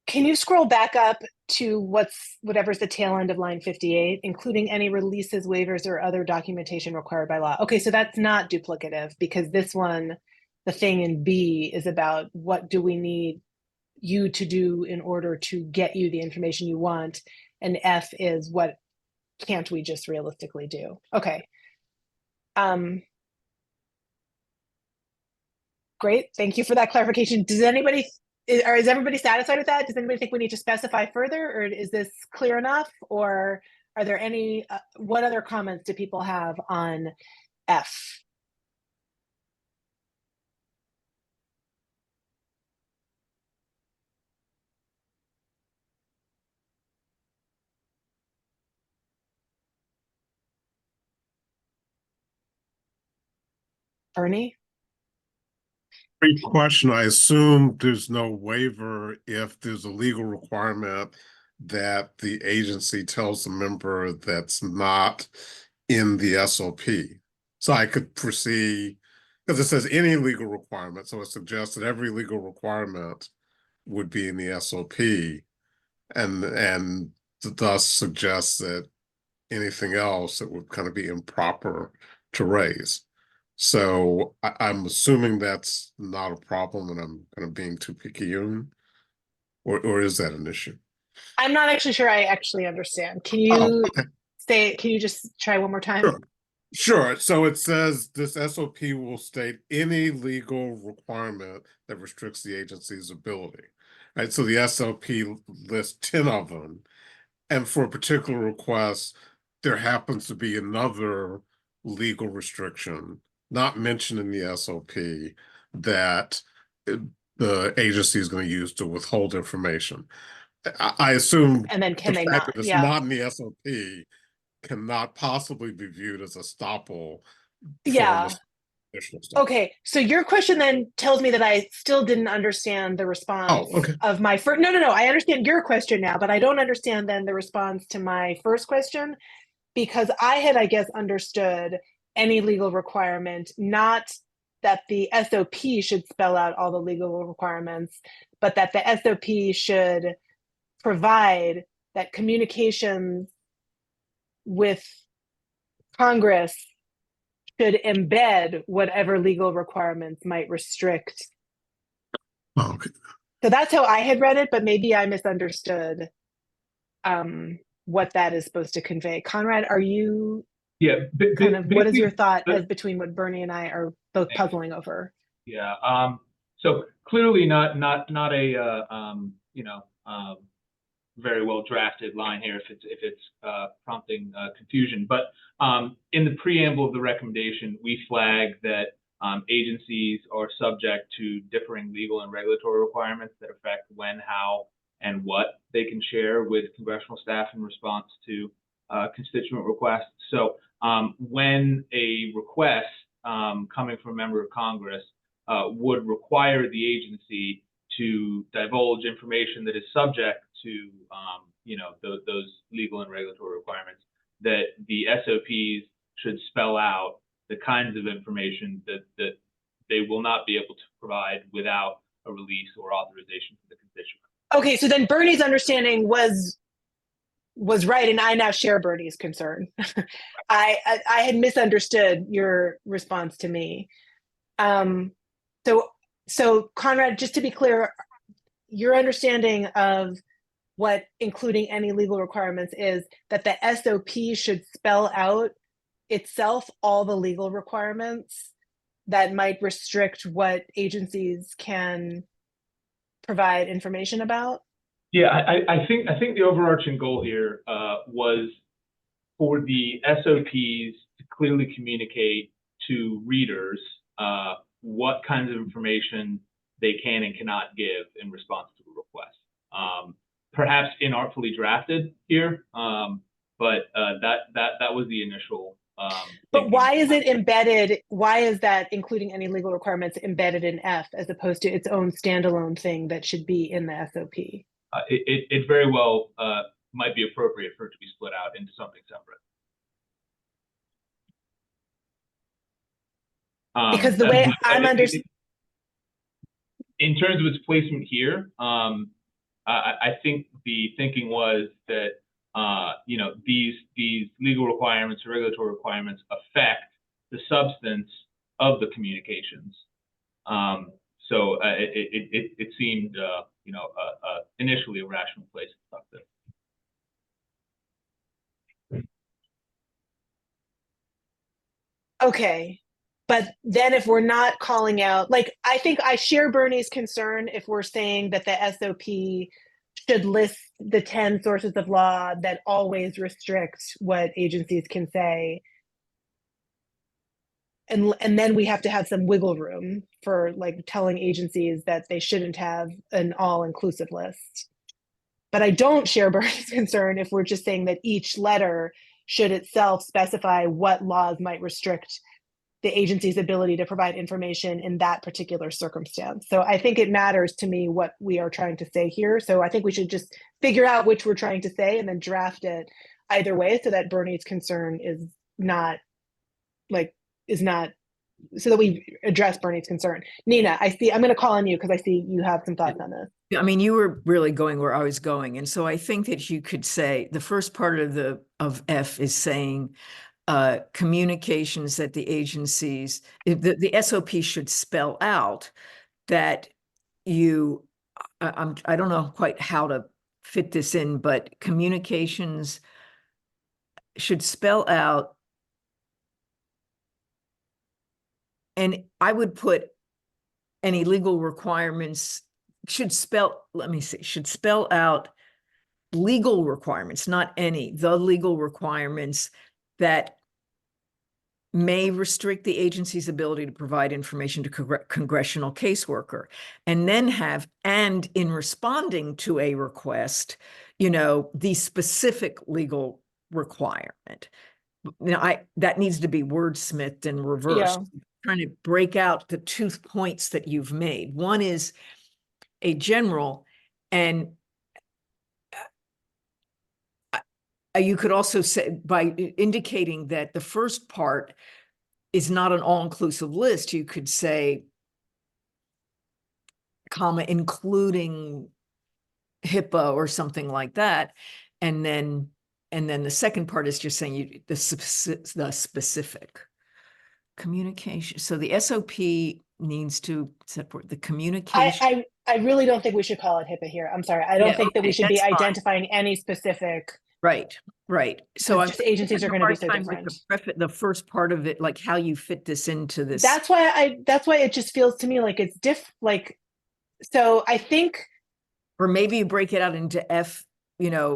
Can you scroll back up to whatever's the tail end of line 58, including any releases, waivers, or other documentation required by law? Okay, so that's not duplicative, because this one, the thing in B, is about what do we need you to do in order to get you the information you want, and F is what can't we just realistically do? Okay. Great, thank you for that clarification. Is everybody satisfied with that? Does anybody think we need to specify further, or is this clear enough? Or are there any, what other comments do people have on F? Bernie? Great question. I assume there's no waiver if there's a legal requirement that the agency tells the member that's not in the SOP. So I could foresee, because it says any legal requirement, so it suggests that every legal requirement would be in the SOP, and thus suggests that anything else that would kind of be improper to raise. So I'm assuming that's not a problem, and I'm kind of being too picayune, or is that an issue? I'm not actually sure I actually understand. Can you can you just try one more time? Sure. So it says this SOP will state any legal requirement that restricts the agency's ability. Right. So the SOP lists 10 of them. And for a particular request, there happens to be another legal restriction not mentioned in the SOP that the agency is going to use to withhold information. I assume And then can the they fact not? that it's Yeah. not in the SOP cannot possibly be viewed as a estoppel from Yeah. additional stuff. Okay, so your question then tells me that I still didn't understand the Oh, response okay. of my first. No, I understand your question now, but I don't understand then the response to my first question, because I had, I guess, understood any legal requirement, not that the SOP should spell out all the legal requirements, but that the SOP should provide that communications with Congress should embed whatever legal requirements might restrict. Oh, okay. So that's how I had read it, but maybe I misunderstood what that is supposed to convey. Conrad, are you kind of, what is your thought as between what Bernie and I are both puzzling over? Yeah. So clearly not a very well drafted line here if it's prompting confusion. But in the preamble of the recommendation, we flag that agencies are subject to differing legal and regulatory requirements that affect when, how, and what they can share with congressional staff in response to constituent requests. So when a request coming from a member of Congress would require the agency to divulge information that is subject to those legal and regulatory requirements, that the SOPs should spell out the kinds of information that they will not be able to provide without a release or authorization from the constituent. Okay, so then Bernie's understanding was right, and I now share Bernie's concern. I had misunderstood your response to me. So Conrad, just to be clear, your understanding of what including any legal requirements is that the SOP should spell out itself all the legal requirements that might restrict what agencies can provide information about? Yeah, I think the overarching goal here was for the SOPs to clearly communicate to readers what kinds of information they can and cannot give in response to a request. Perhaps inartfully drafted here, but that was the initial. But why is it embedded? Why is that including any legal requirements embedded in F as opposed to its own standalone thing that should be in the SOP? It very well might be appropriate for it to be split out into something separate. Because the way I'm understanding, in terms of its placement here, I think the thinking was that these legal requirements or regulatory requirements affect the substance of the communications. So it seemed initially a rational place to stop this. Okay. But then if we're not calling out, like, I think I share Bernie's concern if we're saying that the SOP should list the 10 sources of law that always restrict what agencies can say. And then we have to have some wiggle room for like telling agencies that they shouldn't have an all-inclusive list. But I don't share Bernie's concern if we're just saying that each letter should itself specify what laws might restrict the agency's ability to provide information in that particular circumstance. So I think it matters to me what we are trying to say here. So I think we should just figure out which we're trying to say and then draft it either way so that Bernie's concern is not, so that we address Bernie's concern. Nina, I'm going to call on you because I see you have some thoughts on this. I mean, you were really going where I was going. And so I think that you could say the first part of F is saying communications that the agencies, the SOP should spell out that I don't know quite how to fit this in, but communications should spell out, and I would put any legal requirements should spell out legal requirements, not any, the legal requirements that may restrict the agency's ability to provide information to congressional caseworker, and then have, and in responding to a request, you know, the specific legal requirement. Now, that needs to be wordsmithed and reversed. Yeah. Trying to break out the two points that you've made. One is a general, and you could also say, by indicating that the first part is not an all-inclusive list, you could say, comma, including HIPAA or something like that. And then the second part is just saying the specific communication. So the SOP needs to separate the communication. I really don't think we should call it HIPAA here. I'm sorry. I don't think that we should be identifying any specific. Right. So just agencies are going to be so different. The first part of it, like how you fit this into this. That's why it just feels to me like it's so I think. Or maybe you break it out into F, you know.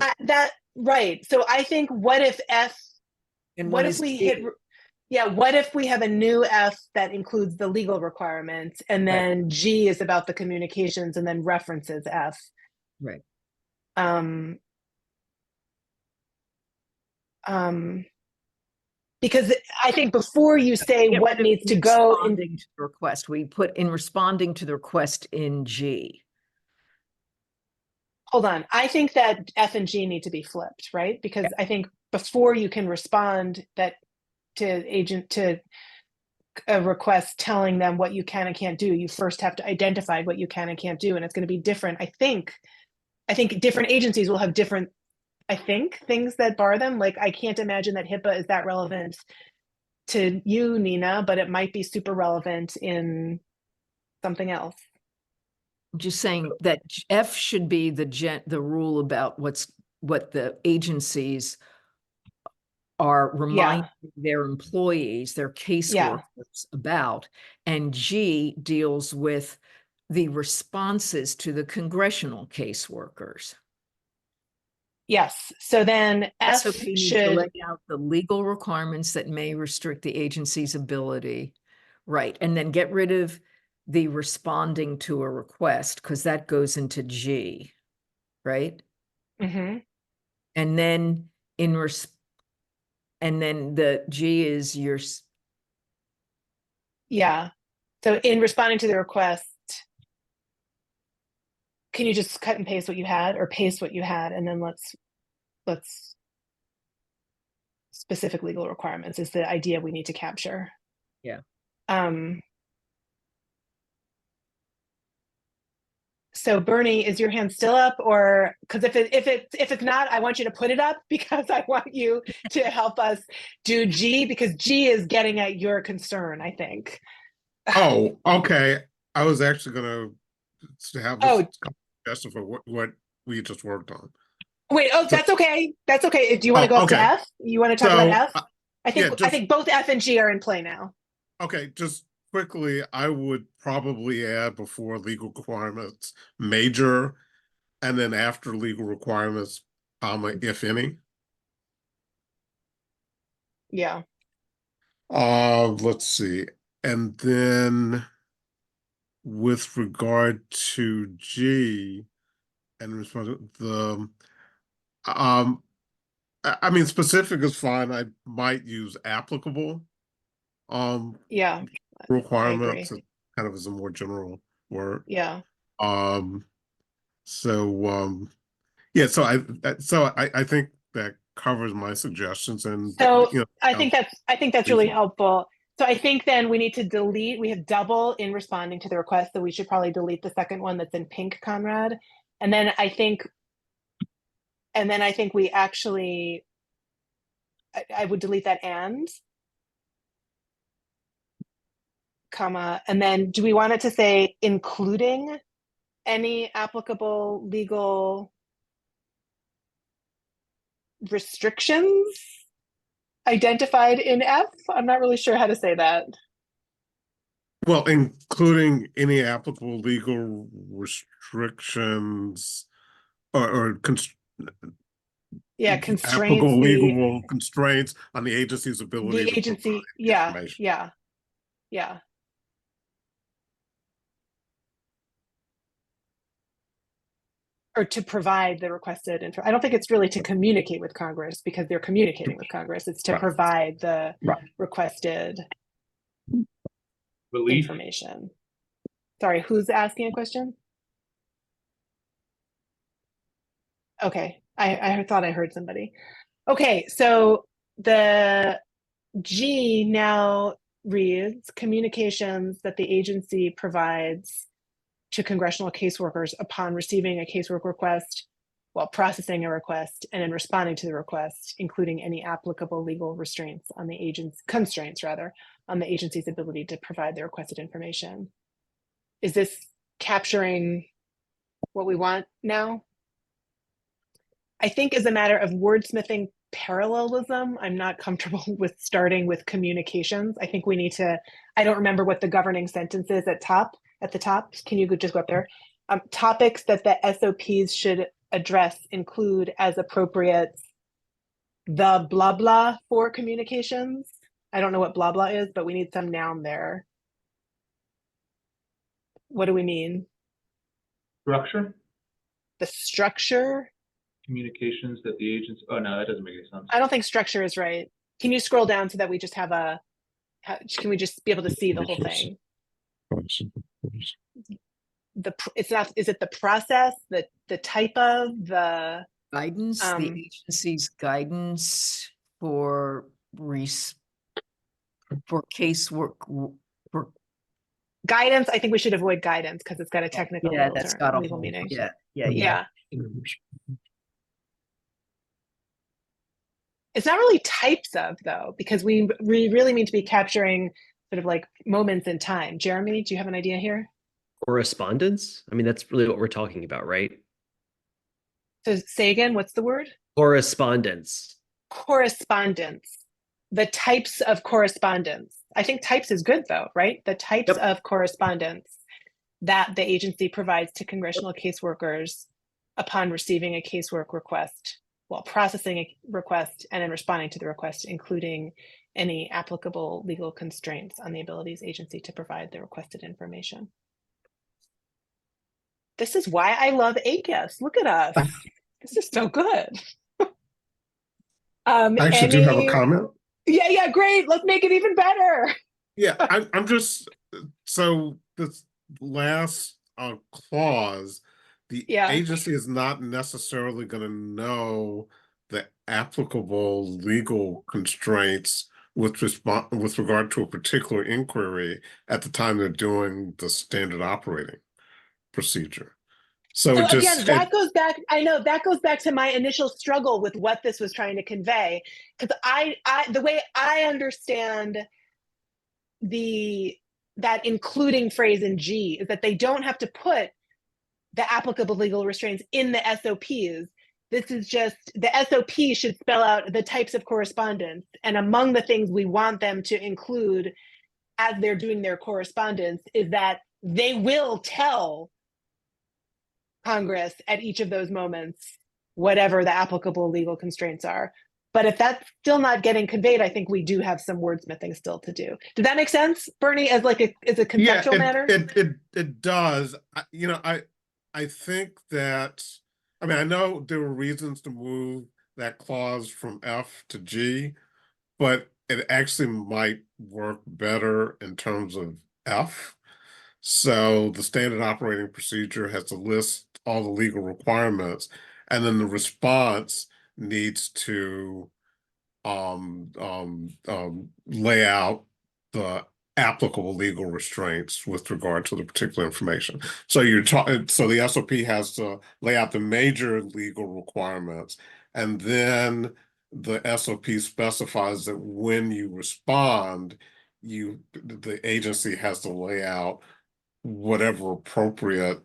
Right. So I think what if F, and what if we hit, what if we have a new F that includes the legal requirements, and then G is about the communications and then references F. Right. Because I think before you say what needs to go into the request, we put in responding to the request in G. Hold on. I think that F and G need to be flipped, right? Because I think before you can respond to a request telling them what you can and can't do, you first have to identify what you can and can't do, and it's going to be different. I think different agencies will have different things that bar them. Like, I can't imagine that HIPAA is that relevant to you, Nina, but it might be super relevant in something else. I'm just saying that F should be the rule about what the agencies are reminding their employees, their caseworkers about, and G deals with the responses to the congressional caseworkers. Yes. So then F should lay out the legal requirements that may restrict the agency's ability. Right. And then get rid of the responding to a request, because that goes into G. Right. Mm-hmm. And then and then the G is your. Yeah. So in responding to the request, can you just cut and paste what you had, or paste what you had, and then let's specific legal requirements is the idea we need to capture. Yeah. So Bernie, is your hand still up? Or because if it's not, I want you to put it up, because I want you to help us do G, because G is getting at your concern, I think. Oh, okay. I was actually gonna have this suggestion for what we just worked on. Wait, that's okay. That's okay. Do you want to go up to F? You want to talk about F? I think both F and G are in play now. Okay, just quickly, I would probably add before legal requirements, major, and then after legal requirements, comma, if any. Yeah. Let's see. And then with regard to G and I mean, specific is fine. I might use applicable. Yeah. Requirements kind of is a more general word. Yeah. So I think that covers my suggestions, and so I think that's really helpful. So I think then we need to delete. We have double in responding to the request, so we should probably delete the second one that's in pink, Conrad. And then I think we actually, I would delete that and, comma, and then do we want it to say including any applicable legal restrictions identified in F? I'm not really sure how to say that. Well, including any applicable legal restrictions or Yeah, constraints, applicable legal constraints on the agency's ability the to agency, provide yeah, information. yeah. Or to provide the requested info. I don't think it's really to communicate with Congress because they're communicating with Congress. It's to Right. provide the Right. requested Relief. information. Sorry, who's asking a question? Okay, I thought I heard somebody. Okay, so the G now reads communications that the agency provides to congressional caseworkers upon receiving a casework request, while processing a request, and in responding to the request, including any applicable legal restraints on the agency, constraints rather, on the agency's ability to provide the requested information. Is this capturing what we want now? I think as a matter of wordsmithing parallelism, I'm not comfortable with starting with communications. I think we need to, I don't remember what the governing sentence is at the top. Can you just go up there? Topics that the SOPs should address include as appropriate the blah blah for communications. I don't know what blah blah is, but we need some noun there. What do we mean? Structure? The structure? Communications that the agents, oh no, that doesn't make any sense. I don't think structure is right. Can you scroll down so that we just have a, can we just be able to see the whole thing? It's not, is it the process, the type of, the Guidance, the agency's guidance for casework, for guidance? I think we should avoid guidance because it's got a technical yeah, that's got a legal whole, meaning. yeah. It's not really types of though, because we really mean to be capturing sort of like moments in time. Jeremy, do you have an idea here? Correspondence? I mean, that's really what we're talking about, right? So say again, what's the word? Correspondence. Correspondence. The types of correspondence. I think types is good though, right? The types of correspondence that the agency provides to congressional caseworkers upon receiving a casework request, while processing a request, and in responding to the request, including any applicable legal constraints on the abilities agency to provide the requested information. This is why I love ACUS. Look at us. This is so good. I actually do have a comment. Yeah, great. Let's make it even better. Yeah, I'm just, so this last clause, the agency is not necessarily going to know the applicable legal constraints with regard to a particular inquiry at the time they're doing the standard operating procedure. So again, that goes back, I know that goes back to my initial struggle with what this was trying to convey, because the way I understand that including phrase in G is that they don't have to put the applicable legal restraints in the SOPs. This is just, the SOP should spell out the types of correspondence. And among the things we want them to include as they're doing their correspondence is that they will tell Congress at each of those moments, whatever the applicable legal constraints are. But if that's still not getting conveyed, I think we do have some wordsmithing still to do. Does that make sense, Bernie, as like as a conceptual matter? It does. I think that, I mean, I know there were reasons to move that clause from F to G, but it actually might work better in terms of F. So the standard operating procedure has to list all the legal requirements, and then the response needs to lay out the applicable legal restraints with regard to the particular information. So so the SOP has to lay out the major legal requirements, and then the SOP specifies that when you respond, the agency has to lay out whatever appropriate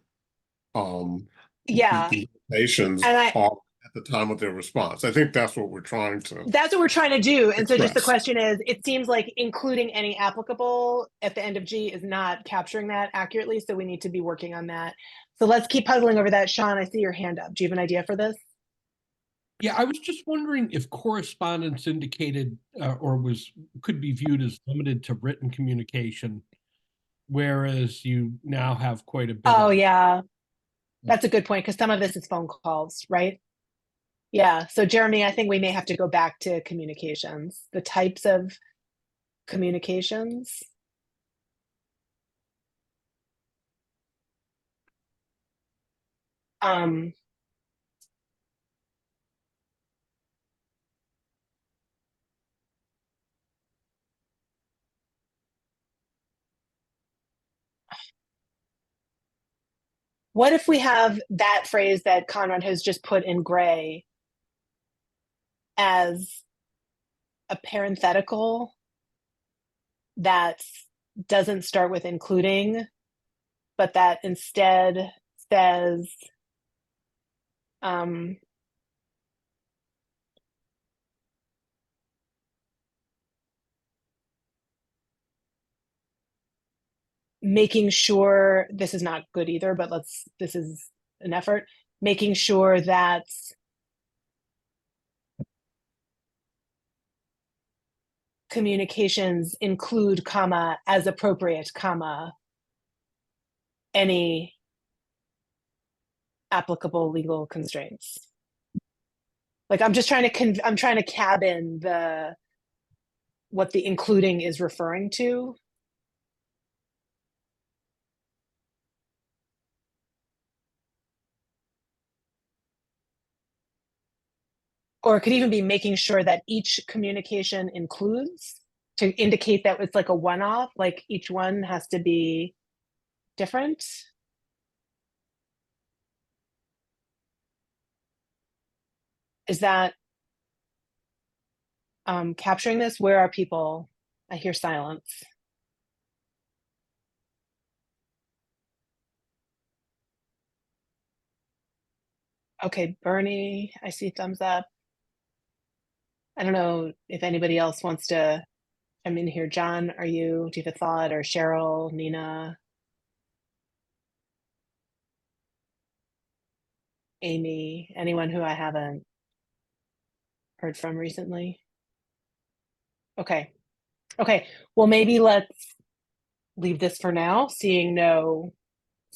limitations are at the time of their response. I think that's what we're trying to. That's what we're trying to do. And so just the question is, it seems like including any applicable at the end of G is not capturing that accurately. So we need to be working on that. So let's keep puzzling over that. Sean, I see your hand up. Do you have an idea for this? Yeah, I was just wondering if correspondence indicated or could be viewed as limited to written communication, whereas you now have quite a bit Oh, of. yeah. That's a good point, because some of this is phone calls, right? Yeah. So Jeremy, I think we may have to go back to communications, the types of communications. Um, what if we have that phrase that Conrad has just put in gray as a parenthetical that doesn't start with including, but that instead says, um, making sure, this is not good either, but this is an effort, making sure that communications include, comma, as appropriate, comma, any applicable legal constraints. Like, I'm just trying to I'm trying to cabin what the including is referring to. Or it could even be making sure that each communication includes, to indicate that it's like a one-off, like each one has to be different. Is that capturing this? Where are people? I hear silence. Okay, Bernie, I see thumbs up. I don't know if anybody else wants to chime in here. John, do you have a thought? Or Cheryl, Nina, Amy, anyone who I haven't heard from recently? Okay. Okay. Well, maybe let's leave this for now, seeing no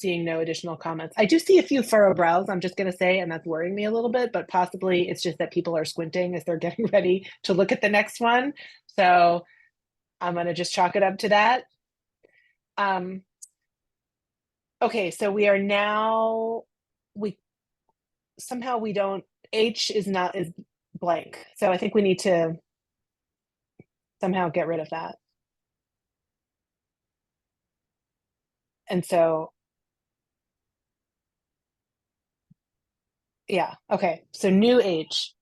additional comments. I do see a few furrow brows, I'm just going to say, and that's worrying me a little bit, but possibly it's just that people are squinting as they're getting ready to look at the next one. So I'm going to just chalk it up to that. Okay, so we are now, somehow we don't, H is blank. So I think we need to somehow get rid of that. And so, yeah, okay. So new H,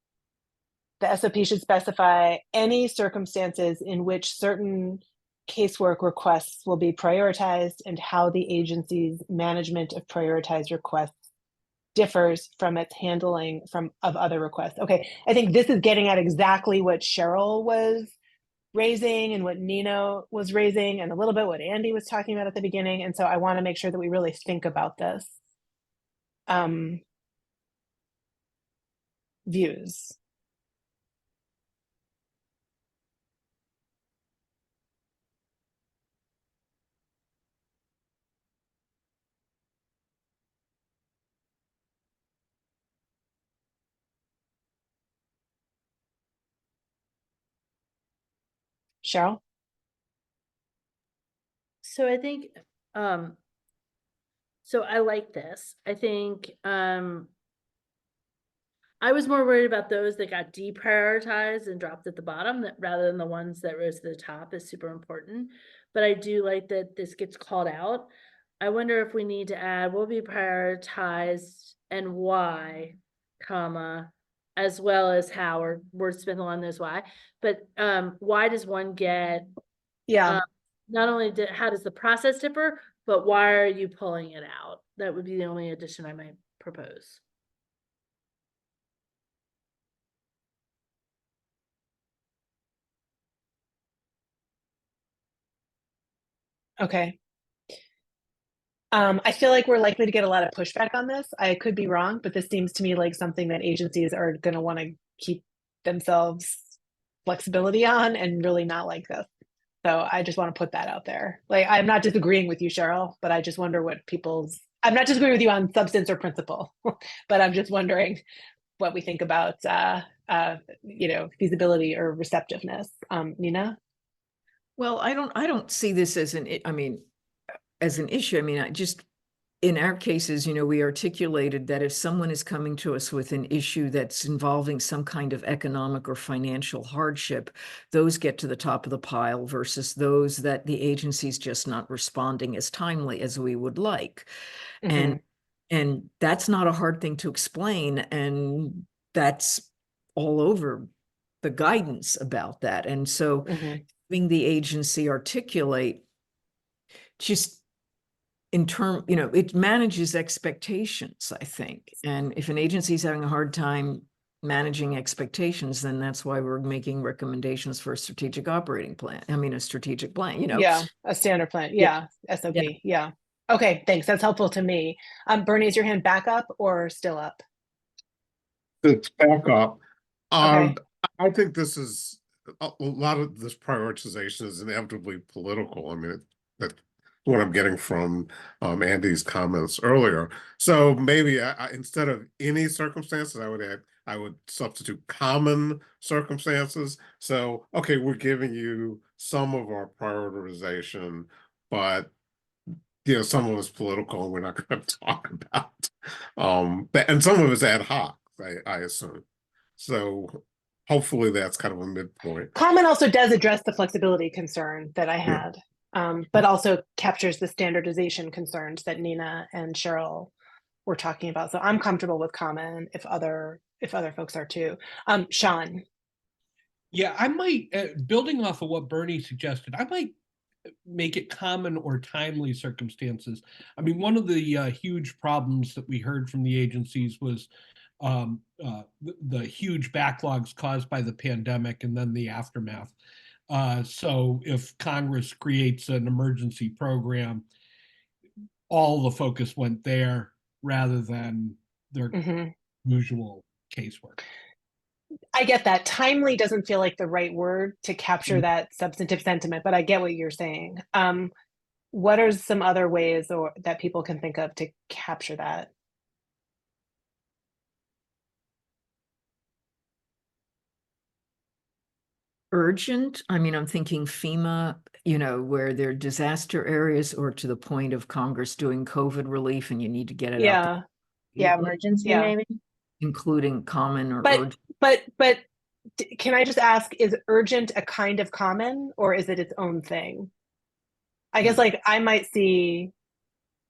the SOP should specify any circumstances in which certain casework requests will be prioritized and how the agency's management of prioritized requests differs from its handling of other requests. Okay, I think this is getting at exactly what Cheryl was raising and what Nina was raising and a little bit what Andy was talking about at the beginning. And so I want to make sure that we really think about this. Views. Cheryl? So I think, so I like this. I think, I was more worried about those that got deprioritized and dropped at the bottom rather than the ones that rose to the top is super important. But I do like that this gets called out. I wonder if we need to add will be prioritized and why, comma, as well as how, or wordsmith along those why. But why does one get, Yeah. not only how does the process differ, but why are you pulling it out? That would be the only addition I might propose. Okay. I feel like we're likely to get a lot of pushback on this. I could be wrong, but this seems to me like something that agencies are going to want to keep themselves flexibility on and really not like this. So I just want to put that out there. Like, I'm not disagreeing with you, Cheryl, but I just wonder what people's, I'm not disagreeing with you on substance or principle, but I'm just wondering what we think about, feasibility or receptiveness. Nina? Well, I don't see this as as an issue. I mean, in our cases, we articulated that if someone is coming to us with an issue that's involving some kind of economic or financial hardship, those get to the top of the pile versus those that the agency's just not responding as timely as we would like. Mhm. And that's not a hard thing to explain. And that's all over the guidance about that. And so having the agency articulate just in term, it manages expectations, I think. And if an agency is having a hard time managing expectations, then that's why we're making recommendations for a strategic operating plan. I mean, a strategic plan, Yeah, a standard plan. Yeah, SOP. Yeah. Okay, thanks. That's helpful to me. Bernie, is your hand back up or still up? It's back up. Okay. I think this is a lot of this prioritization is inevitably political. I mean, that's what I'm getting from Andy's comments earlier. So maybe instead of any circumstances, I would substitute common circumstances. So okay, we're giving you some of our prioritization, but some of it's political and we're not going to talk about. And some of it's ad hoc, I assume. So hopefully that's kind of a midpoint. Common also does address the flexibility concern that I had, but also captures the standardization concerns that Nina and Cheryl were talking about. So I'm comfortable with common if other folks are too. Sean. Yeah, I might, building off of what Bernie suggested, I might make it common or timely circumstances. I mean, one of the huge problems that we heard from the agencies was the huge backlogs caused by the pandemic and then the aftermath. So if Congress creates an emergency program, all the focus went there rather than their usual casework. I get that. Timely doesn't feel like the right word to capture that substantive sentiment, but I get what you're saying. What are some other ways that people can think of to capture that? Urgent. I mean, I'm thinking FEMA, where they're disaster areas or to the point of Congress doing COVID relief and you need to get it out. Yeah, emergency maybe. Including common or urgent. But can I just ask, is urgent a kind of common or is it its own thing? I guess like I might see.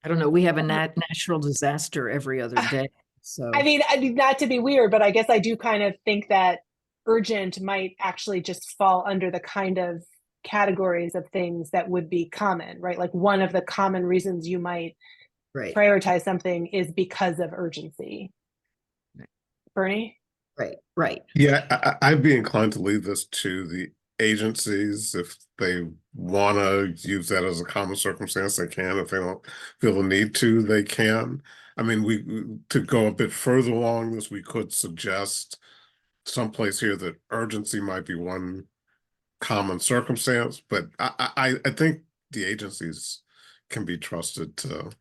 I don't know. We have a natural disaster every other day. So I mean, not to be weird, but I guess I do kind of think that urgent might actually just fall under the kind of categories of things that would be common, right? Like one of the common reasons you might prioritize something is because of urgency. Bernie? Right. Yeah, I'd be inclined to leave this to the agencies. If they want to use that as a common circumstance, they can. If they don't feel the need to, they can. I mean, to go a bit further along this, we could suggest someplace here that urgency might be one common circumstance, but I think the agencies can be trusted to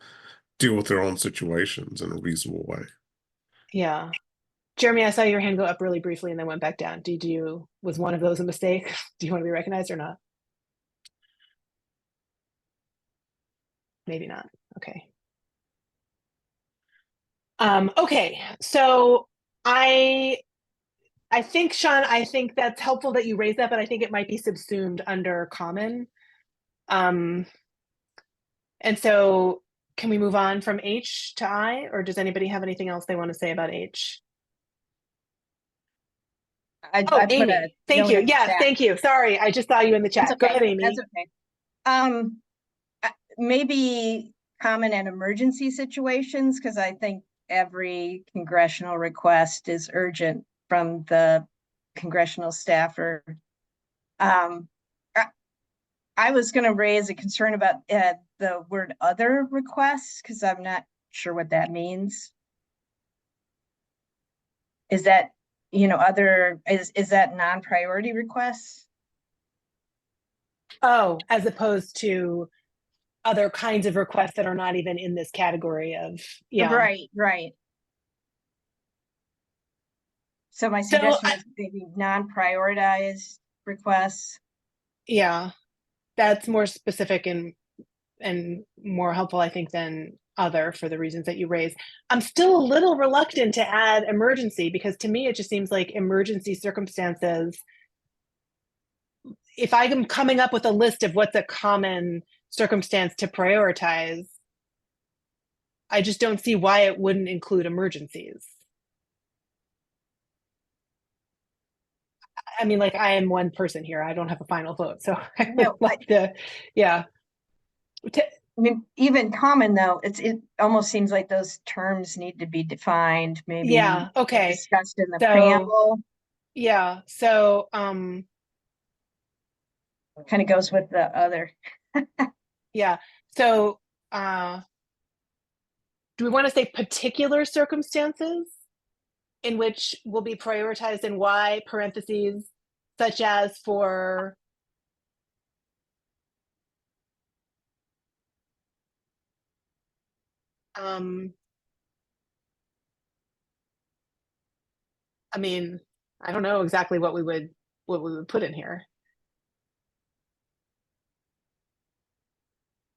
deal with their own situations in a reasonable way. Yeah. Jeremy, I saw your hand go up really briefly and then went back down. Was one of those a mistake? Do you want to be recognized or not? Maybe not. Okay. Okay. So I think, Sean, I think that's helpful that you raised that, but I think it might be subsumed under common. And so can we move on from H to I, or does anybody have anything else they want to say about H? Amy, thank you. Yes, thank you. Sorry, I just saw you in the chat. Go ahead, Amy. That's okay. Maybe common and emergency situations, because I think every congressional request is urgent from the congressional staffer. I was going to raise a concern about the word other requests, because I'm not sure what that means. Is that, other, is that non-priority requests? Oh, as opposed to other kinds of requests that are not even in this category of, yeah. Right. So my suggestion was maybe non-prioritized requests. Yeah, that's more specific and more helpful, I think, than other for the reasons that you raised. I'm still a little reluctant to add emergency, because to me, it just seems like emergency circumstances, if I'm coming up with a list of what's a common circumstance to prioritize, I just don't see why it wouldn't include emergencies. I mean, like, I am one person here. I don't have a final vote, so I would like to, yeah. I mean, even common though, it almost seems like those terms need to be defined, maybe. Yeah, okay. Discussed in the preamble. Yeah, so kind of goes with the other. Yeah, so do we want to say particular circumstances in which will be prioritized, and why, parentheses, such as for I mean, I don't know exactly what we would put in here.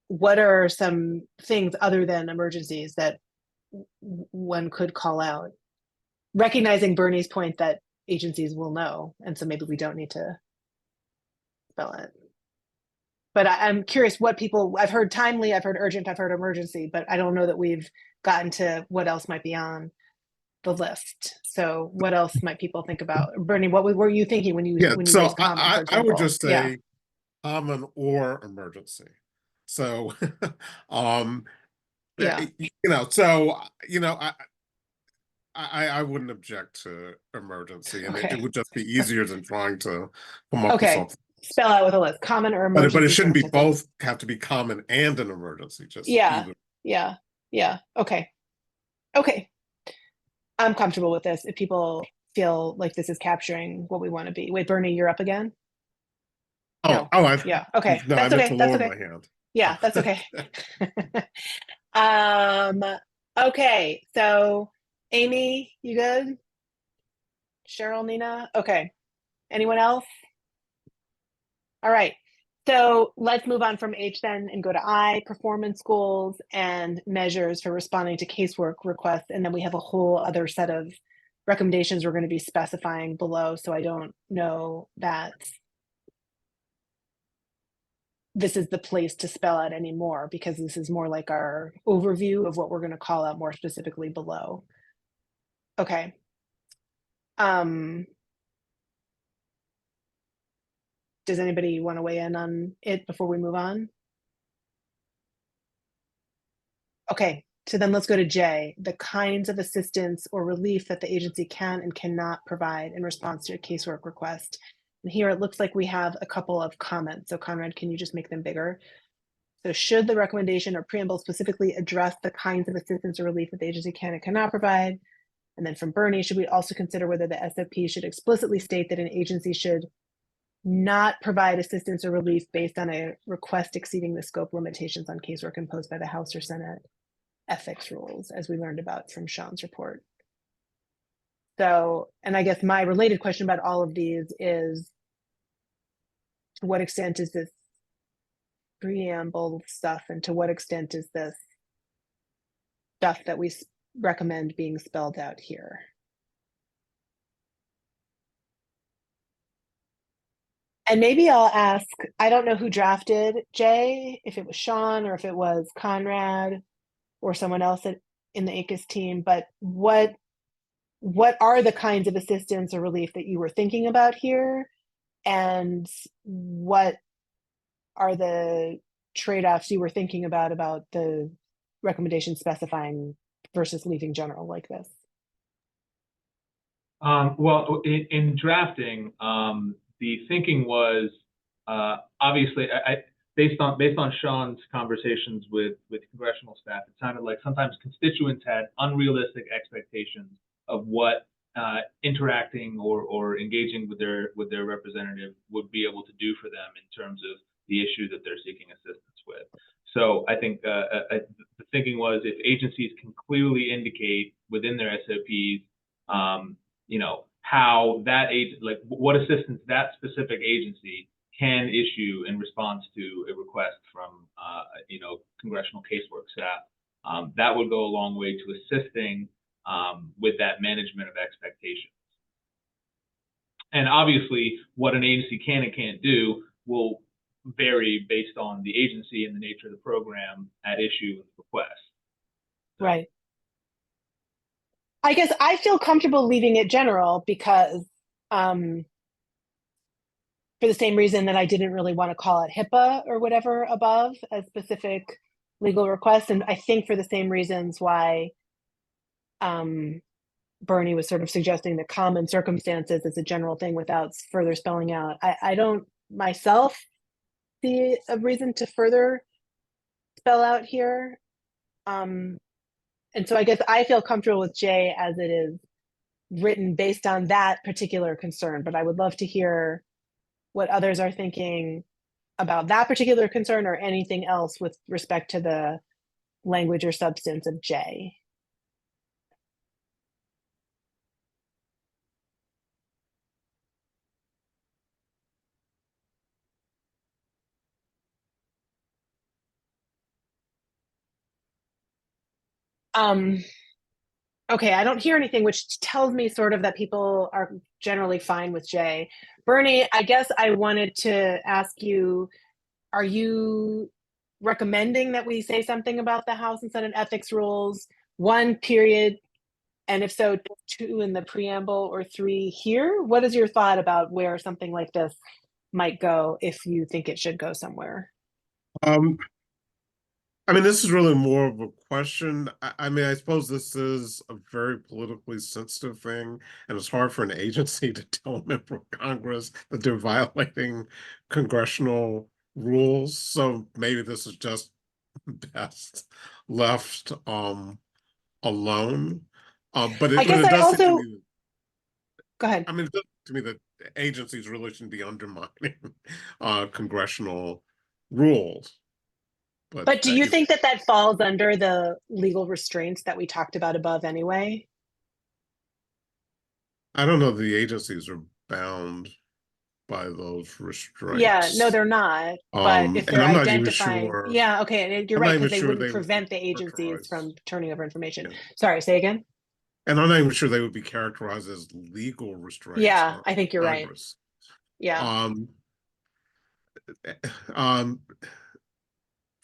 What are some things other than emergencies that one could call out? Recognizing Bernie's point that agencies will know, and so maybe we don't need to spell it. But I'm curious what people, I've heard timely, I've heard urgent, I've heard emergency, but I don't know that we've gotten to what else might be on the list. So what else might people think about? Bernie, what were you thinking when you raised common, for example? I would just say common or emergency. So I wouldn't object to emergency, and it would just be easier than trying to come up with something. Spell out with a list, common or emergency. But it shouldn't be both, have to be common and an emergency, just either. Yeah. Okay. I'm comfortable with this if people feel like this is capturing what we want to be. Wait, Bernie, you're up again? Okay. No, that's okay. That's okay. My hand. Yeah, that's okay. Okay, so Amy, you good? Cheryl, Nina? Okay. Anyone else? All right. So let's move on from H then and go to I, performance goals and measures for responding to casework requests. And then we have a whole other set of recommendations we're going to be specifying below. So I don't know that this is the place to spell out anymore, because this is more like our overview of what we're going to call out more specifically below. Okay. Does anybody want to weigh in on it before we move on? Okay, so then let's go to J, the kinds of assistance or relief that the agency can and cannot provide in response to a casework request. And here it looks like we have a couple of comments. So Conrad, can you just make them bigger? So should the recommendation or preamble specifically address the kinds of assistance or relief that the agency can and cannot provide? And then from Bernie, should we also consider whether the SOP should explicitly state that an agency should not provide assistance or relief based on a request exceeding the scope limitations on casework imposed by the House or Senate ethics rules, as we learned about from Sean's report. So, and I guess my related question about all of these is, to what extent is this preamble stuff, and to what extent is this stuff that we recommend being spelled out here? And maybe I'll ask, I don't know who drafted Jay, if it was Sean or if it was Conrad or someone else in the ACUS team, but what are the kinds of assistance or relief that you were thinking about here? And what are the trade-offs you were thinking about the recommendation specifying versus leaving general like this? Well, in drafting, the thinking was, obviously, based on Sean's conversations with congressional staff, it sounded like sometimes constituents had unrealistic expectations of what interacting or engaging with their representative would be able to do for them in terms of the issue that they're seeking assistance with. So I think the thinking was, if agencies can clearly indicate within their SOPs, you know, how that like what assistance that specific agency can issue in response to a request from, you know, congressional casework staff, that would go a long way to assisting with that management of expectations. And obviously, what an agency can and can't do will vary based on the agency and the nature of the program at issue with the request. Right. I guess I feel comfortable leaving it general because for the same reason that I didn't really want to call it HIPAA or whatever above as specific legal requests. And I think for the same reasons why Bernie was sort of suggesting the common circumstances as a general thing without further spelling out. I don't myself see a reason to further spell out here. And so I guess I feel comfortable with J as it is written based on that particular concern, but I would love to hear what others are thinking about that particular concern or anything else with respect to the language or substance of J. Okay, I don't hear anything, which tells me sort of that people are generally fine with J. Bernie, I guess I wanted to ask you, are you recommending that we say something about the House and Senate ethics rules, 1 period, and if so, 2 in the preamble or 3 here? What is your thought about where something like this might go if you think it should go somewhere? I mean, this is really more of a question. I mean, I suppose this is a very politically sensitive thing, and it's hard for an agency to tell a member of Congress that they're violating congressional rules. So maybe this is just best left alone. But it, I guess but it I does seem to also me, go ahead. I mean, it does seem to me that agencies really shouldn't be undermining congressional rules. But do you think that that falls under the legal restraints that we talked about above anyway? I don't know the agencies are bound by those restraints. Yeah, no, they're not. But if And they're I'm not even identifying, sure. yeah, okay, and you're I'm not right, even because they sure wouldn't they would prevent be the agencies from characterized. turning over information. Yeah. Sorry, say again. And I'm not even sure they would be characterized as legal restraints. Yeah, I think you're right. Congress. Yeah.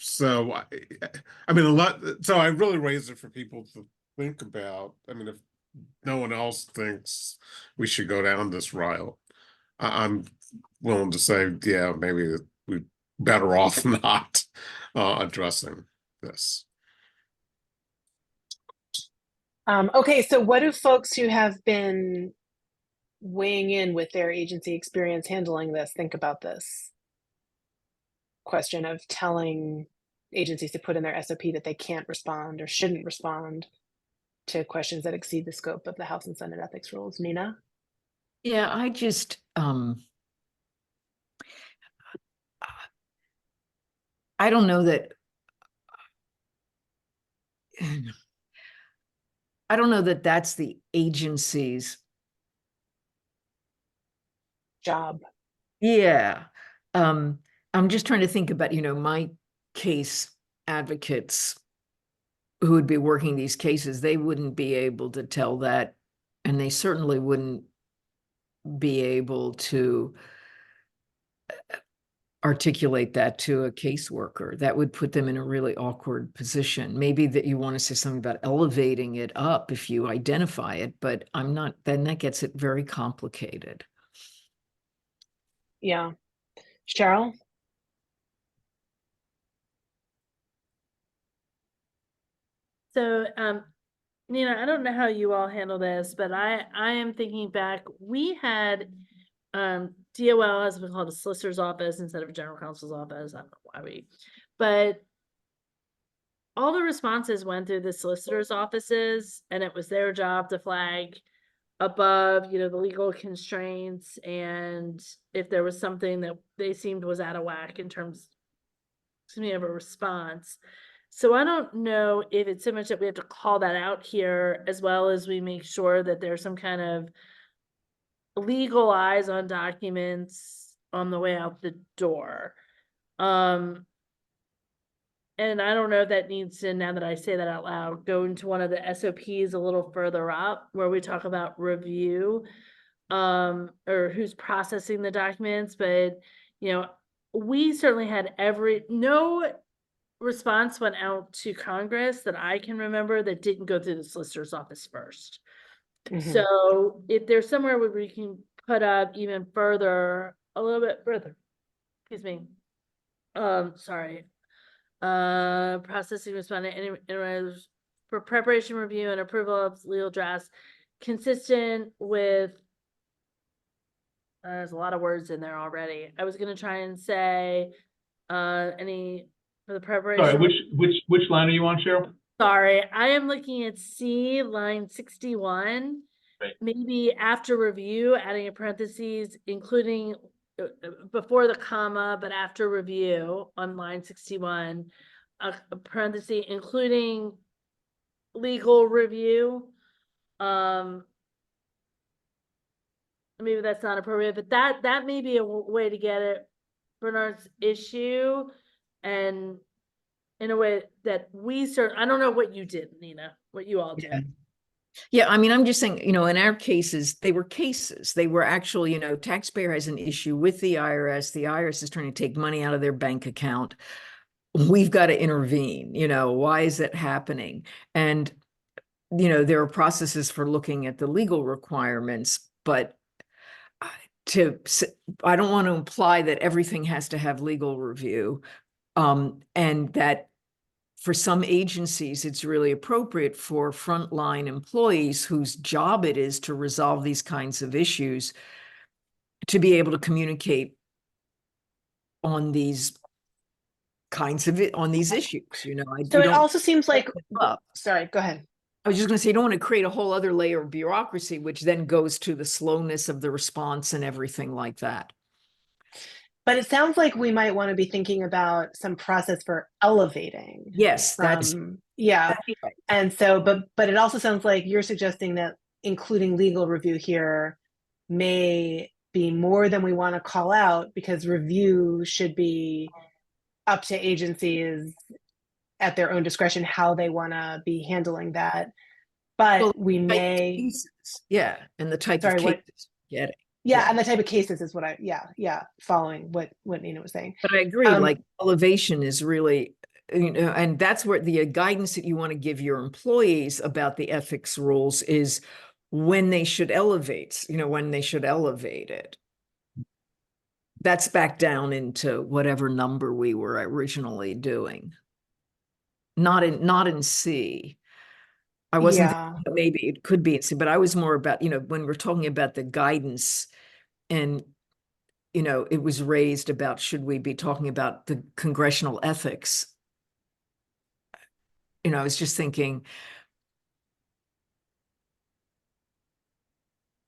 So I mean, so I really raised it for people to think about. I mean, if no one else thinks we should go down this route, I'm willing to say, yeah, maybe we're better off not addressing this. Okay, so what do folks who have been weighing in with their agency experience handling this think about this question of telling agencies to put in their SOP that they can't respond or shouldn't respond to questions that exceed the scope of the House and Senate ethics rules? Nina? Yeah, I just I don't know that I don't know that that's the agency's job. Yeah. I'm just trying to think about, my case advocates who would be working these cases. They wouldn't be able to tell that, and they certainly wouldn't be able to articulate that to a caseworker. That would put them in a really awkward position. Maybe that you want to say something about elevating it up if you identify it, but then that gets it very complicated. Yeah. Cheryl? So, Nina, I don't know how you all handle this, but I am thinking back. We had DOL has been called a solicitor's office instead of a general counsel's office. I don't know why but all the responses went through the solicitor's offices, and it was their job to flag above, the legal constraints, and if there was something that they seemed was out of whack in terms, of a response. So I don't know if it's so much that we have to call that out here, as well as we make sure that there's some kind of legal eyes on documents on the way out the door. And I don't know if that needs to, now that I say that out loud, go into one of the SOPs a little further up where we talk about review, or who's processing the documents. But, we certainly had no response went out to Congress that I can remember that didn't go through the solicitor's office first. So if there's somewhere where we can put up even further, a little bit further, excuse me. Sorry. Processing respondent for preparation, review, and approval of legal drafts consistent with, there's a lot of words in there already. I was going to try and say, any for the preparation. Sorry, which line are you on, Cheryl? Sorry, I am looking at C, line 61. Right. Maybe after review, adding a parentheses, including before the comma, but after review on line 61, a parenthesis, including legal review. Maybe that's not appropriate, but that may be a way to get at Bernard's issue, and in a way that I don't know what you did, Nina, what you all did. Yeah, I mean, I'm just saying, in our cases, they were cases. They were actually, taxpayer has an issue with the IRS. The IRS is trying to take money out of their bank account. We've got to intervene. Why is it happening? And, there are processes for looking at the legal requirements, but I don't want to imply that everything has to have legal review, and that for some agencies, it's really appropriate for frontline employees whose job it is to resolve these kinds of issues to be able to communicate on these issues. So it also seems like, sorry, go ahead. I was just going to say, you don't want to create a whole other layer of bureaucracy, which then goes to the slowness of the response and everything like that. But it sounds like we might want to be thinking about some process for elevating. Yes, that's right. And so, but it also sounds like you're suggesting that including legal review here may be more than we want to call out, because review should be up to agencies at their own discretion how they want to be handling that. But we may, and the type of cases getting. Yeah, and the type of cases is what following what Nina was saying. But I agree, like elevation is really, and that's where the guidance that you want to give your employees about the ethics rules is when they should elevate, when they should elevate it. That's back down into whatever number we were originally doing. Not in C. I wasn't thinking maybe it could be in C, but I was more about, when we're talking about the guidance, and it was raised about, should we be talking about the congressional ethics? I was just thinking,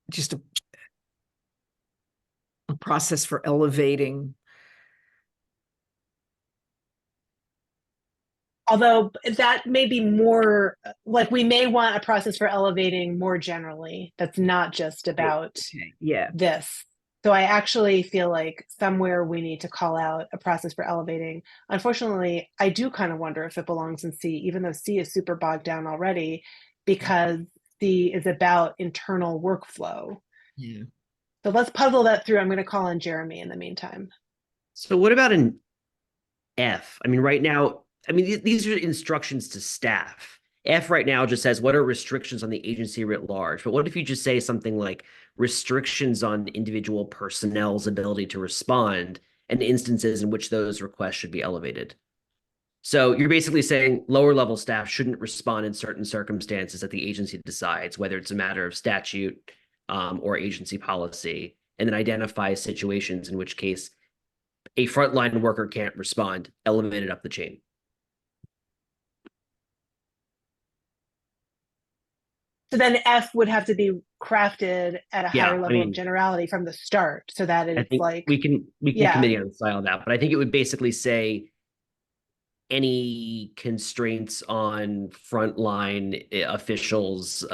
just a process for elevating. Although that may be more like, we may want a process for elevating more generally. That's not just about this. So I actually feel like somewhere we need to call out a process for elevating. Unfortunately, I do kind of wonder if it belongs in C, even though C is super bogged down already, because C is about internal workflow. Yeah. So let's puzzle that through. I'm going to call on Jeremy in the meantime. So what about an F? I mean, right now, these are instructions to staff. F right now just says, what are restrictions on the agency writ large? But what if you just say something like restrictions on individual personnel's ability to respond and instances in which those requests should be elevated? So you're basically saying lower level staff shouldn't respond in certain circumstances that the agency decides, whether it's a matter of statute or agency policy. and then identify situations in which case a frontline worker can't respond, elevate it up the chain. So then F would have to be crafted at a Yeah, higher I level mean, of generality from the start, so that I it's think like, we can yeah. committee on style that, but I think it would basically say any constraints on frontline officials'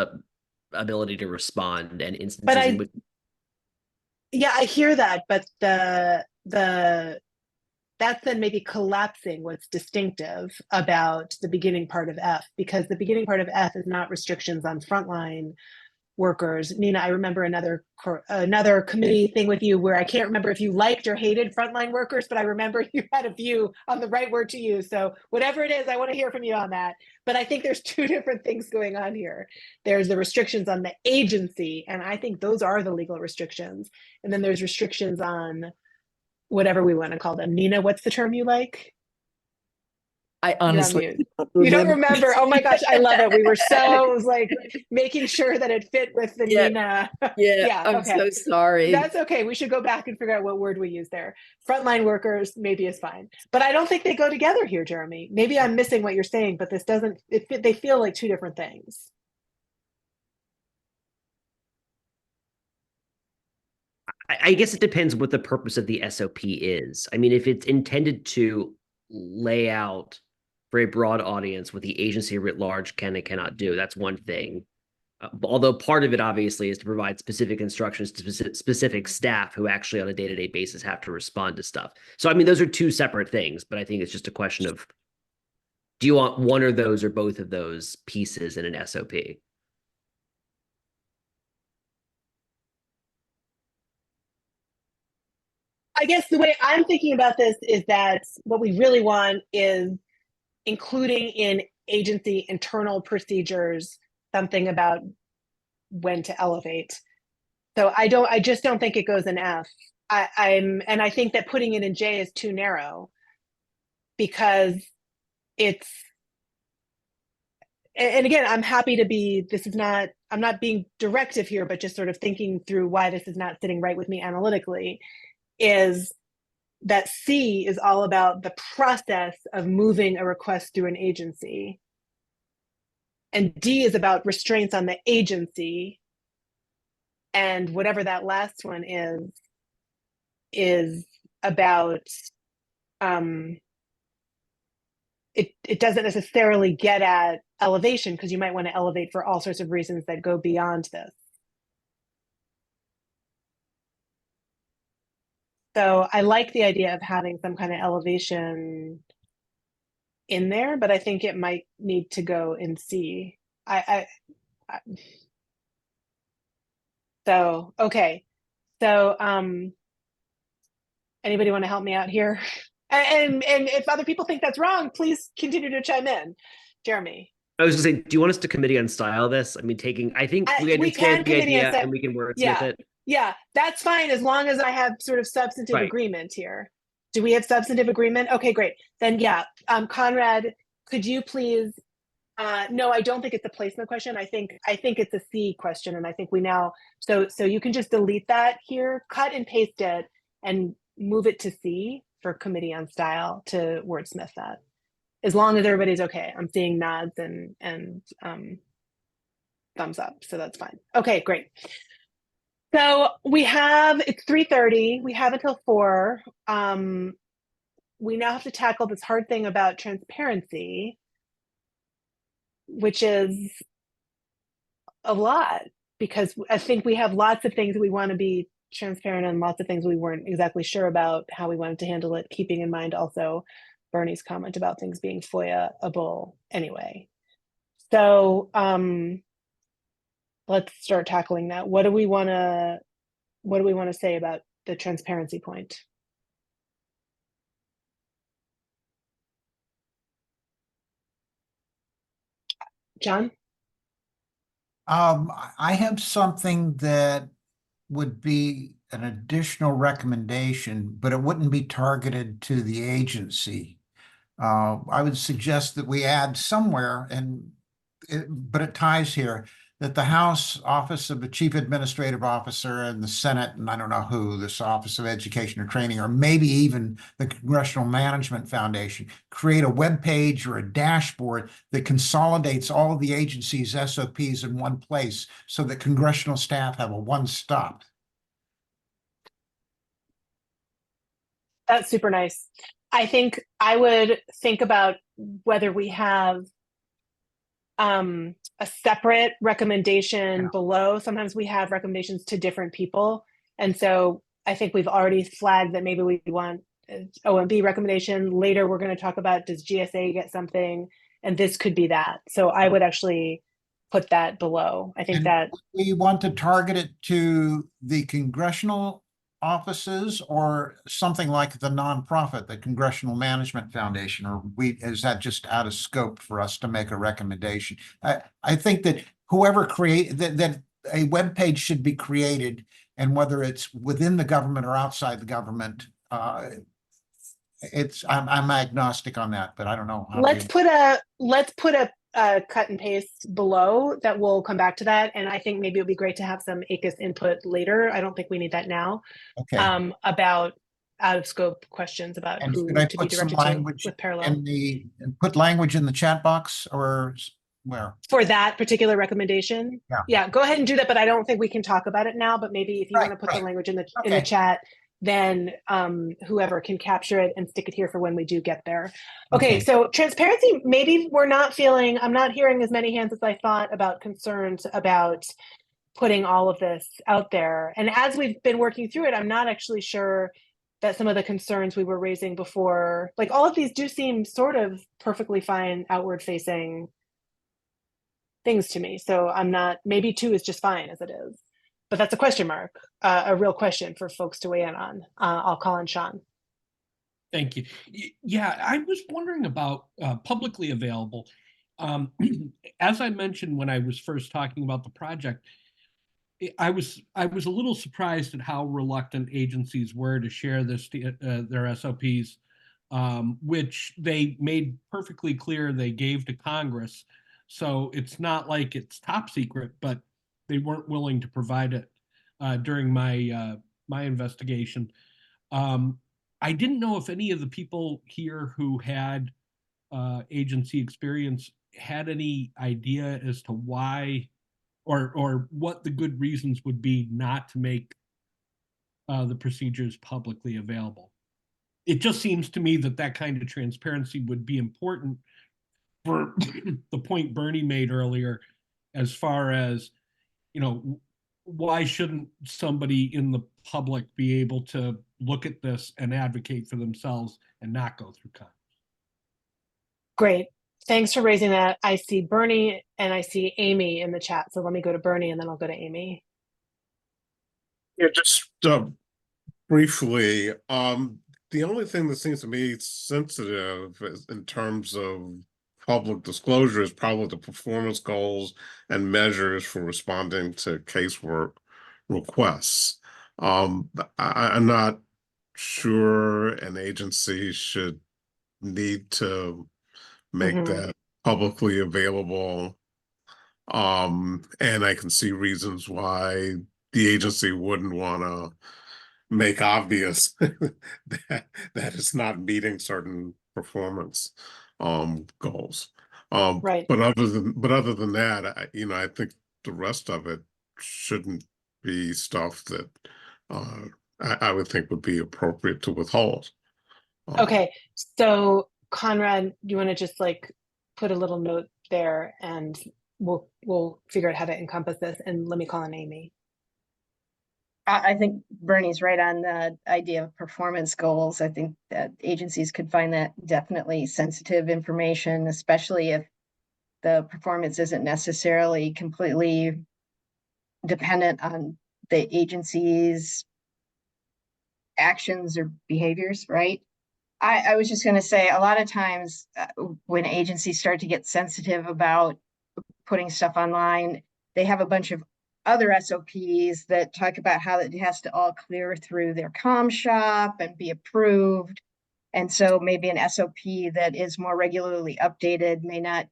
ability to respond and instances in which. Yeah, I hear that, but that's then maybe collapsing what's distinctive about the beginning part of F, because the beginning part of F is not restrictions on frontline workers. Nina, I remember another committee thing with you where I can't remember if you liked or hated frontline workers, but I remember you had a view on the right word to use. So whatever it is, I want to hear from you on that. But I think there's two different things going on here. There's the restrictions on the agency, and I think those are the legal restrictions. And then there's restrictions on whatever we want to call them. Nina, what's the term you like? I honestly you don't remember. Oh my gosh, I love it. We were so, it was like making sure that it fit with the Nina. Yeah, I'm okay. so sorry. That's okay. We should go back and figure out what word we use there. Frontline workers maybe is fine, but I don't think they go together here, Jeremy. Maybe I'm missing what you're saying, but this doesn't. They feel like two different things. I guess it depends what the purpose of the SOP is. I mean, if it's intended to lay out for a broad audience what the agency writ large can and cannot do, that's one thing. Although part of it obviously is to provide specific instructions to specific staff who actually on a day-to-day basis have to respond to stuff. So, I mean, those are two separate things, but I think it's just a question of, do you want one of those or both of those pieces in an SOP? I guess the way I'm thinking about this is that what we really want is including in agency internal procedures something about when to elevate. So I just don't think it goes in F. And I think that putting it in J is too narrow because and again, I'm happy to be, I'm not being directive here, but just sort of thinking through why this is not sitting right with me analytically, is that C is all about the process of moving a request through an agency. And D is about restraints on the agency. And whatever that last one is about, it doesn't necessarily get at elevation, because you might want to elevate for all sorts of reasons that go beyond this. So I like the idea of having some kind of elevation in there, but I think it might need to go in C. So, okay. So, anybody want to help me out here? And if other people think that's wrong, please continue to chime in. Jeremy. I was gonna say, do you want us to committee on style this? I mean, I think we understand the idea and we can wordsmith it. Yeah, that's fine as long as I have sort of substantive agreement here. Do we have substantive agreement? Okay, great. Then yeah, Conrad, could you please, no, I don't think it's a placement question. I think it's a C question, and I think we now, so you can just delete that here, cut and paste it, and move it to C for committee on style to wordsmith that. As long as everybody's okay. I'm seeing nods and thumbs up, so that's fine. Okay, great. So it's 3:30. We have until 4. We now have to tackle this hard thing about transparency, which is a lot, because I think we have lots of things we want to be transparent and lots of things we weren't exactly sure about how we wanted to handle it, keeping in mind also Bernie's comment about things being FOIA-able anyway. So let's start tackling that. What do we want to say about the transparency point? John? I have something that would be an additional recommendation, but it wouldn't be targeted to the agency. I would suggest that we add somewhere, but it ties here, that the House Office of the Chief Administrative Officer and the Senate, and I don't know who, this Office of Education or Training, or maybe even the Congressional Management Foundation, create a web page or a dashboard that consolidates all of the agency's SOPs in one place so that congressional staff have a one-stop. That's super nice. I think I would think about whether we have a separate recommendation below. Sometimes we have recommendations to different people. And so I think we've already flagged that maybe we want OMB recommendation. Later, we're going to talk about, does GSA get something? And this could be that. So I would actually put that below. I think And that we want to target it to the congressional offices or something like the nonprofit, the Congressional Management Foundation, or is that just out of scope for us to make a recommendation? I think that whoever that a web page should be created, and whether it's within the government or outside the government, I'm agnostic on that, but I don't know. let's put a cut and paste below that. Will come back to that. And I think maybe it would be great to have some ACUS input later. I don't think we need that now. Okay. About out of scope questions about And who should I to be put some directed to language with parallel. and put language in the chat box, or where? For that particular recommendation? Yeah, go ahead and do that, but I don't think we can talk about it now. But maybe if you want to put the language in the chat, then whoever can capture it and stick it here for when we do get there. Okay, so transparency, maybe I'm not hearing as many hands as I thought about concerns about putting all of this out there. And as we've been working through it, I'm not actually sure that some of the concerns we were raising before, like all of these do seem sort of perfectly fine outward facing things to me. So I'm not, maybe 2 is just fine as it is, but that's a question mark, a real question for folks to weigh in on. I'll call on Sean. Thank you. Yeah, I was wondering about publicly available. As I mentioned when I was first talking about the project, I was a little surprised at how reluctant agencies were to share their SOPs, which they made perfectly clear they gave to Congress. So it's not like it's top secret, but they weren't willing to provide it during my investigation. I didn't know if any of the people here who had agency experience had any idea as to why or what the good reasons would be not to make the procedures publicly available. It just seems to me that kind of transparency would be important for the point Bernie made earlier, as far as, why shouldn't somebody in the public be able to look at this and advocate for themselves and not go through Congress? Great. Thanks for raising that. I see Bernie and I see Amy in the chat. So let me go to Bernie and then I'll go to Amy. Yeah, just briefly, the only thing that seems to me sensitive in terms of public disclosure is probably the performance goals and measures for responding to casework requests. I'm not sure an agency should need to make that publicly available. And I can see reasons why the agency wouldn't want to make obvious that it's not meeting certain performance goals. Right. But other than that, I think the rest of it shouldn't be stuff that I would think would be appropriate to withhold. Okay, so Conrad, you want to just put a little note there, and we'll figure out how to encompass this. And let me call on Amy. I think Bernie's right on the idea of performance goals. I think that agencies could find that definitely sensitive information, especially if the performance isn't necessarily completely dependent on the agency's actions or behaviors, right? I was just going to say, a lot of times when agencies start to get sensitive about putting stuff online, they have a bunch of other SOPs that talk about how it has to all clear through their comm shop and be approved. And so maybe an SOP that is more regularly updated may not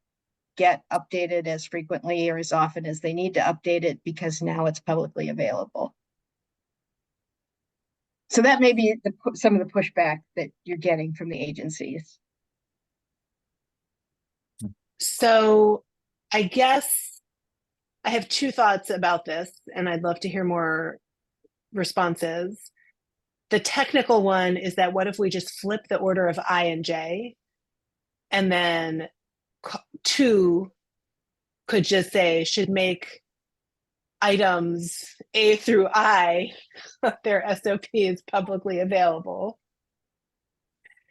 get updated as frequently or as often as they need to update it because now it's publicly available. So that may be some of the pushback that you're getting from the agencies. So I guess I have two thoughts about this, and I'd love to hear more responses. The technical one is that what if we just flip the order of I and J, and then 2 could just say should make items A through I, their SOPs publicly available.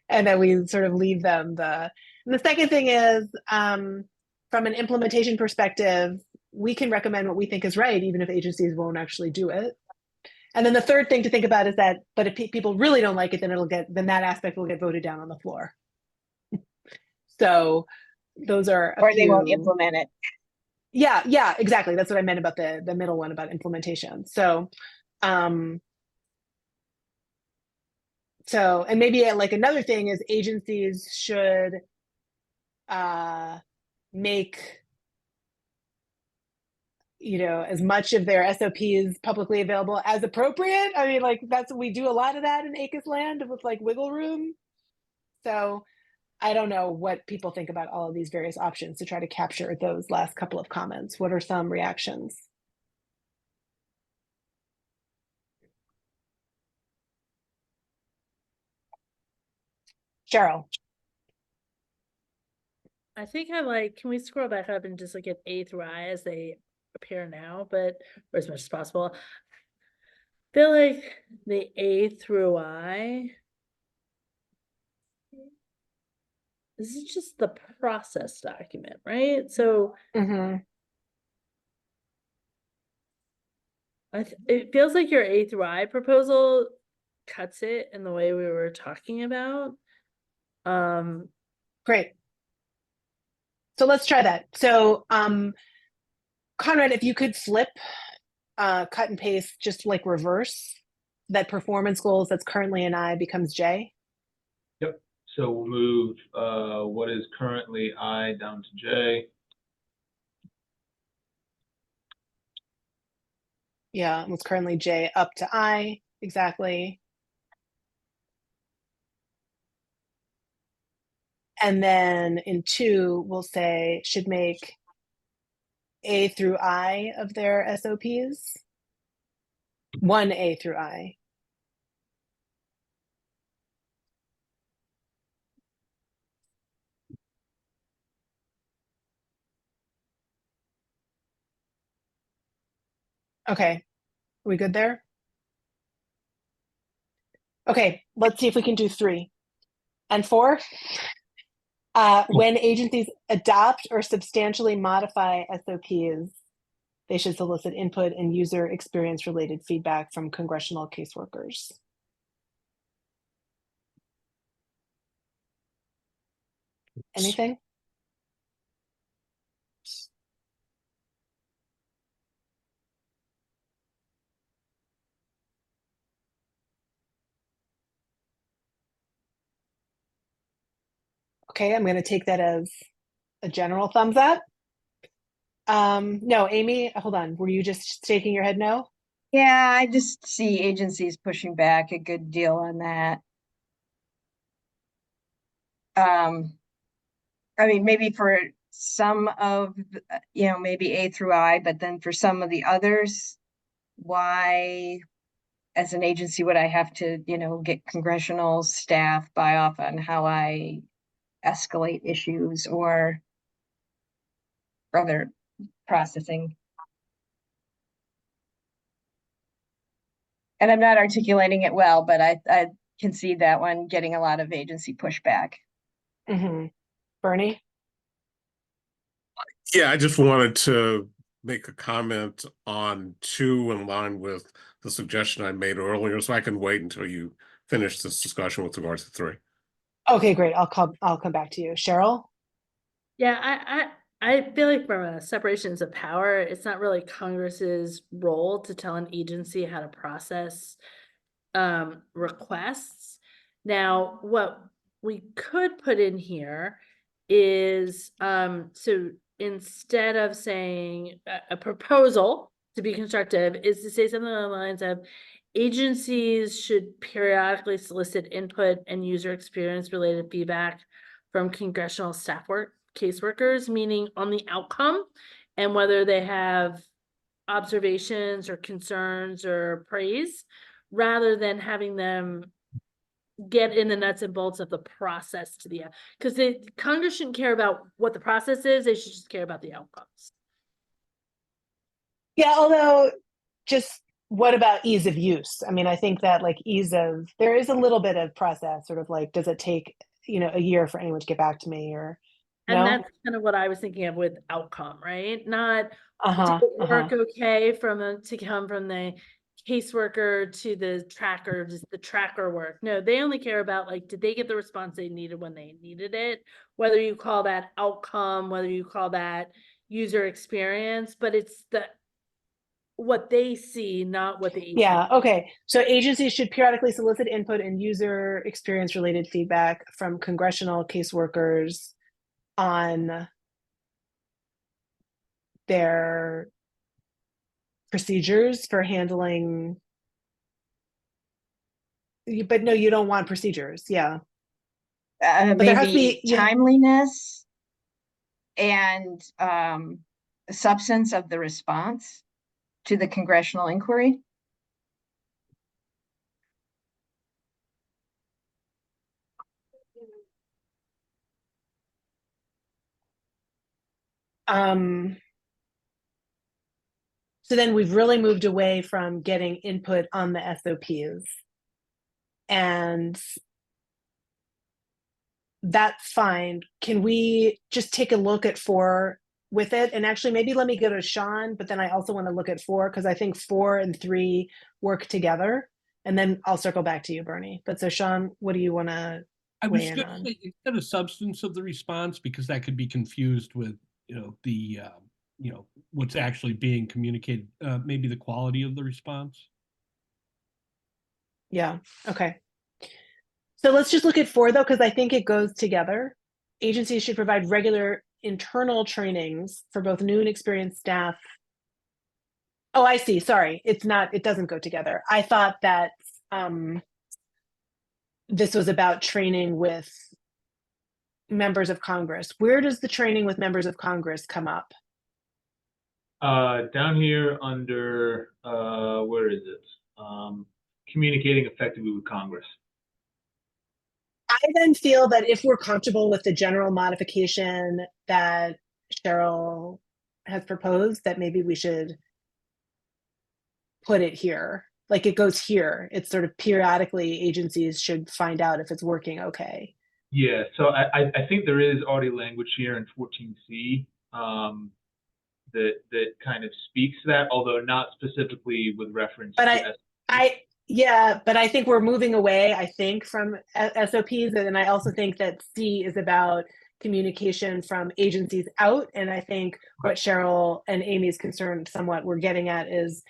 And then we sort of leave them and the second thing is, from an implementation perspective, we can recommend what we think is right, even if agencies won't actually do it. And then the third thing to think about is that, but if people really don't like it, then that aspect will get voted down on the floor. So those are or they won't implement it. Yeah, exactly. That's what I meant about the middle one about implementation. So and maybe like another thing is agencies should make as much of their SOPs publicly available as appropriate. I mean, like we do a lot of that in ACUS land with like wiggle room. So I don't know what people think about all of these various options to try to capture those last couple of comments. What are some reactions? Cheryl. I think can we scroll back up and just look at A through I as they appear now, or as much as possible. I feel like the A through I, this is just the process document, right? So it feels like your A through I proposal cuts it in the way we were talking about. Great. So let's try that. So Conrad, if you could flip, cut and paste, just like reverse that performance goals that's currently an I becomes J. Yep. So we'll move what is currently I down to J. Yeah, what's currently J up to I, exactly. And then in 2, we'll say should make A through I of their SOPs. 1 A through I. Okay, are we good there? Okay, let's see if we can do 3 and 4. When agencies adopt or substantially modify SOPs, they should solicit input and user experience related feedback from congressional caseworkers. Anything? Okay, I'm going to take that as a general thumbs up. No, Amy, hold on. Were you just shaking your head no? Yeah, I just see agencies pushing back a good deal on that. I mean, maybe for some of, maybe A through I, but then for some of the others, why, as an agency, would I have to, get congressional staff buy off on how I escalate issues or other processing? And I'm not articulating it well, but I can see that one getting a lot of agency pushback. Bernie? Yeah, I just wanted to make a comment on 2 in line with the suggestion I made earlier, so I can wait until you finish this discussion with regards to 3. Okay, great. I'll come back to you. Cheryl? Yeah, I feel like from a separations of power, it's not really Congress's role to tell an agency how to process requests. Now, what we could put in here is so instead of saying a proposal to be constructive is to say something along the lines of agencies should periodically solicit input and user experience related feedback from congressional staff work caseworkers, meaning on the outcome and whether they have observations or concerns or praise, rather than having them get in the nuts and bolts of the process to the, because the Congress shouldn't care about what the process is, they should just care about the outcomes. Yeah, although just what about ease of use? I mean, I think that like there is a little bit of process, sort of like, does it take, a year for anyone to get back to me or And no? that's kind of what I was thinking of with outcome, right? Not Uh-huh, did it work okay to come from the caseworker to the tracker, just the tracker work. No, they only care about like, did they get the response they needed when they needed it? Whether you call that outcome, whether you call that user experience, but it's what they see, not what the agency. Yeah, okay. So agencies should periodically solicit input and user experience related feedback from congressional caseworkers on their procedures for handling. But no, you don't want procedures. Yeah. But there has to Maybe be timeliness and the substance of the response to the congressional inquiry. So then we've really moved away from getting input on the SOPs. And that's fine. Can we just take a look at 4 with it? And actually, maybe let me go to Sean, but then I also want to look at 4 because I think 4 and 3 work together. And then I'll circle back to you, Bernie. But so Sean, what do you want to weigh in on? Instead of substance of the response, because that could be confused with, the, what's actually being communicated, maybe the quality of the response. Yeah, okay. So let's just look at 4 though, because I think it goes together. Agencies should provide regular internal trainings for both new and experienced staff. Oh, I see. Sorry. It doesn't go together. I thought that this was about training with members of Congress. Where does the training with members of Congress come up? Down here under, where is it? Communicating effectively with Congress. I then feel that if we're comfortable with the general modification that Cheryl has proposed, that maybe we should put it here. Like it goes here. It's sort of periodically agencies should find out if it's working okay. Yeah, so I think there is already language here in 14C that kind of speaks to that, although not specifically with reference to but I think we're moving away, I think, from SOPs. And I also think that C is about communication from agencies out. And I think what Cheryl and Amy's concerned somewhat we're getting at is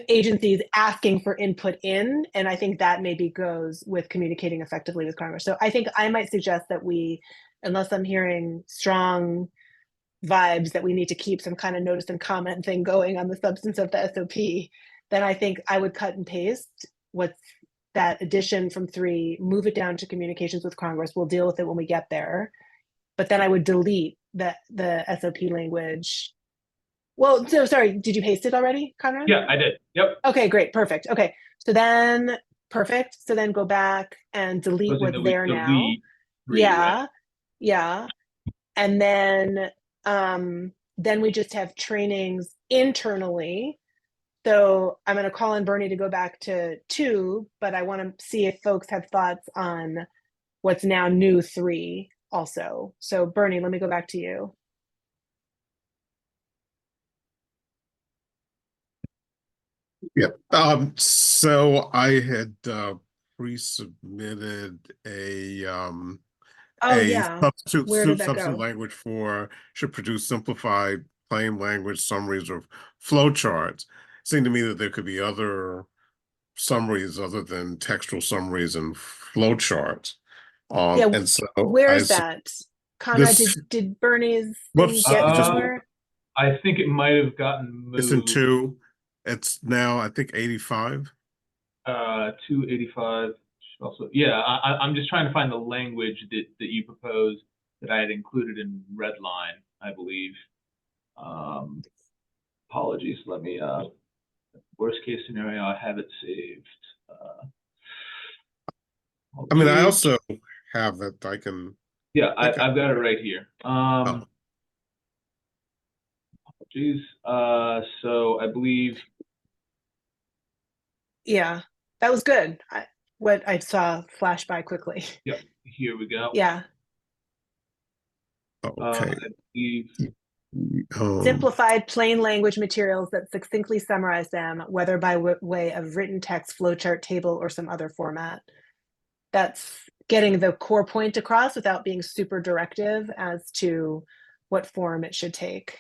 agencies asking for input in. And I think that maybe goes with communicating effectively with Congress. So I think I might suggest that we, unless I'm hearing strong vibes that we need to keep some kind of notice and comment thing going on the substance of the SOP, then I think I would cut and paste what's that addition from 3, move it down to communications with Congress. We'll deal with it when we get there. But then I would delete the SOP language. Well, so sorry, did you paste it already, Conrad? Yeah, I did. Yep. Okay, great, perfect. Okay, so then perfect. So then go back and delete what's there now. Yeah, right? Yeah. And then we just have trainings internally. So I'm going to call on Bernie to go back to 2, but I want to see if folks have thoughts on what's now new 3 also. So Bernie, let me go back to you. Yeah. So I had pre-submitted a substitute language for should produce simplified plain language summaries of flowcharts. It seemed to me that there could be other summaries other than textual summaries and flowcharts. And so where is that, Conrad, This, did Bernie's thing whoops, get it just, somewhere? I think it might have gotten it's in moved 2. It's now, I think, 85. 285. Also, yeah, I'm just trying to find the language that you proposed that I had included in red line, I believe. Apologies. Let me. Worst case scenario, I have it saved. I mean, I apologies. also have it. I can. Yeah, think I've got it right here. Oh. Apologies. So I believe. Yeah, that was good. What I saw flash by quickly. Yep. Here we go. Yeah. Okay. I believe. Simplified plain language materials that succinctly summarize them, whether by way of written text, flowchart, table, or some other format. That's getting the core point across without being super directive as to what form it should take.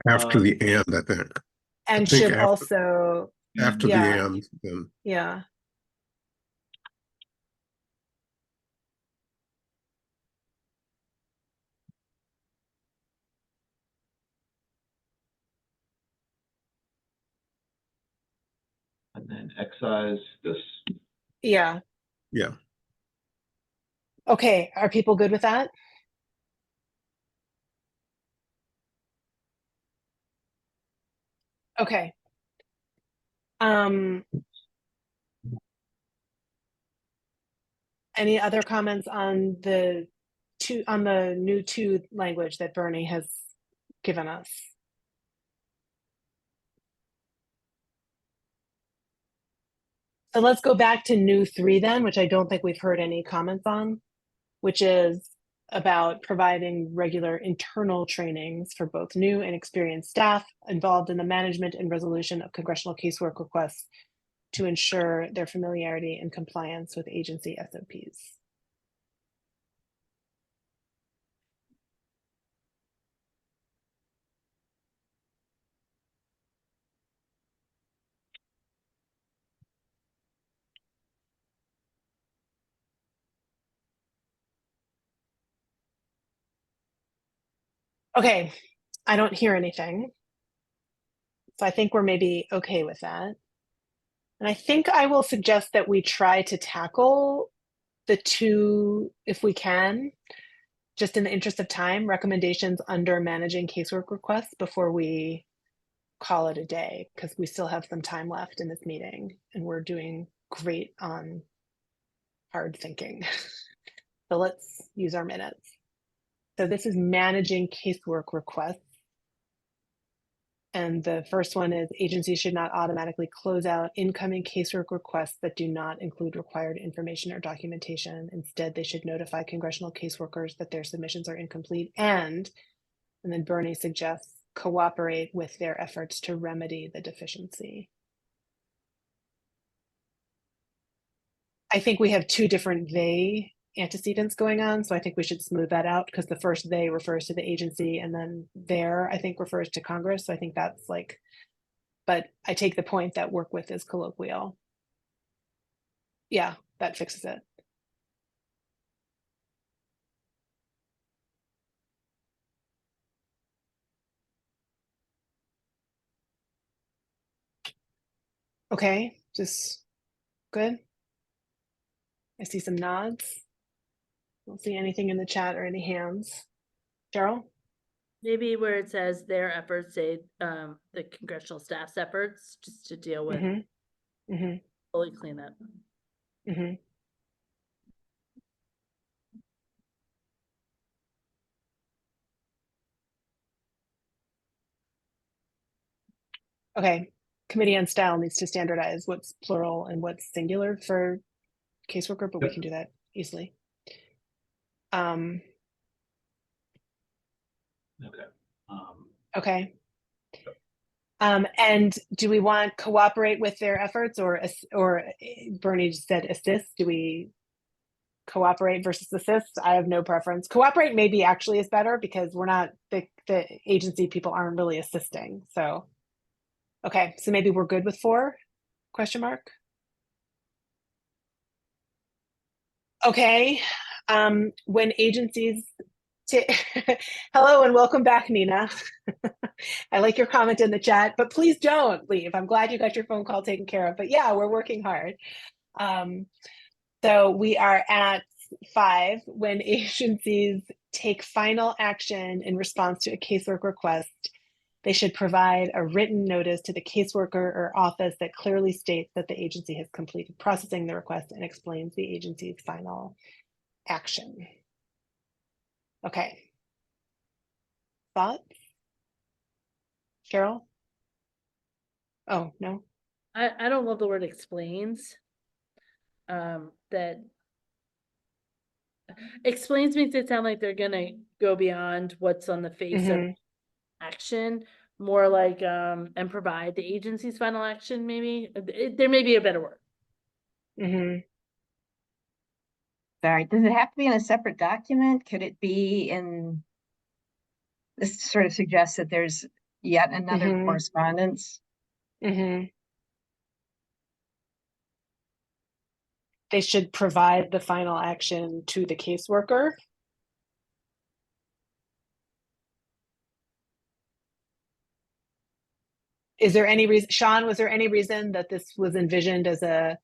After the and, I think. And I think should also, after yeah, the and, then. yeah. And then excise this. Yeah. Yeah. Okay, are people good with that? Okay. Any other comments on the new 2 language that Bernie has given us? So let's go back to new 3 then, which I don't think we've heard any comments on, which is about providing regular internal trainings for both new and experienced staff involved in the management and resolution of congressional casework requests to ensure their familiarity and compliance with agency SOPs. Okay, I don't hear anything. So I think we're maybe okay with that. And I think I will suggest that we try to tackle the 2, if we can, just in the interest of time, recommendations under managing casework requests before we call it a day, because we still have some time left in this meeting and we're doing great on hard thinking. So let's use our minutes. So this is managing casework requests. And the first one is agencies should not automatically close out incoming casework requests that do not include required information or documentation. Instead, they should notify congressional caseworkers that their submissions are incomplete and then Bernie suggests cooperate with their efforts to remedy the deficiency. I think we have 2 different they antecedents going on, so I think we should smooth that out because the first they refers to the agency and then their, I think, refers to Congress. So I think that's like, but I take the point that work with is colloquial. Yeah, that fixes it. Okay, just good. I see some nods. Don't see anything in the chat or any hands. Cheryl? Maybe where it says their efforts, say the congressional staff's efforts, just to deal with fully cleanup. Okay, Committee on Style needs to standardize what's plural and what's singular for caseworker, but we can do that easily. Okay. And do we want cooperate with their efforts or Bernie just said assist? Do we cooperate versus assist? I have no preference. Cooperate maybe actually is better because we're not, the agency people aren't really assisting. So, okay, so maybe we're good with 4? Question mark. Okay, When agencies, hello and welcome back, Nina. I like your comment in the chat, but please don't leave. I'm glad you got your phone call taken care of, but yeah, we're working hard. So we are at 5, when agencies take final action in response to a casework request, they should provide a written notice to the caseworker or office that clearly states that the agency has completed processing the request and explains the agency's final action. Okay. Thoughts? Cheryl? Oh, no. I don't love the word explains. That explains makes it sound like they're gonna go beyond what's on the face of action, more like and provide the agency's final action. Maybe there may be a better word. Sorry, does it have to be in a separate document? Could it be in, this sort of suggests that there's yet another correspondence? They should provide the final action to the caseworker. Is there any reason, Sean, was there any reason that this was envisioned as a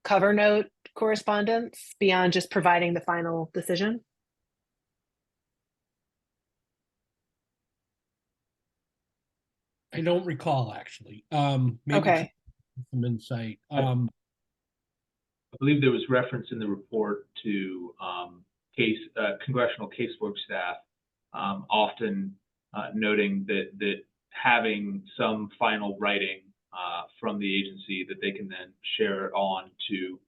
cover note correspondence beyond just providing the final decision? I don't recall, actually. Maybe Okay. some insight. I believe there was reference in the report to congressional casework staff often noting that having some final writing from the agency that they can then share on to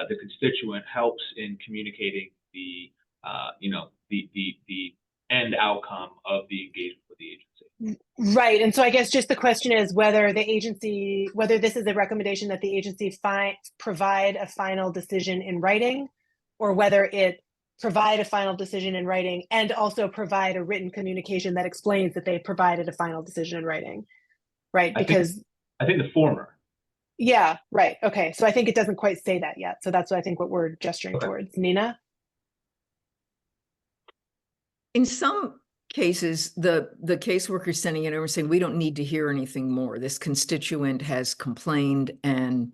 the constituent helps in communicating the the end outcome of the engagement with the agency. Right, and so I guess just the question is whether the agency, whether this is a recommendation that the agency provide a final decision in writing, or whether it provide a final decision in writing and also provide a written communication that explains that they provided a final decision in writing, right? Because I think the former. Yeah, right. Okay, so I think it doesn't quite say that yet. So that's what I think what we're gesturing towards. Nina? In some cases, the caseworker is sending it over saying, we don't need to hear anything more. This constituent has complained and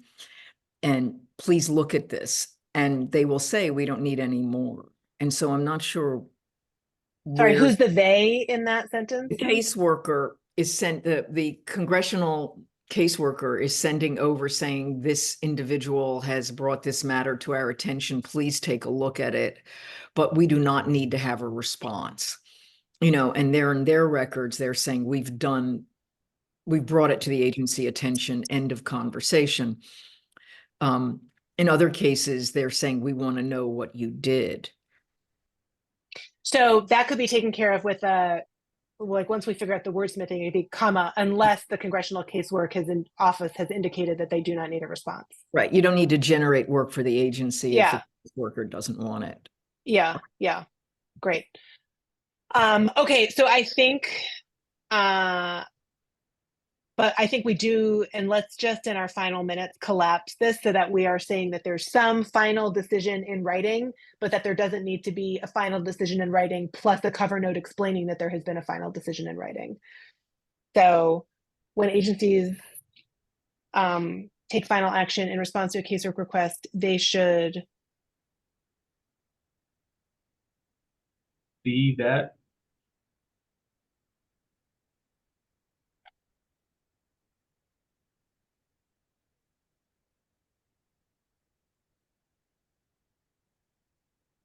please look at this. And they will say, we don't need any more. And so I'm not sure. Sorry, who's the they in that sentence? The caseworker is sent, the congressional caseworker is sending over saying, this individual has brought this matter to our attention. Please take a look at it. But we do not need to have a response. You know, and they're in their records, they're saying we've brought it to the agency attention, end of conversation. In other cases, they're saying we want to know what you did. So that could be taken care of with like once we figure out the wordsmithing, it'd be comma, unless the congressional casework office has indicated that they do not need a response. Right. You don't need to generate work for the agency if the worker doesn't want it. Yeah. Yeah. Great. Okay. So I think, but I think we do, and let's just in our final minutes collapse this so that we are saying that there's some final decision in writing, but that there doesn't need to be a final decision in writing plus a cover note explaining that there has been a final decision in writing. So when agencies take final action in response to a casework request, they should be that.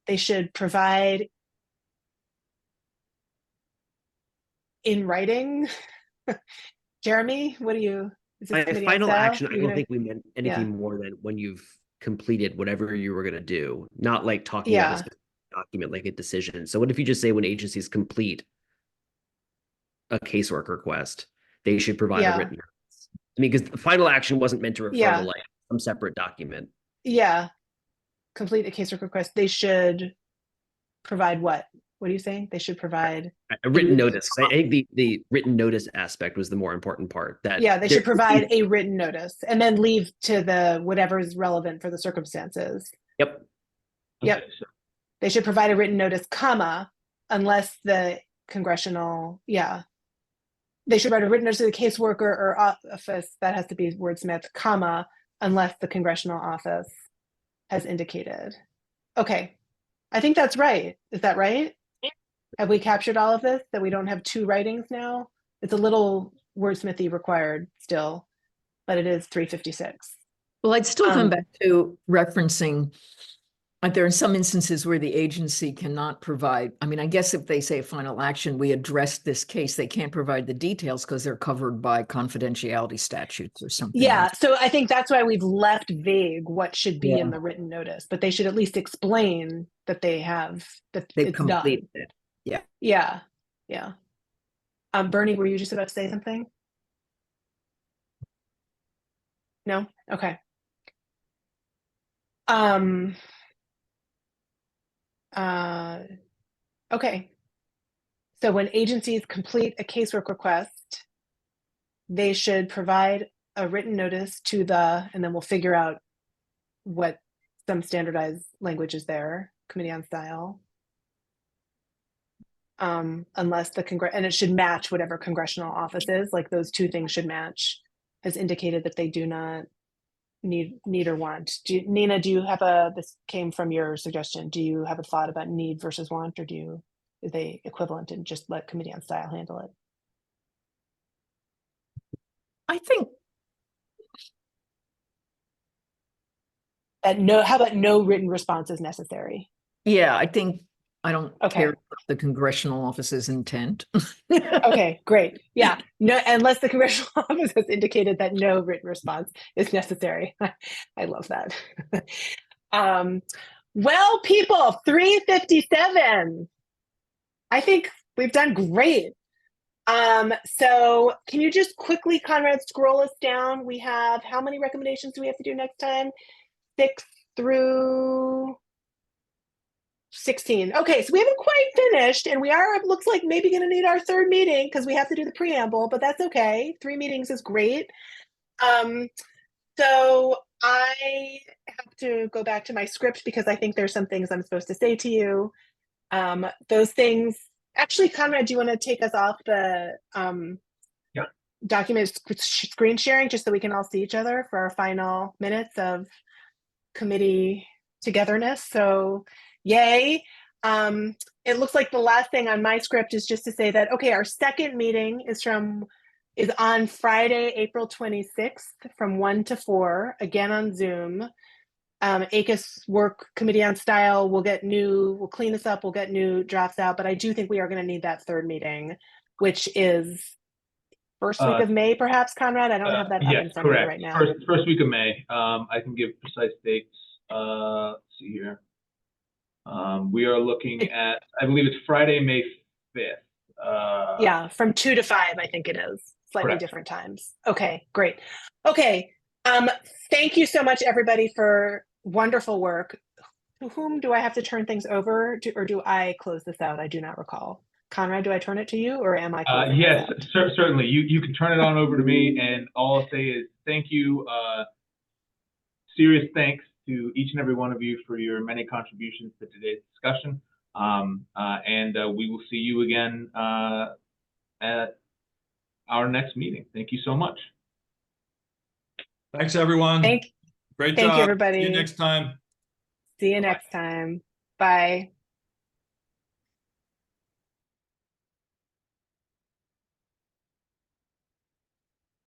They should provide in writing. Jeremy, what do you? By final action, I don't think we meant anything more than when you've completed whatever you were going to do, not like talking about a specific document like a decision. So what if you just say when agencies complete a casework request, they should provide a written notice? I mean, because the final action wasn't meant to refer to like some separate document. Yeah. Complete a casework request. They should provide what? What are you saying? They should provide a written notice. I think the written notice aspect was the more important part. That they should provide a written notice and then leave to the whatever is relevant for the circumstances. Yep. Yep. They should provide a written notice, comma, unless the congressional, yeah. They should write a written notice to the caseworker or office, that has to be wordsmith, comma, unless the congressional office has indicated. Okay, I think that's right. Is that right? Have we captured all of this, that we don't have two writings now? It's a little wordsmithy required still, but it is 356. Well, I'd still come back to referencing, there are some instances where the agency cannot provide, I mean, I guess if they say final action, we addressed this case, they can't provide the details because they're covered by confidentiality statutes or something. Yeah, like so I think that's why we've left vague what should be in the written notice, but they should at least explain that they have, that they've it's done. completed it. Yeah. Yeah, yeah. Bernie, were you just about to say something? No? Okay. Okay. So when agencies complete a casework request, they should provide a written notice to the, and then we'll figure out what some standardized language is there, committee on style. Unless the and it should match whatever congressional office is, like those two things should match, has indicated that they do not need or want. Nina, do you have this came from your suggestion, do you have a thought about need versus want, or are they equivalent and just let committee on style handle it? I think how about no written response is necessary? Yeah, I think I don't Okay. care about the congressional office's intent. Okay, great. Yeah, no, unless the congressional office has indicated that no written response is necessary. I love that. Well, people, 357. I think we've done great. So can you just quickly, Conrad, scroll us down? We have, how many recommendations do we have to do next time? 6 through 16. Okay, so we haven't quite finished, and we are, it looks like, maybe going to need our third meeting because we have to do the preamble, but that's okay. 3 meetings is great. So I have to go back to my script because I think there's some things I'm supposed to say to you. Those things, actually, Conrad, do you want to take us off the document screen sharing just so we can all see each other for our final minutes of committee togetherness? So yay. It looks like the last thing on my script is just to say that, okay, our second meeting is on Friday, April 26th from 1 to 4, again on Zoom. ACUS work committee on style will clean this up, we'll get new drafts out, but I do think we are going to need that third meeting, which is first week of May, perhaps, Conrad? I don't have that up in front of me right now. First week of May. I can give precise dates. Let's see here. We are looking at, I believe it's Friday, May 5th. Yeah, from 2 to 5, I think it is. Slightly Correct. different times. Okay, great. Okay, thank you so much, everybody, for wonderful work. To whom do I have to turn things over to, or do I close this out? I do not recall. Conrad, do I turn it to you, or am I closing yes, this out? certainly. You can turn it on over to me, and all I'll say is thank you. Serious thanks to each and every one of you for your many contributions to today's discussion. And we will see you again at our next meeting. Thank you so much. Thanks, everyone. Great job. Thank you, everybody. See you next time. See you next time. Bye.